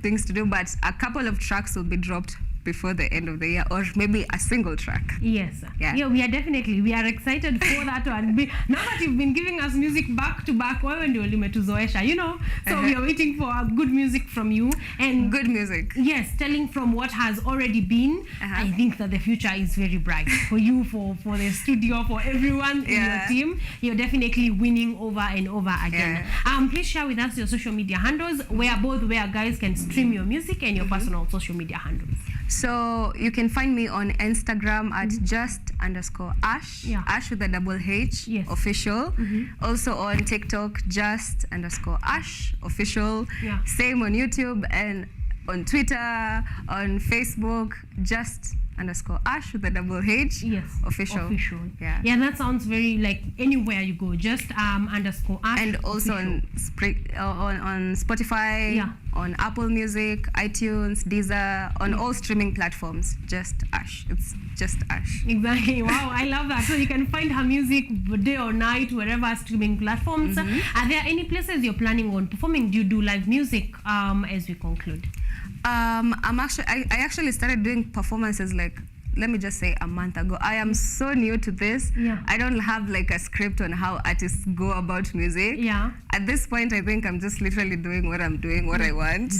things to do, but a couple of tracks will be dropped before the end of the year, or maybe a single track. Yes. Yeah. We are excited for that one. Now that you've been giving us music back to back, you know, so we are waiting for good music from you. And good music. Yes, telling from what has already been. I think that the future is very bright for you, for the studio, for everyone in your team. You're definitely winning over and over again. Please share with us your social media handles, where guys can stream your music, and your personal social media handles. So you can find me on Instagram at just_Ash, Ash with a double H, official. Also on TikTok, just_Ash, official. Same on YouTube and on Twitter, on Facebook, just_Ash with a double H. Yes. Official. Yeah. Yeah, that sounds very like anywhere you go, just _Ash. And also on Spotify, on Apple Music, iTunes, Deezer, on all streaming platforms. Just Ash. It's just Ash. Exactly. Wow, I love that. So you can find her music day or night, wherever streaming platforms. Are there any places you're planning on performing? Do you do live music as we conclude? I actually started doing performances like, let me just say, a month ago. I am so new to this. I don't have like a script on how artists go about music. At this point, I think I'm just literally doing what I'm doing, what I want.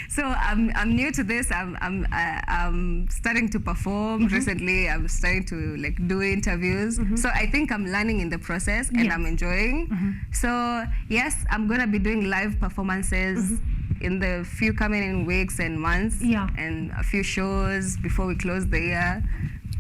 So I'm new to this. I'm starting to perform recently. I'm starting to like do interviews. So I think I'm learning in the process, and I'm enjoying. So yes, I'm gonna be doing live performances in the few coming in weeks and months, and a few shows before we close the year.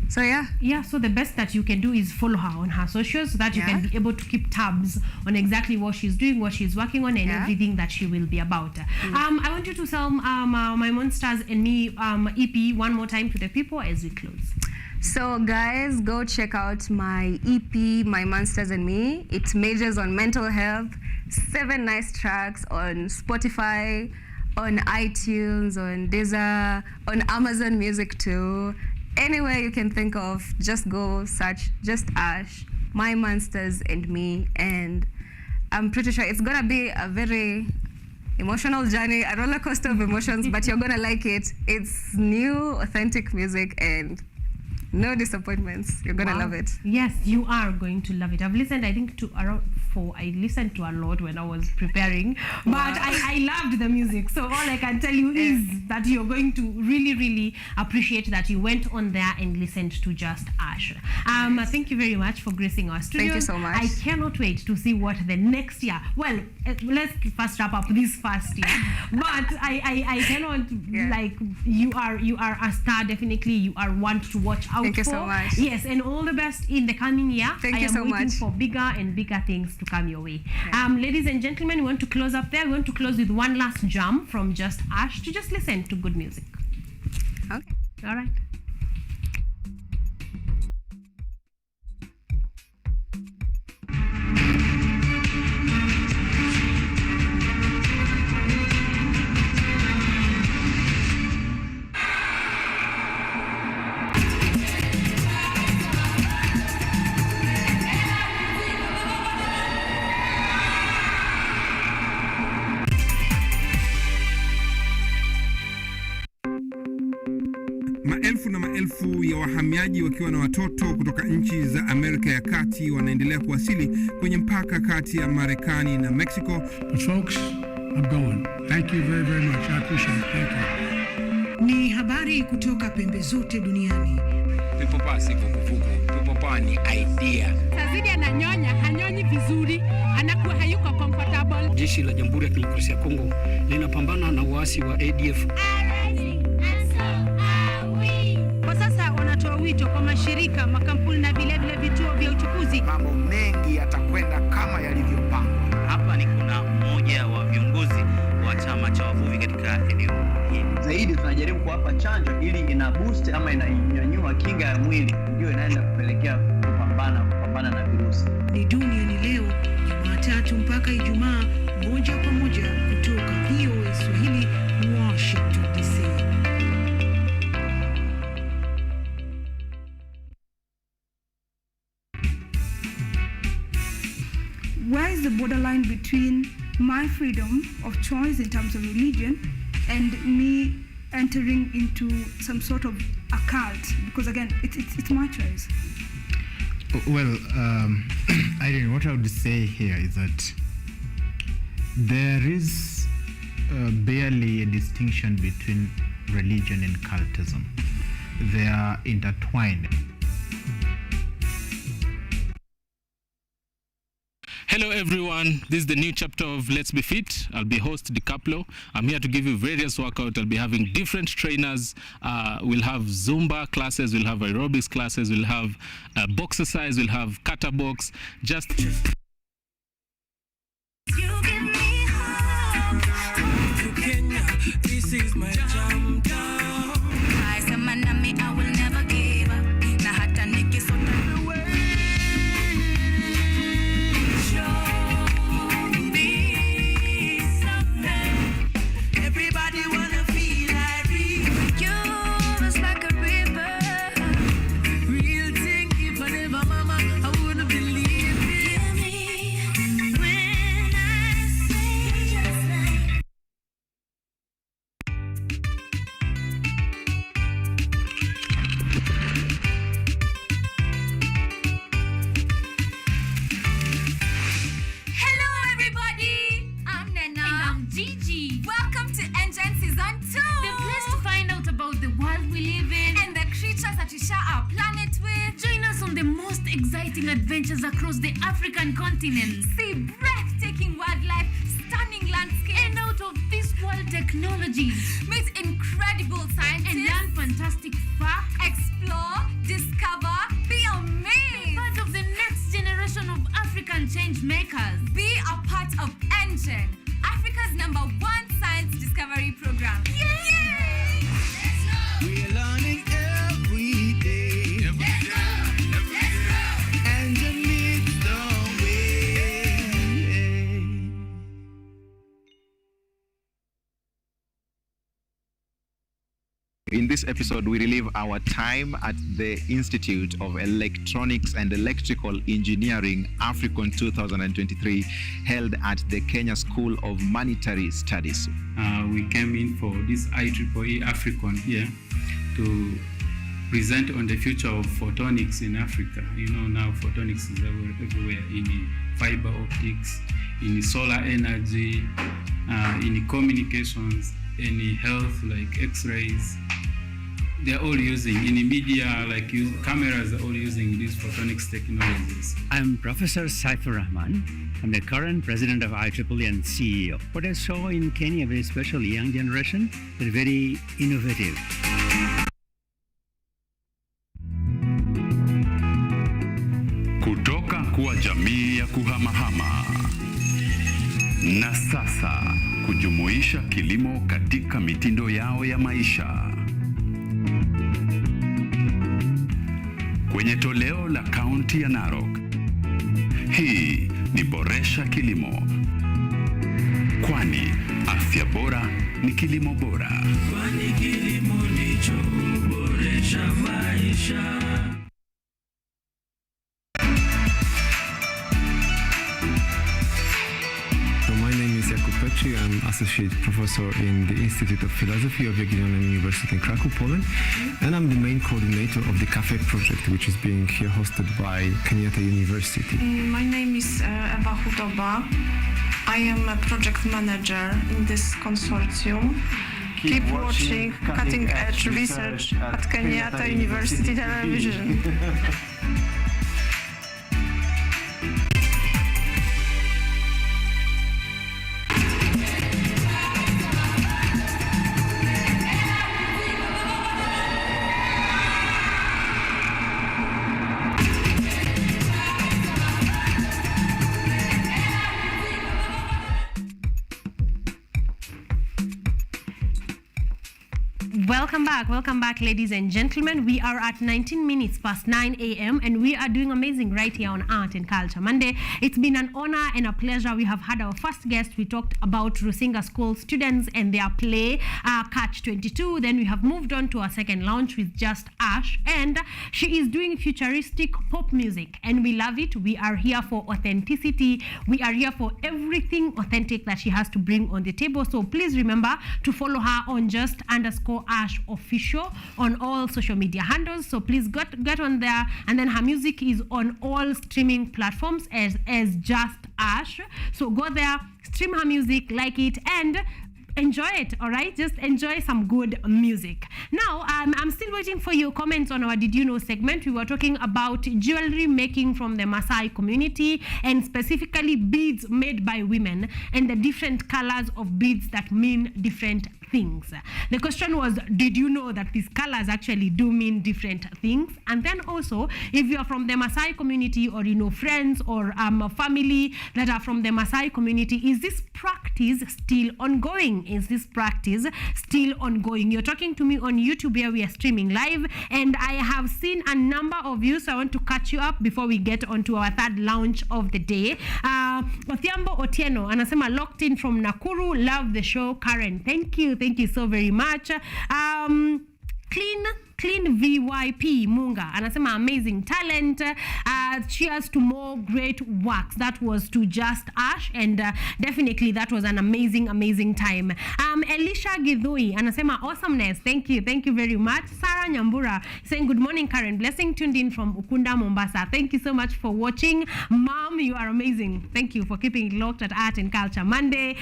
So yeah. So the best that you can do is follow her on her socials, so that you can be able to keep tabs on exactly what she's doing, what she's working on, and everything that she will be about. I want you to sell My Monsters and Me EP one more time to the people as we close. So guys, go check out my EP, My Monsters and Me. It majors on mental health. 7 nice tracks on Spotify, on iTunes, on Deezer, on Amazon Music too. Anywhere you can think of, just go search Just Ash, My Monsters and Me, and I'm pretty sure it's gonna be a very emotional journey, a roller coaster of emotions, but you're gonna like it. It's new, authentic music and no disappointments. You're gonna love it. Yes, you are going to love it. I've listened, I think, to around 4. I listened to a lot when I was preparing, but I loved the music. So all I can tell you is that you're going to really, really appreciate that you went on there and listened to Just Ash. Thank you very much for gracing our studio. Thank you so much. I cannot wait to see what the next year. Well, let's first wrap up this first year. But I cannot like you are a star. Definitely, you are one to watch out. Thank you for. so much. Yes, and all the best in the coming year. Thank you I am so waiting much. for bigger and bigger things to come your way. Ladies and gentlemen, we want to close up there. We want to close with one last jam from Just Ash to just listen to good music. Okay. All right. Maelfu na maelfu ya wahamiaji wakiwa na watoto kutoka nchi za Amerika ya Kati wanaendelea kuwasili kwenye mpaka kati ya Marekani na Mexico. But folks, I'm going. Thank you very, very much. I appreciate it. Thank you. Ni habari kutoka pembe zote duniani. Pepopa si kukufuku. Pepopa ni idea. Tazidi ananyonya, hanyonyi vizuri, anakuwa hayuko comfortable. Jeshi la Jamhuri ya Kidemokrasia ya Kongo linapambana na uasi wa ADF. Kwa sasa wanatoa wito kwa mashirika, makampuni na vile vituo vya uchukuzi. Mambo mengi yatakwenda kama yalivyopangwa. Hapa ni kuna mmoja wa viongozi wa chama cha wavuvi katika eneo hili. Zaidi tunajaribu kuwapa chanjo ili ina boost ama inanyanyua kinga ya mwili, ndio inaenda kupelekea kupambana na virusi. Ni duniani leo, Jumatatu mpaka Ijumaa, moja kwa moja kutoka VOA Swahili, Washington DC. Where is the borderline between my freedom of choice in terms of religion and me entering into some sort of a cult? Because again, it's my choice. Well, Irene, what I would say here is that there is barely a distinction between religion and cultism. They are intertwined. Hello everyone, this is the new chapter of Let's Be Fit. I'll be host DiCaplo. I'm here to give you various workouts. I'll be having different trainers. We'll have Zumba classes, we'll have aerobics classes, we'll have box exercise, we'll have kata box. Just this is my jam down. I said, I will never give up. Na hata nikisota everybody wanna feel like me. You was like a river. Real thing, if I never mama, I wouldn't believe it. When I say just like Hello everybody! I'm Nena. And I'm Gigi. Welcome to Engine Season 2! The place to find out about the world we live in and the creatures that we share our planet with. Join us on the most exciting adventures across the African continent. See breathtaking wildlife, stunning landscapes, and out of this world technologies. Meet incredible scientists and learn fantastic facts. Explore, discover, be amazed. Be part of the next generation of African change makers. Be a part of Engine, Africa's #1 science discovery program. Yay! We're learning every day. Let's go! And you lead the way. In this episode, we relive our time at the Institute of Electronics and Electrical Engineering, African 2023, held at the Kenya School of Monetary Studies. We came in for this IEEE African here to present on the future of photonics in Africa. You know, now photonics is everywhere, in fiber optics, in solar energy, in communications, in health like X-rays. They're all using, in media, like cameras are all using these photonics technologies. I'm Professor Saifur Rahman. I'm the current president of IEEE and CEO. What I saw in Kenya, very special young generation, they're very innovative. Kutoka kuwa jamii ya kuhamahama na sasa kujumuisha kilimo katika mitindo yao ya maisha. Kwenye toleo la kaunti ya Narok, hii ni Boresha Kilimo, kwani afya bora ni kilimo bora. Kwani kilimo ndicho boresha maisha. I'm Associate Professor in the Institute of Philosophy of Jagiellonian University in Krakow, Poland, and I'm the main coordinator of the CAFE project, which is being here hosted by Kenyatta University. My name is Eva Hudoba. I am a project manager in this consortium. Keep watching cutting-edge research at Kenyatta University Television. Welcome back, ladies and gentlemen. We are at 19 minutes past 9 a.m. and we are doing amazing right here on Art and Culture Monday. It's been an honor and a pleasure. We have had our first guest. We talked about Rusinga School students and their play, Catch 22. Then we have moved on to our second launch with Just Ash, and she is doing futuristic pop music, and we love it. We are here for authenticity. We are here for everything authentic that she has to bring on the table. So please remember to follow her on Just_Ash official on all social media handles. So please get on there, and then her music is on all streaming platforms as Just Ash. So go there, stream her music, like it, and enjoy it. All right, just enjoy some good music. Now I'm still waiting for your comments on our Did You Know segment. We were talking about jewelry making from the Maasai community, and specifically beads made by women, and the different colors of beads that mean different things. The question was, did you know that these colors actually do mean different things? And then also, if you are from the Maasai community, or you know friends or a family that are from the Maasai community, is this practice still ongoing? Is this practice still ongoing? You're talking to me on YouTube where we are streaming live, and I have seen a number of you, so I want to catch you up before we get onto our third launch of the day. Othiambo Otieno anasema locked in from Nakuru, love the show, Karen. Thank you so very much. Clean VYP Munga anasema amazing talent. Cheers to more great works. That was to Just Ash, and definitely that was an amazing time. Elisha Gidhui anasema awesomeness. Thank you very much. Sarah Nyambura saying good morning, Karen. Blessing tuned in from Ukunda, Mombasa. Thank you so much for watching. Mom, you are amazing. Thank you for keeping it locked at Art and Culture Monday.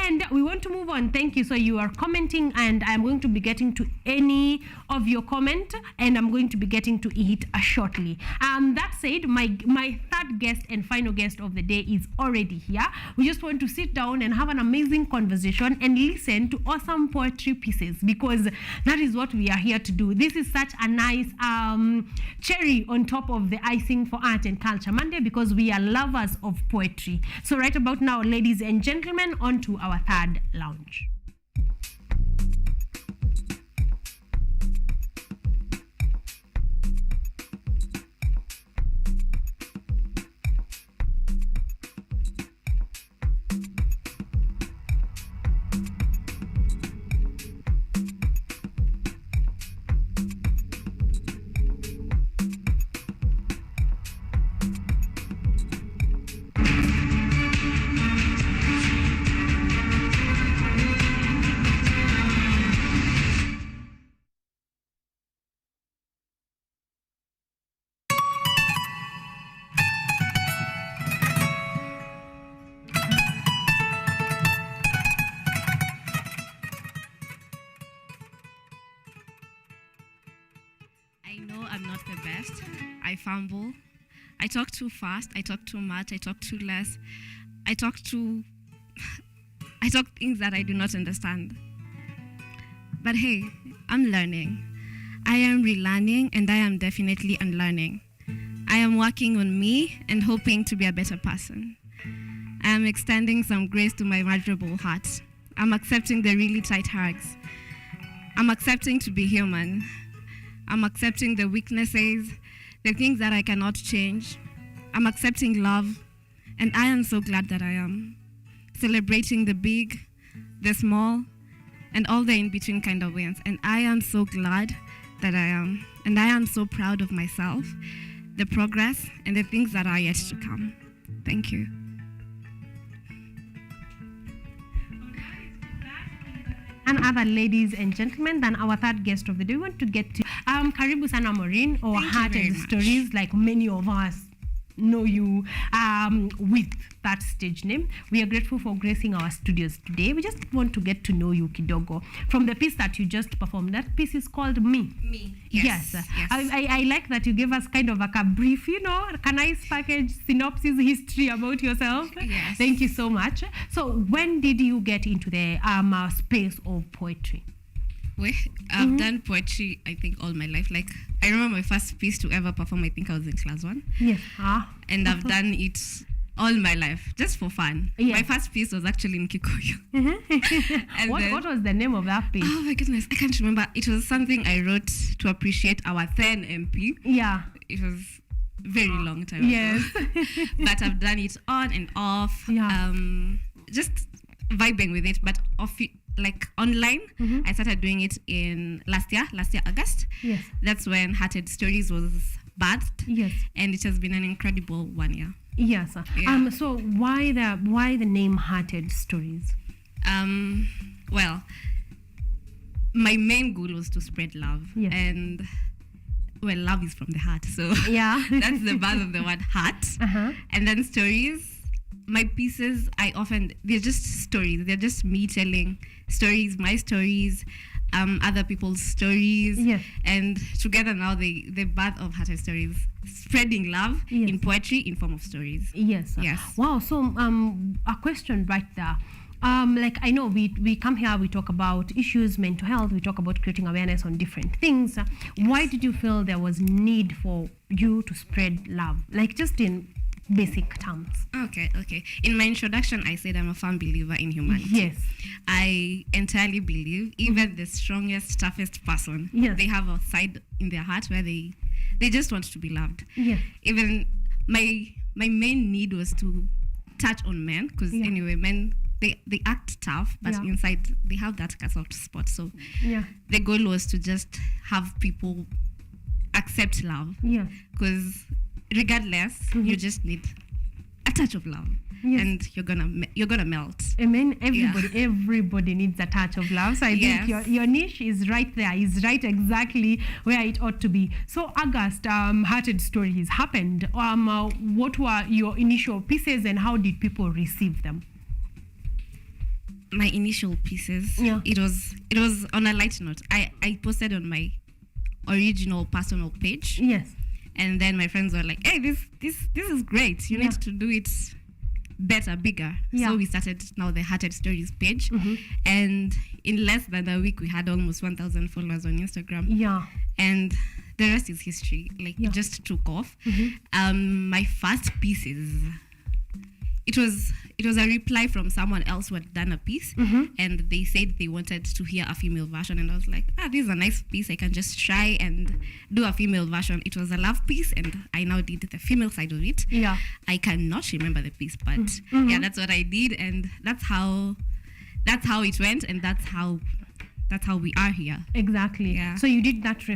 And we want to move on. Thank you. So you are commenting, and I'm going to be getting to any of your comment, and I'm going to be getting to it shortly. That said, my third guest and final guest of the day is already here. We just want to sit down and have an amazing conversation and listen to awesome poetry pieces, because that is what we are here to do. This is such a nice cherry on top of the icing for Art and Culture Monday, because we are lovers of poetry. So right about now, ladies and gentlemen, on to our third lounge. I'm not the best. I fumble. I talk too fast. I talk too much. I talk too less. I talk things that I do not understand. But hey, I'm learning. I am relearning, and I am definitely unlearning. I am working on me and hoping to be a better person. I am extending some grace to my vulnerable heart. I'm accepting the really tight hugs. I'm accepting to be human. I'm accepting the weaknesses, the things that I cannot change. I'm accepting love, and I am so glad that I am. Celebrating the big, the small, and all the in-between kind of wins. And I am so glad that I am. And I am so proud of myself, the progress, and the things that are yet to come. Thank you. And other ladies and gentlemen, then our third guest of the day, we want to get to Karibu Sana Maureen, or Heart and Stories, like many of us know you with that stage name. We are grateful for gracing our studios today. We just want to get to know you kidogo. From the piece that you just performed, that piece is called Me. Me. Yes. I like that you gave us kind of like a brief, a nice package, synopsis, history about yourself. Yes. Thank you so much. So when did you get into the space of poetry? Well, I've done poetry, I think, all my life. Like, I remember my first piece to ever perform, I think I was in class 1. Yes. And I've done it all my life, just for fun. Yes. My first piece was actually in Kikuyu. And what was the name of that piece? Oh my goodness, I can't remember. It was something I wrote to appreciate our then MP. Yeah. It was very long time yes. ago. But I've done it on and off. Yeah. Just vibing with it, but like online. I started doing it in last year August. Yes. That's when Hearted Stories was birthed. Yes. And it has been an incredible 1 year. Yes. Yeah. So why the name Hearted Stories? Well, my main goal was to spread love. Yes. And well, love is from the heart. So yeah. That's the birth of the word heart. And then stories. My pieces, they're just stories. They're just me telling stories, my stories, other people's stories. Yes. And together now, the birth of Hearted Stories, spreading love in poetry in form of stories. Yes. Yes. Wow. So a question right there. Like I know we come here, we talk about issues, mental health, we talk about creating awareness on different things. Why did you feel there was need for you to spread love? Like just in basic terms. Okay. In my introduction, I said I'm a firm believer in humanity. Yes. I entirely believe even the strongest, toughest person, they have a side in their heart where they just want to be loved. Yeah. Even my main need was to touch on men, because anyway, men, they act tough, but inside they have that soft spot. So the goal was to just have people accept love. Yeah. Because regardless, you just need a touch of love, and you're gonna melt. Amen. Everybody needs a touch of love. So I think your niche is right there. Is right exactly where it ought to be. So August, Hearted Stories happened. What were your initial pieces, and how did people receive them? My initial pieces. It was on a light note. I posted on my original personal page. Yes. And then my friends were like, hey, this is great. You need to do it better, bigger. So we started now the Hearted Stories page. And in less than a week, we had almost 1,000 followers on Instagram. Yeah. And the rest is history. Like, it just took off. My first pieces, it was a reply from someone else who had done a piece, and they said they wanted to hear a female version, and I was like, this is a nice piece, I can just try and do a female version. It was a love piece, and I now did the female side of it. I cannot remember the piece, but that's what I did, and that's how it went, and that's how we are here. Exactly. So you did that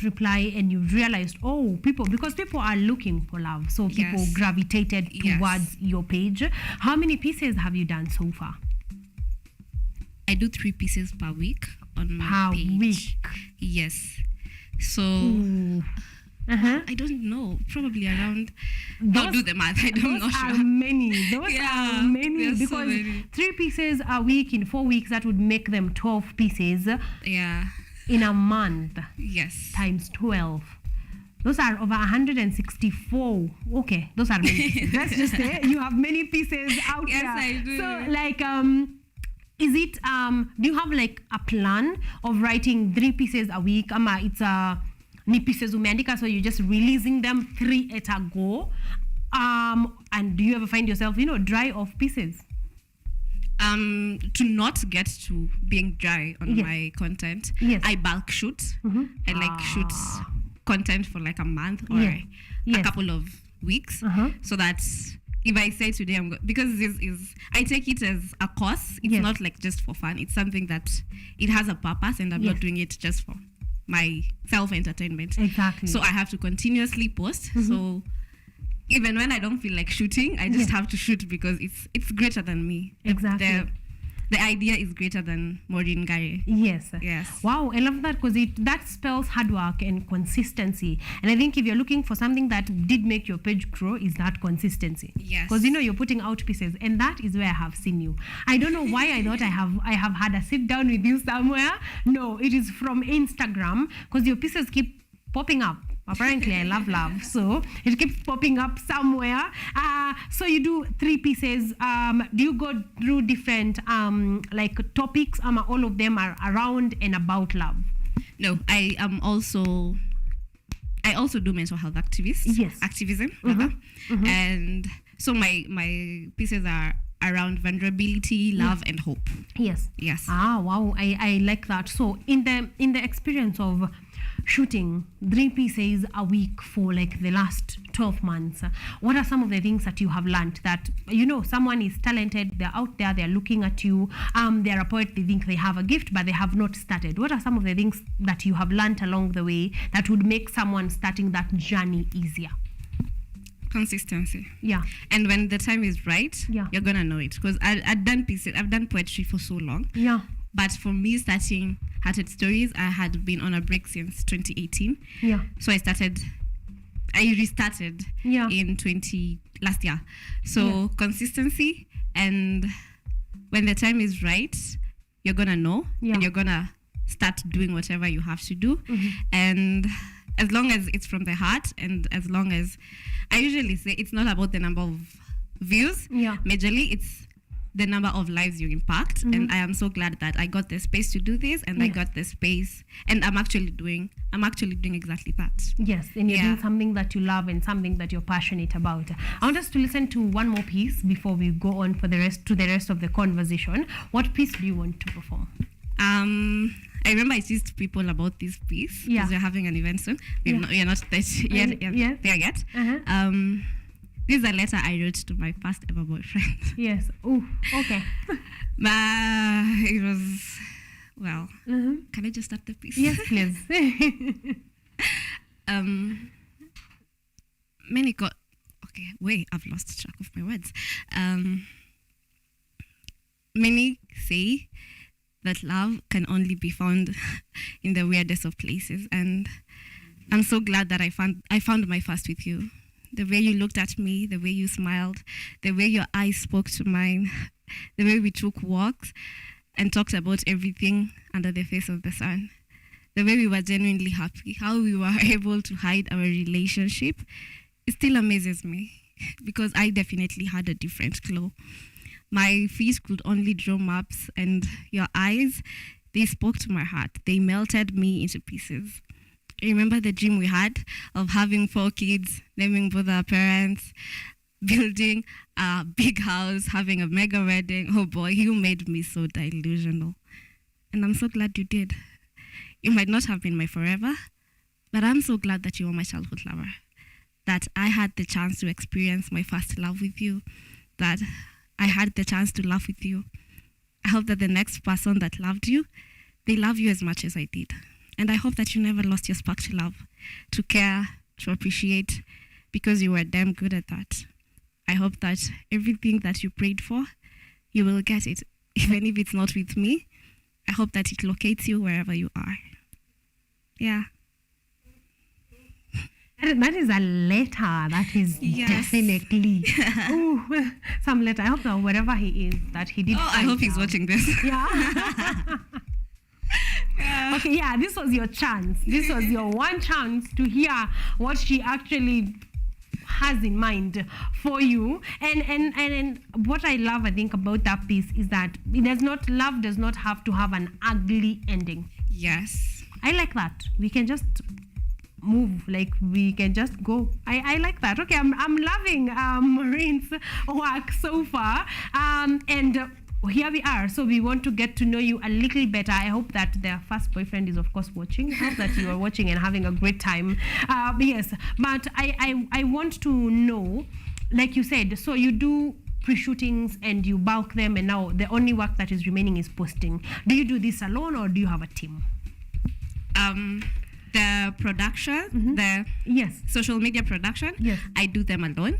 reply, and you realized, because people are looking for love, so people gravitated towards your page. How many pieces have you done so far? I do 3 pieces per week on my page. Yes. So I don't know. Probably around. Don't do the math. I'm not sure. Those are many. Because so many. 3 pieces a week in 4 weeks, that would make them 12 pieces. Yeah. In a month. Yes. Times 12. Those are over 164. Okay, those are many pieces. Let's just say you have many pieces out Yes, there. I do. So, like, is it, do you have like a plan of writing 3 pieces a week? It's ni pieces umeandika, so you're just releasing them 3 at a go. And do you ever find yourself, dry of pieces? To not get to being dry on my content, I bulk shoot. I like shoot content for like a month or a couple of weeks, so that if I say today because this is, I take it as a course. It's not like just for fun. It's something that it has a purpose, and I'm not doing it just for my self-entertainment. Exactly. So I have to continuously post. So even when I don't feel like shooting, I just have to shoot because it's greater than me. Exactly. The idea is greater than Maureen Gary. Yes. Yes. Wow, I love that because that spells hard work and consistency. And I think if you're looking for something that did make your page grow, is that consistency. Yes. Because you're putting out pieces, and that is where I have seen you. I don't know why I thought I have had a sit down with you somewhere. No, it is from Instagram, because your pieces keep popping up. Apparently, I love. So it keeps popping up somewhere. So you do 3 pieces. Do you go through different like topics? All of them are around and about love? No, I also do mental health activism. Rather. And so my pieces are around vulnerability, love, and hope. Yes. Wow, I like that. So in the experience of shooting 3 pieces a week for like the last 12 months, what are some of the things that you have learned that someone is talented, they're out there, they're looking at you, they're a poet, they think they have a gift but they have not started? What are some of the things that you have learned along the way that would make someone starting that journey easier? Consistency. Yeah. And when the time is right, you're gonna know it, because I've done poetry for so long. Yeah. But for me, starting Hearted Stories, I had been on a break since 2018. Yeah. So I restarted in last year. So consistency, and when the time is right, you're gonna know, and you're gonna start doing whatever you have to do. And as long as it's from the heart, and as long as, I usually say, it's not about the number of views. Majorly, it's the number of lives you impact. And I am so glad that I got the space to do this, and I got the space, and I'm actually doing exactly that. Yes, and you're doing something that you love and something that you're passionate about. I want us to listen to one more piece before we go on to the rest of the conversation. What piece do you want to perform? I remember I teased people about this piece because we're having an event soon. We're not there yet. This is a letter I wrote to my first ever boyfriend. Yes. Oh, okay. It was, well, can I just start the piece? Yes, please. I've lost track of my words. Many say that love can only be found in the weirdest of places, and I'm so glad that I found my first with you. The way you looked at me, the way you smiled, the way your eyes spoke to mine, the way we took walks and talked about everything under the face of the sun, the way we were genuinely happy, how we were able to hide our relationship, it still amazes me, because I definitely had a different glow. My feet could only draw maps, and your eyes, they spoke to my heart. They melted me into pieces. Remember the dream we had of having 4 kids, naming both our parents, building a big house, having a mega wedding? Oh boy, you made me so delusional. And I'm so glad you did. You might not have been my forever, but I'm so glad that you were my childhood lover, that I had the chance to experience my first love with you, that I had the chance to laugh with you. I hope that the next person that loved you, they love you as much as I did. And I hope that you never lost your spark to love, to care, to appreciate, because you were damn good at that. I hope that everything that you prayed for, you will get it. Even if it's not with me, I hope that it locates you wherever you are. Yeah. That is a letter. That is definitely. Ooh, some letter. I hope that wherever he is, that he did. I hope he's watching this. Yeah. Okay, yeah, this was your chance. This was your one chance to hear what she actually has in mind for you. And what I love, I think, about that piece is that love does not have to have an ugly ending. Yes. I like that. We can just move, like we can just go. I like that. Okay, I'm loving Maureen's work so far. Here we are. So we want to get to know you a little better. I hope that their first boyfriend is, of course, watching. I hope that you are watching and having a great time. Yes, but I want to know, like you said, so you do pre-shootings and you bulk them, and now the only work that is remaining is posting. Do you do this alone or do you have a team? The production, the social media production, I do them alone.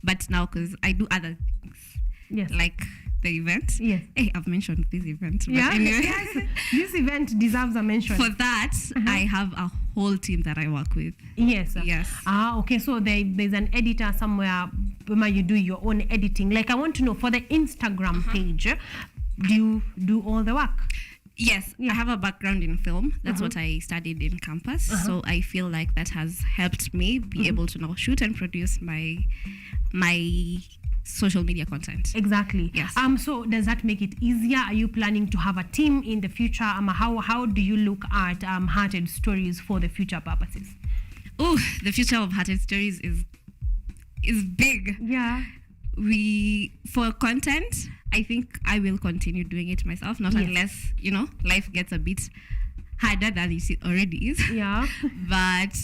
But now, because I do other things, like the event. Yes. Hey, I've mentioned this event. But Yeah. anyway. Yes. This event deserves a mention. For that, I have a whole team that I work with. Yes. Yes. Okay. So there's an editor somewhere where you do your own editing. Like, I want to know, for the Instagram page, do you do all the work? Yes, I have a background in film. That's what I studied in campus. So I feel like that has helped me be able to now shoot and produce my social media content. Exactly. Yes. So does that make it easier? Are you planning to have a team in the future? How do you look at Hearted Stories for the future purposes? Oh, the future of Hearted Stories is big. Yeah. For content, I think I will continue doing it myself, not unless, life gets a bit harder than it already is. Yeah. But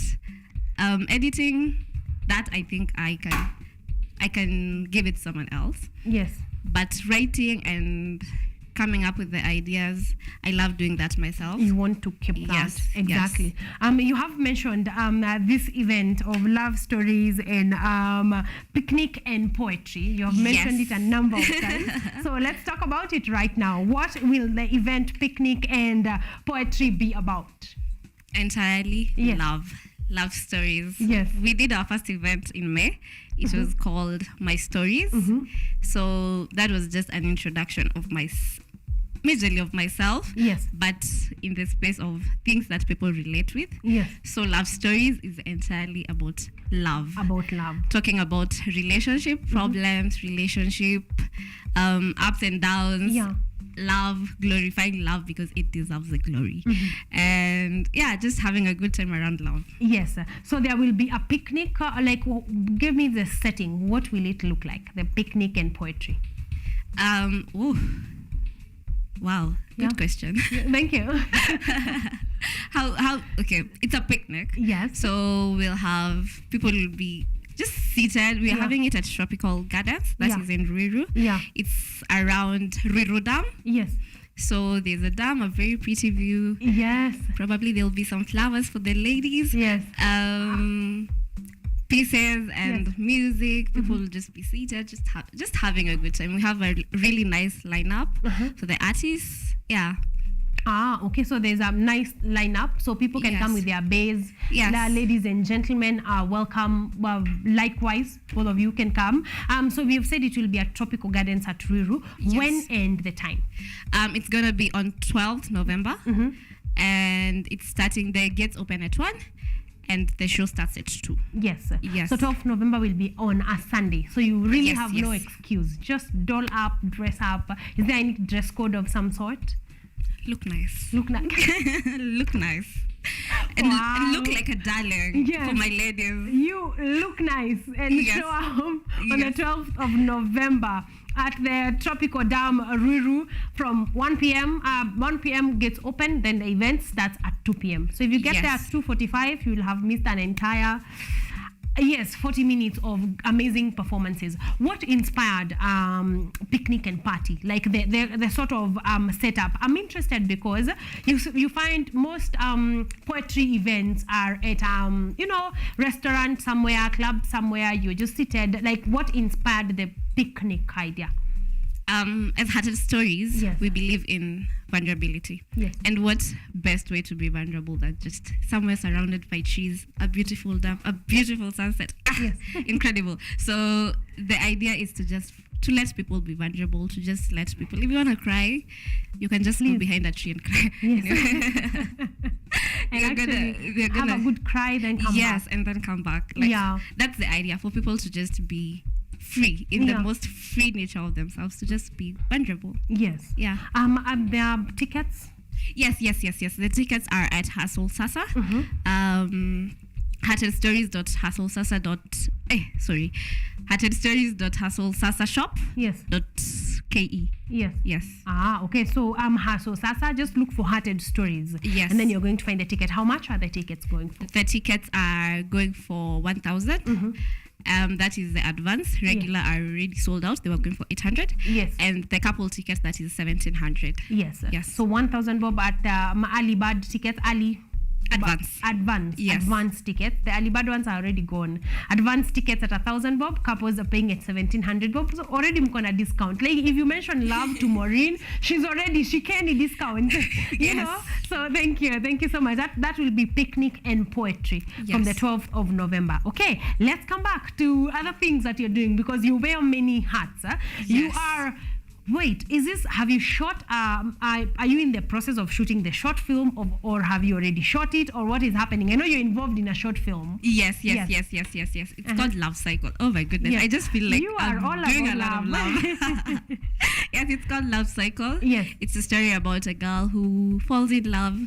editing, that I think I can give it to someone else. Yes. But writing and coming up with the ideas, I love doing that myself. You want to keep that. Yes, exactly. yes. You have mentioned this event of love stories and picnic and poetry. You have mentioned it a number of times. So let's talk about it right now. What will the event picnic and poetry be about? Entirely love stories. Yes. We did our first event in May. It was called My Stories. So that was just an introduction of majorly of myself. Yes. But in the space of things that people relate with. Yes. So Love Stories is entirely about love. About love. Talking about relationship problems, relationship ups and downs. Yeah. Love, glorifying love because it deserves the glory. And just having a good time around love. Yes. So there will be a picnic. Give me the setting. What will it look like? The picnic and poetry. Wow. Good question. Thank you. How? Okay. It's a picnic. Yes. So we'll have people will be just seated. We're having it at Tropical Gardens. That is in Ruiru. Yeah. It's around Ruiru Dam. Yes. So there's a dam, a very pretty view. Yes. Probably there'll be some flowers for the ladies. Yes. Pieces and music. People will just be seated, just having a good time. We have a really nice lineup for the artists. Yeah. Okay. So there's a nice lineup, so people can come with their bays. Yes. Ladies and gentlemen are welcome. Well, likewise, both of you can come. So we have said it will be at Tropical Gardens at Ruiru. Yes. When and the time? It's gonna be on 12th November, and it's starting. The gates open at 1. And the show starts at 2. Yes. Yes. So 12th November will be on a Sunday. So you really have no yes. excuse. Just doll up, dress up. Is there any dress code of some sort? Look nice. Look nice. Look nice. And look like a darling for my ladies. You look nice and show up on the 12th of November at the Tropical Dam Ruiru from 1 p.m. 1 p.m. gets open, then the event starts at 2 p.m. So if you get there at 2:45, you will have missed an entire 40 minutes of amazing performances. What inspired picnic and party, like the sort of setup? I'm interested because you find most poetry events are at restaurant somewhere, club somewhere. You're just seated. Like, what inspired the picnic idea? As Hearted Stories, we believe in vulnerability. Yes. And what best way to be vulnerable than just somewhere surrounded by trees, a beautiful dam, a beautiful sunset. Yes. Incredible. So the idea is to just to let people be vulnerable, to just let people, if you want to cry, you can just go behind a tree and cry. Yes. And They're gonna have a good cry, then come back. Yes, and then come back. Like, that's the idea, for people to just be free in the most free nature of themselves, to just be vulnerable. Yes. Yeah. There are tickets. Yes. The tickets are at Hustle Sasa. heartedstories.hustlesasa.hustlesasa.shop. Yes. .ke. Yes. Okay. So Hustle Sasa, just look for Hearted Stories. Yes. And then you're going to find the ticket. How much are the tickets going for? The tickets are going for 1,000. That is the advance. Regular are already sold out. They were going for 800. Yes. And the couple tickets, that is 1,700. Yes. Yes. So 1,000 bob at early bird tickets. Advance. Yes. Advance tickets. The early bird ones are already gone. Advance tickets at 1,000 bob. Couples are paying at 1,700 bob. So already I'm gonna discount. Like if you mention love to Maureen, she can discount. you know. So thank you so much. That will be picnic and poetry from the 12th of November. Okay, let's come back to other things that you're doing, because you wear many hats. You are. Wait, have you shot, are you in the process of shooting the short film, or have you already shot it, or what is happening? I know you're involved in a short film. Yes. It's called Love Cycle. Oh my goodness. Yes. I just feel like you are I'm all doing about a lot of love. Yes, it's called Love Cycle. Yes. It's a story about a girl who falls in love,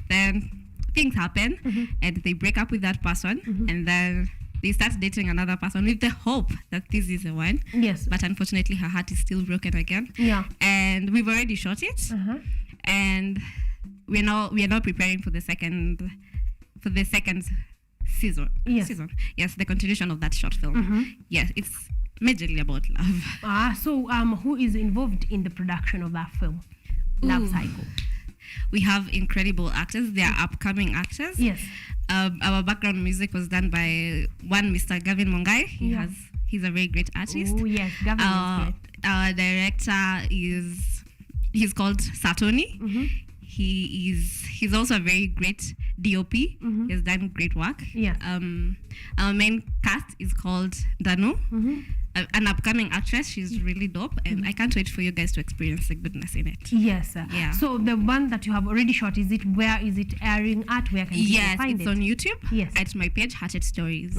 then things happen, and they break up with that person, and then they start dating another person with the hope that this is the one. Yes. But unfortunately, her heart is still broken again. Yeah. And we've already shot it. And we're now preparing for the second season. Yes. Yes, the continuation of that short film. Yes, it's majorly about love. So who is involved in the production of that film? Love Cycle. We have incredible actors. They are upcoming actors. Yes. Our background music was done by one Mr. Gavin Mongai. He's a very great artist. Oh yes, Gavin is great. Our director he's called Satoni. He's also a very great DOP. He has done great work. Yes. Our main cast is called Danu, an upcoming actress. She's really dope, and I can't wait for you guys to experience the goodness in it. Yes. Yeah. So the one that you have already shot, where is it airing at? Where can people find it? Yes, it's on YouTube. Yes. At my page, Hearted Stories.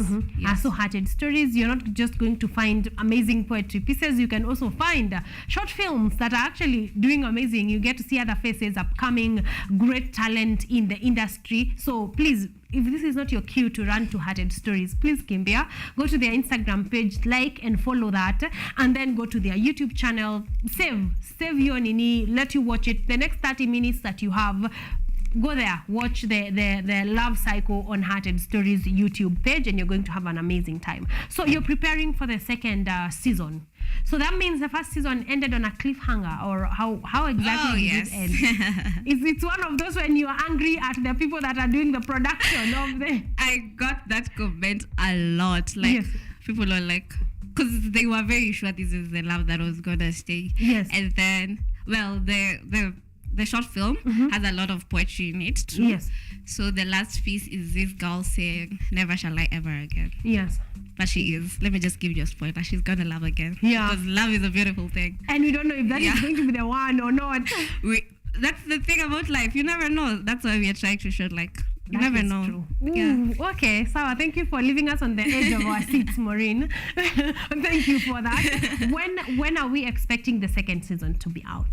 So Hearted Stories, you're not just going to find amazing poetry pieces. You can also find short films that are actually doing amazing. You get to see other faces, upcoming great talent in the industry. So please, if this is not your cue to run to Hearted Stories, please Kimbia, go to their Instagram page, like and follow that, and then go to their YouTube channel, save your nini, let you watch it. The next 30 minutes that you have, go there, watch the Love Cycle on Hearted Stories YouTube page, and you're going to have an amazing time. So you're preparing for the second season. So that means the first season ended on a cliffhanger, or how exactly did it end? It's one of those when you're angry at the people that are doing the production of the... I got that comment a lot. Like, people are like, because they were very sure this is the love that was gonna stay. Yes. And then, well, the short film has a lot of poetry in it too. Yes. So the last piece is this girl saying, "Never shall I ever again." Yes. But she is. Let me just give you a spoiler. She's gonna love again. Yeah. Because love is a beautiful thing. And we don't know if that is going to be the one or not. That's the thing about life. You never know. That's why we are trying to show, like, you never know. True. Yeah. Okay, Sawa, thank you for leaving us on the edge of our seats, Maureen. Thank you for that. When are we expecting the second season to be out?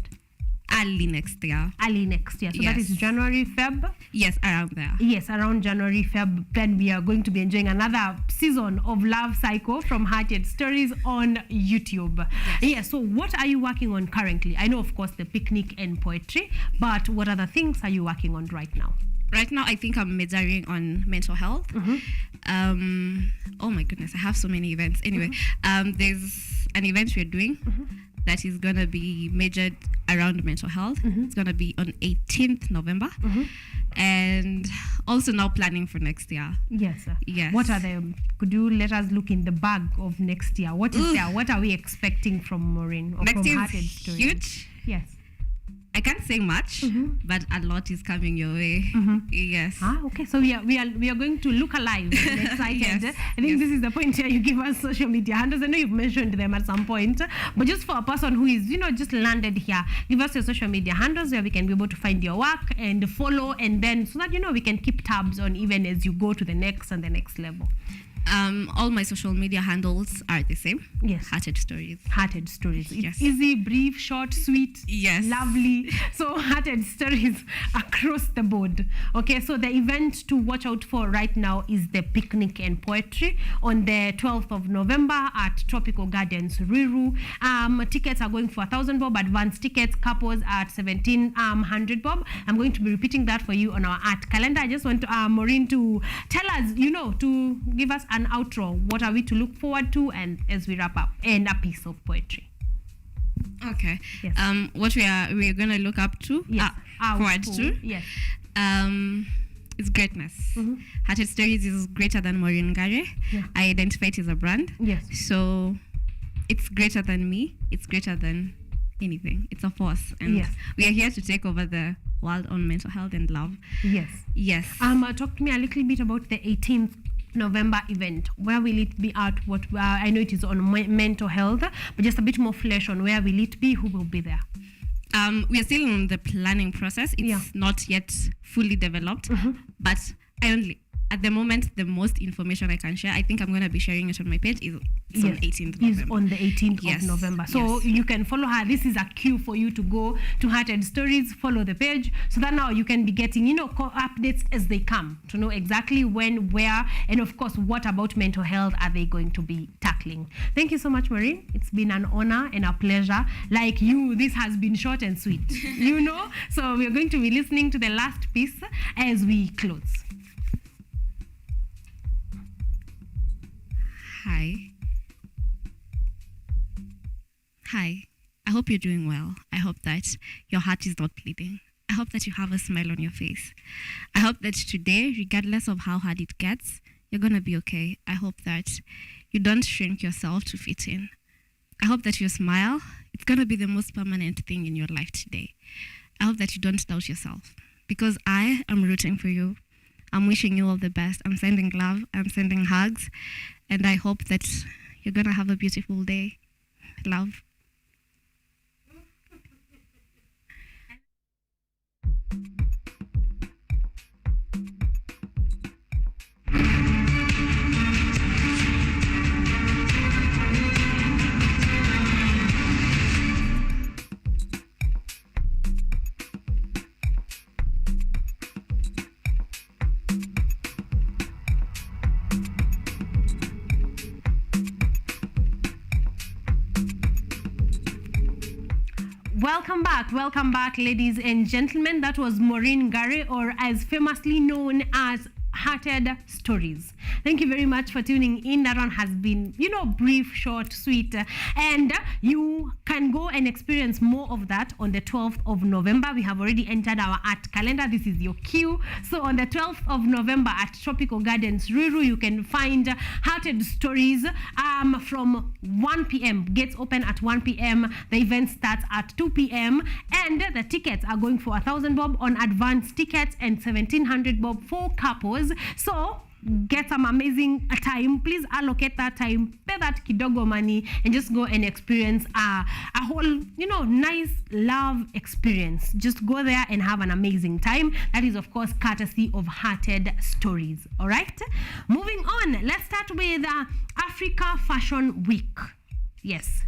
Early next year. So that is January, Feb? Yes, around there. Yes, around January, Feb. Then we are going to be enjoying another season of Love Cycle from Hearted Stories on YouTube. Yes. So what are you working on currently? I know, of course, the picnic and poetry, but what other things are you working on right now? Right now, I think I'm majoring on mental health. Oh my goodness, I have so many events. Anyway, there's an event we're doing that is going to be majored around mental health. It's going to be on 18th November. And also now planning for next year. Yes. Yes. What are the, could you let us look in the bag of next year? What is there? What are we expecting from Maureen? Or next from year Hearted is Stories? huge. Yes. I can't say much, but a lot is coming your way. Yes. Okay. So we are going to look alive and excited. Yes. I think this is the point here. You give us social media handles. I know you've mentioned them at some point, but just for a person who is, just landed here, give us your social media handles where we can be able to find your work and follow, and then so that we can keep tabs on even as you go to the next and the next level. All my social media handles are the same. Yes. Hearted Stories. Hearted Stories. It's Yes. easy, brief, short, sweet. Yes. Lovely. So Hearted Stories across the board. Okay, so the event to watch out for right now is the Picnic and Poetry on the 12th of November at Tropical Gardens, Ruiru. Tickets are going for 1,000 bob. Advance tickets, couples at 1,700 bob. I'm going to be repeating that for you on our art calendar. I just want Maureen to tell us, to give us an outro. What are we to look forward to, and as we wrap up, and a piece of poetry. Okay. Yes. What we're gonna look up to, forward to, yes, is greatness. Hearted Stories is greater than Maureen Gare. Yeah. I identify it as a brand. Yes. So it's greater than me. It's greater than anything. It's a force, and Yes. we are here to take over the world on mental health and love. Yes. Yes. Talk to me a little bit about the 18th November event. Where will it be at? I know it is on mental health, but just a bit more flesh on where will it be, who will be there? We are still in the planning process. It's not yet fully developed, but at the moment, the most information I can share, I think I'm going to be sharing it on my page, is on 18th November. Is on the 18th of November. So you can follow her. This is a cue for you to go to Hearted Stories, follow the page, so that now you can be getting, updates as they come, to know exactly when, where, and of course, what about mental health are they going to be tackling. Thank you so much, Maureen. It's been an honor and a pleasure. Like you, this has been short and sweet, So we're going to be listening to the last piece as we close. Hi. I hope you're doing well. I hope that your heart is not bleeding. I hope that you have a smile on your face. I hope that today, regardless of how hard it gets, you're going to be okay. I hope that you don't shrink yourself to fit in. I hope that your smile, it's going to be the most permanent thing in your life today. I hope that you don't doubt yourself, because I am rooting for you. I'm wishing you all the best. I'm sending love. I'm sending hugs. And I hope that you're going to have a beautiful day. Love. Welcome back, ladies and gentlemen. That was Maureen Gare, or as famously known as Hearted Stories. Thank you very much for tuning in. That one has been, brief, short, sweet. And you can go and experience more of that on the 12th of November. We have already entered our art calendar. This is your cue. So on the 12th of November at Tropical Gardens, Ruiru, you can find Hearted Stories from 1 p.m. Gates open at 1 p.m. The event starts at 2 p.m. And the tickets are going for 1,000 bob on advance tickets and 1,700 bob for couples. So get some amazing time. Please allocate that time, pay that kidogo money, and just go and experience a whole, nice love experience. Just go there and have an amazing time. That is, of course, courtesy of Hearted Stories. All right. Moving on, let's start with Africa Fashion Week. Yes.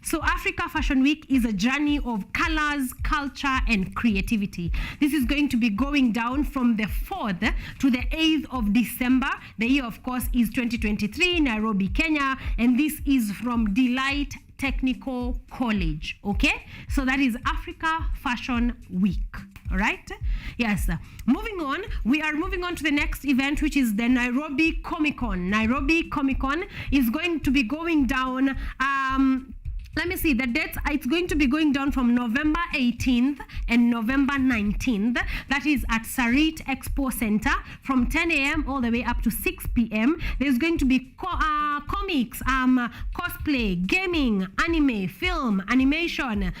So Africa Fashion Week is a journey of colors, culture, and creativity. This is going to be going down from the 4th to the 8th of December. The year, of course, is 2023, Nairobi, Kenya, and this is from Delight Technical College. Okay, so that is Africa Fashion Week. All right. Yes. Moving on, we are moving on to the next event, which is the Nairobi Comic Con. Nairobi Comic Con is going to be going down. Let me see the dates. It's going to be going down from November 18th and November 19th. That is at Sarit Expo Center from 10 a.m. all the way up to 6 p.m. There's going to be comics, cosplay, gaming, anime, film, animation,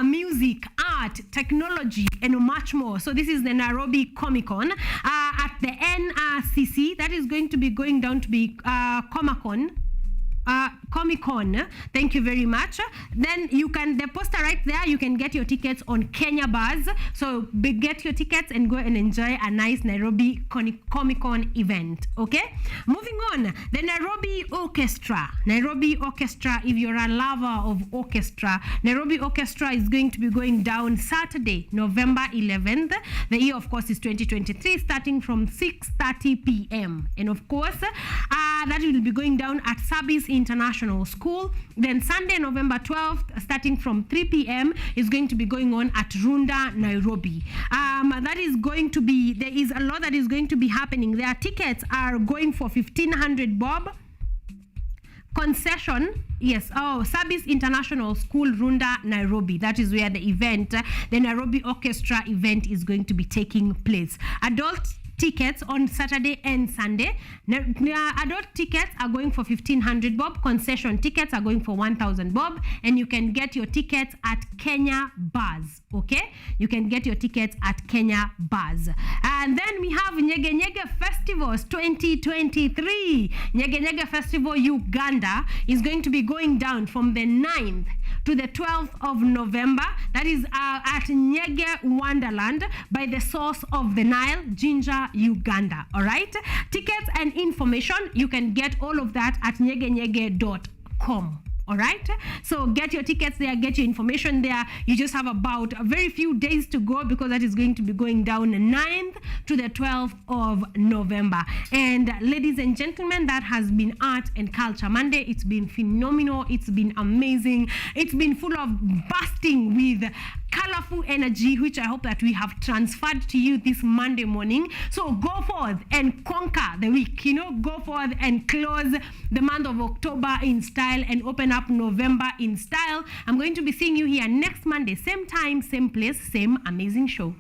music, art, art, technology, and much more. So this is the Nairobi Comic Con at the NRCC. That is going to be going down to be Comic Con. Thank you very much. Then you can, the poster right there, you can get your tickets on Kenya Buzz. So get your tickets and go and enjoy a nice Nairobi Comic Con event. Okay, moving on, the Nairobi Orchestra. Nairobi Orchestra, if you're a lover of orchestra, Nairobi Orchestra is going to be going down Saturday, November 11th. The year, of course, is 2023, starting from 6:30 p.m. And of course, that will be going down at Sabis International School. Then Sunday, November 12th, starting from 3 p.m. is going to be going on at Runda, Nairobi. That is going to be, there is a lot that is going to be happening. Their tickets are going for 1,500 bob. Concession, yes, Sabis International School, Runda, Nairobi. That is where the event, the Nairobi Orchestra event is going to be taking place. Adult tickets on Saturday and Sunday. Adult tickets are going for 1,500 bob. Concession tickets are going for 1,000 bob. And you can get your tickets at Kenya Buzz. Okay? You can get your tickets at Kenya Buzz. And then we have Nyege Nyege Festivals 2023. Nyege Nyege Festival Uganda is going to be going down from the 9th to the 12th of November. That is at Nyege Wonderland by the source of the Nile, Jinja, Uganda. All right, tickets and information, you can get all of that at nyegenyege.com. All right, so get your tickets there, get your information there. You just have about a very few days to go, because that is going to be going down the 9th to the 12th of November. And ladies and gentlemen, that has been Art and Culture Monday. It's been phenomenal. It's been amazing. It's been full of bursting with colorful energy, which I hope that we have transferred to you this Monday morning. So go forth and conquer the week, go forth and close the month of October in style and open up November in style. I'm going to be seeing you here next Monday, same time, same place, same amazing show.